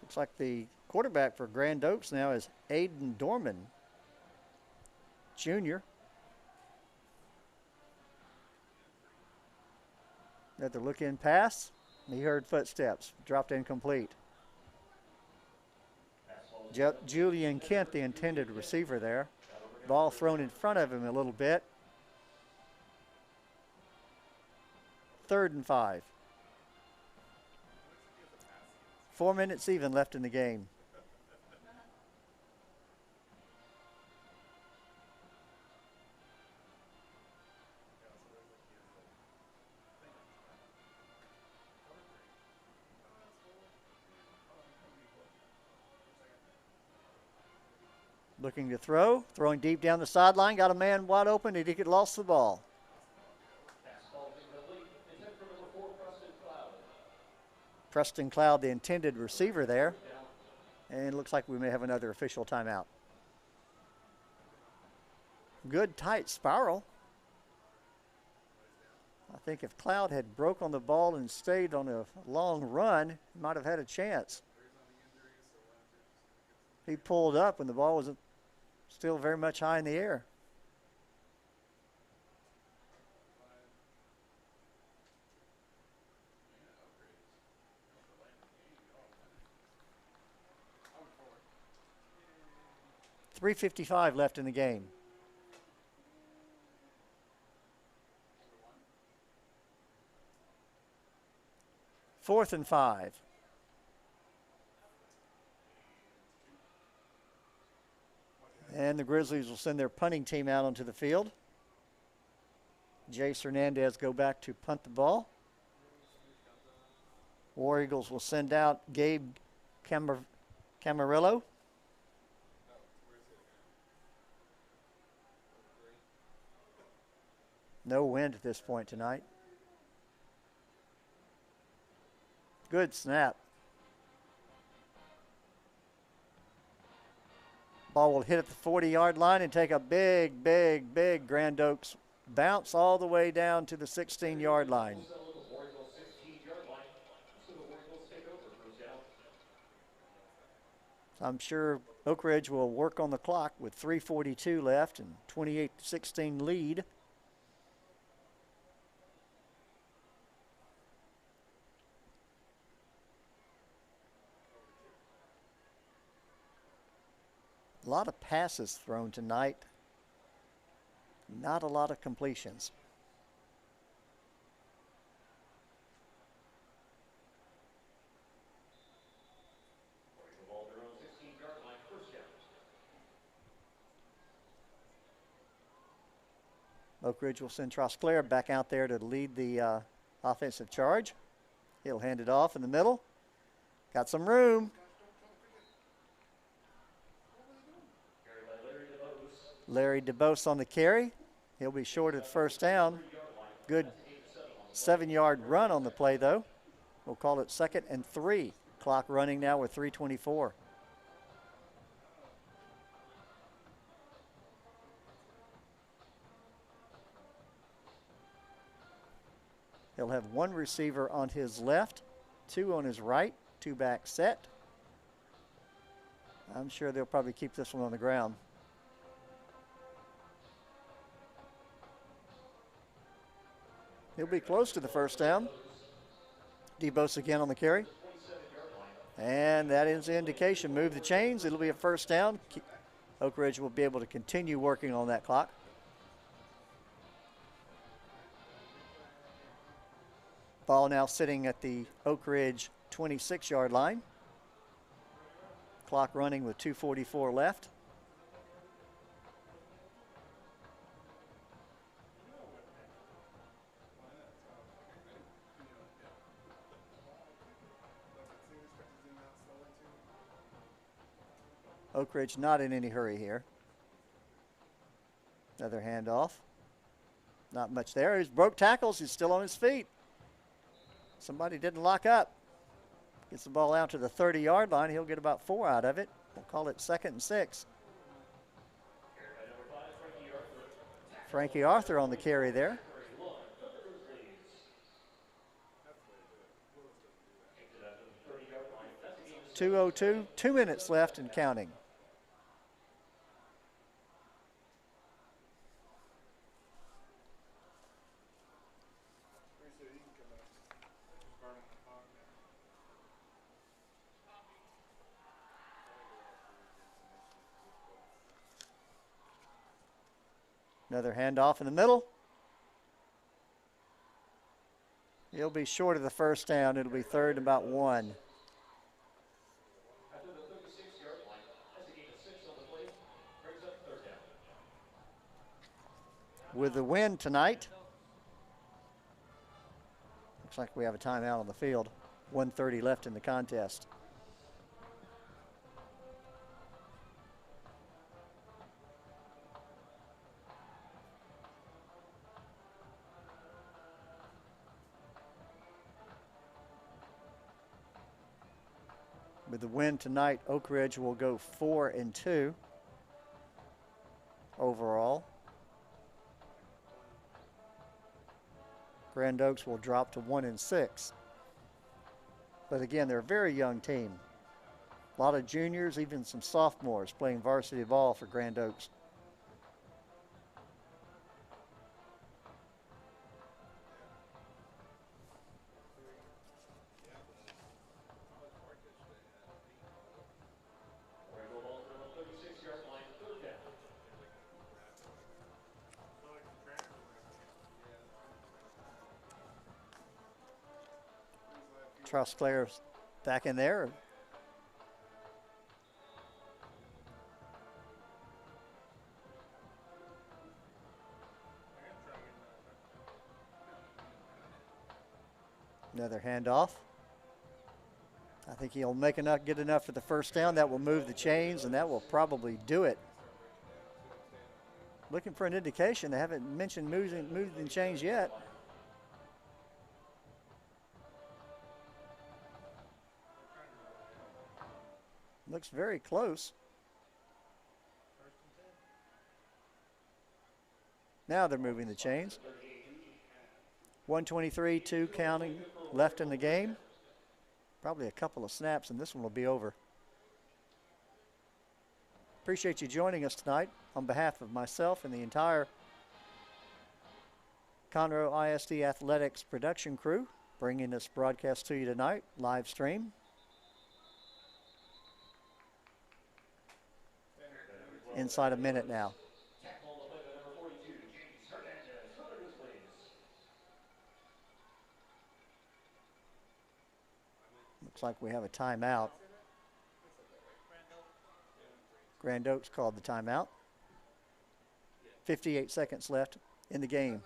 Looks like the quarterback for Grand Oaks now is Aiden Dorman, Jr. Another look-in pass. He heard footsteps. Dropped incomplete. Julian Kent, the intended receiver there. Ball thrown in front of him a little bit. 3rd and 5. 4 minutes even left in the game. Looking to throw, throwing deep down the sideline, got a man wide open, and he get lost the ball. Preston Cloud, the intended receiver there. And it looks like we may have another official timeout. Good tight spiral. I think if Cloud had broke on the ball and stayed on a long run, he might have had a chance. He pulled up and the ball was still very much high in the air. .355 left in the game. Fourth and 5. And the Grizzlies will send their punting team out onto the field. Jace Hernandez go back to punt the ball. War Eagles will send out Gabe Camarillo. No wind at this point tonight. Good snap. Ball will hit at the 40-yard line and take a big, big, big Grand Oaks bounce all the way down to the 16-yard line. I'm sure Oak Ridge will work on the clock with 3:42 left and 28-16 lead. A lot of passes thrown tonight. Not a lot of completions. Oak Ridge will send Trosclair back out there to lead the offensive charge. He'll hand it off in the middle. Got some room. Larry DeBose on the carry. He'll be short at first down. Good 7-yard run on the play, though. We'll call it 2nd and 3. Clock running now with 3:24. He'll have one receiver on his left, two on his right, two back set. I'm sure they'll probably keep this one on the ground. He'll be close to the first down. DeBose again on the carry. And that is the indication. Move the chains. It'll be a first down. Oak Ridge will be able to continue working on that clock. Ball now sitting at the Oak Ridge 26-yard line. Clock running with 2:44 left. Oak Ridge not in any hurry here. Another handoff. Not much there. He's broke tackles. He's still on his feet. Somebody didn't lock up. Gets the ball out to the 30-yard line. He'll get about 4 out of it. We'll call it 2nd and 6. Frankie Arthur on the carry there. 2:02, 2 minutes left and counting. Another handoff in the middle. He'll be short of the first down. It'll be 3rd and about 1. After the 36-yard line, that's a gain of 6 on the play. Brings up 3rd down. With the win tonight, looks like we have a timeout on the field. 1:30 left in the contest. With the win tonight, Oak Ridge will go 4-2 overall. Grand Oaks will drop to 1-6. But again, they're a very young team. A lot of juniors, even some sophomores playing varsity ball for Grand Oaks. Trostclair's back in there. Another handoff. I think he'll make enough, get enough for the first down. That will move the chains, and that will probably do it. Looking for an indication. They haven't mentioned moving the chains yet. Looks very close. Now they're moving the chains. 1:23, 2 counting left in the game. Probably a couple of snaps and this one will be over. Appreciate you joining us tonight on behalf of myself and the entire Conroe ISD Athletics production crew, bringing this broadcast to you tonight, live stream. Inside a minute now. Looks like we have a timeout. Grand Oaks called the timeout. 58 seconds left in the game.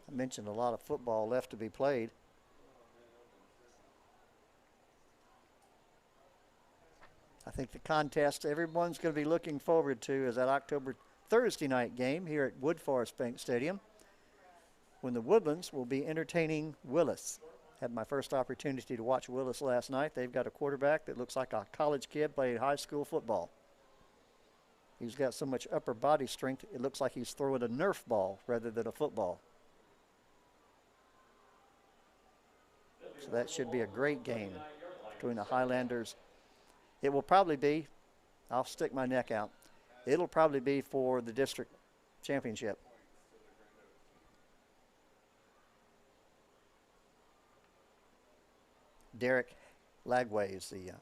I mentioned a lot of football left to be played. I think the contest everyone's going to be looking forward to is that Thursday night game here at Wood Forest Bank Stadium when the Woodlands will be entertaining Willis. Had my first opportunity to watch Willis last night. They've got a quarterback that looks like a college kid playing high school football. He's got so much upper body strength, it looks like he's throwing a Nerf ball rather than a football. So that should be a great game between the Highlanders. It will probably be, I'll stick my neck out, it'll probably be for the district championship. Derek Lagway is the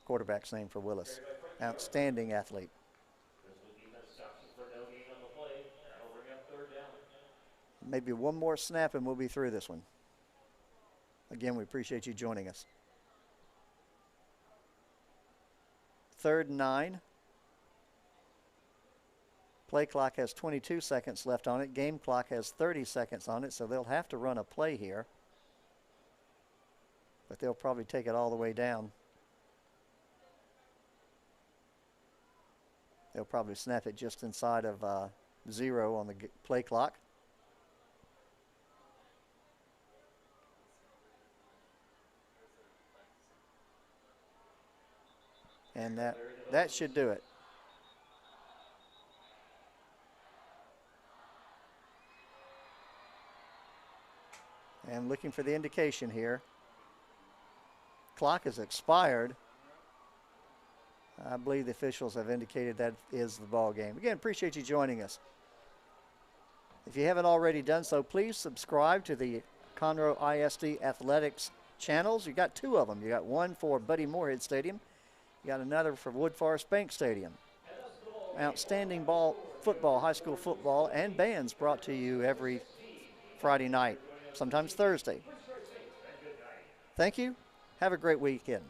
quarterback's name for Willis. Outstanding athlete. Maybe one more snap and we'll be through this one. Again, we appreciate you joining us. 3rd and 9. Play clock has 22 seconds left on it. Game clock has 30 seconds on it, so they'll have to run a play here. But they'll probably take it all the way down. They'll probably snap it just inside of 0 on the play clock. And that should do it. And looking for the indication here. Clock is expired. I believe the officials have indicated that is the ball game. Again, appreciate you joining us. If you haven't already done so, please subscribe to the Conroe ISD Athletics channels. You got 2 of them. You got one for Buddy Moorhead Stadium. You got another for Wood Forest Bank Stadium. Outstanding football, high school football, and bands brought to you every Friday night, sometimes Thursday. Thank you. Have a great weekend.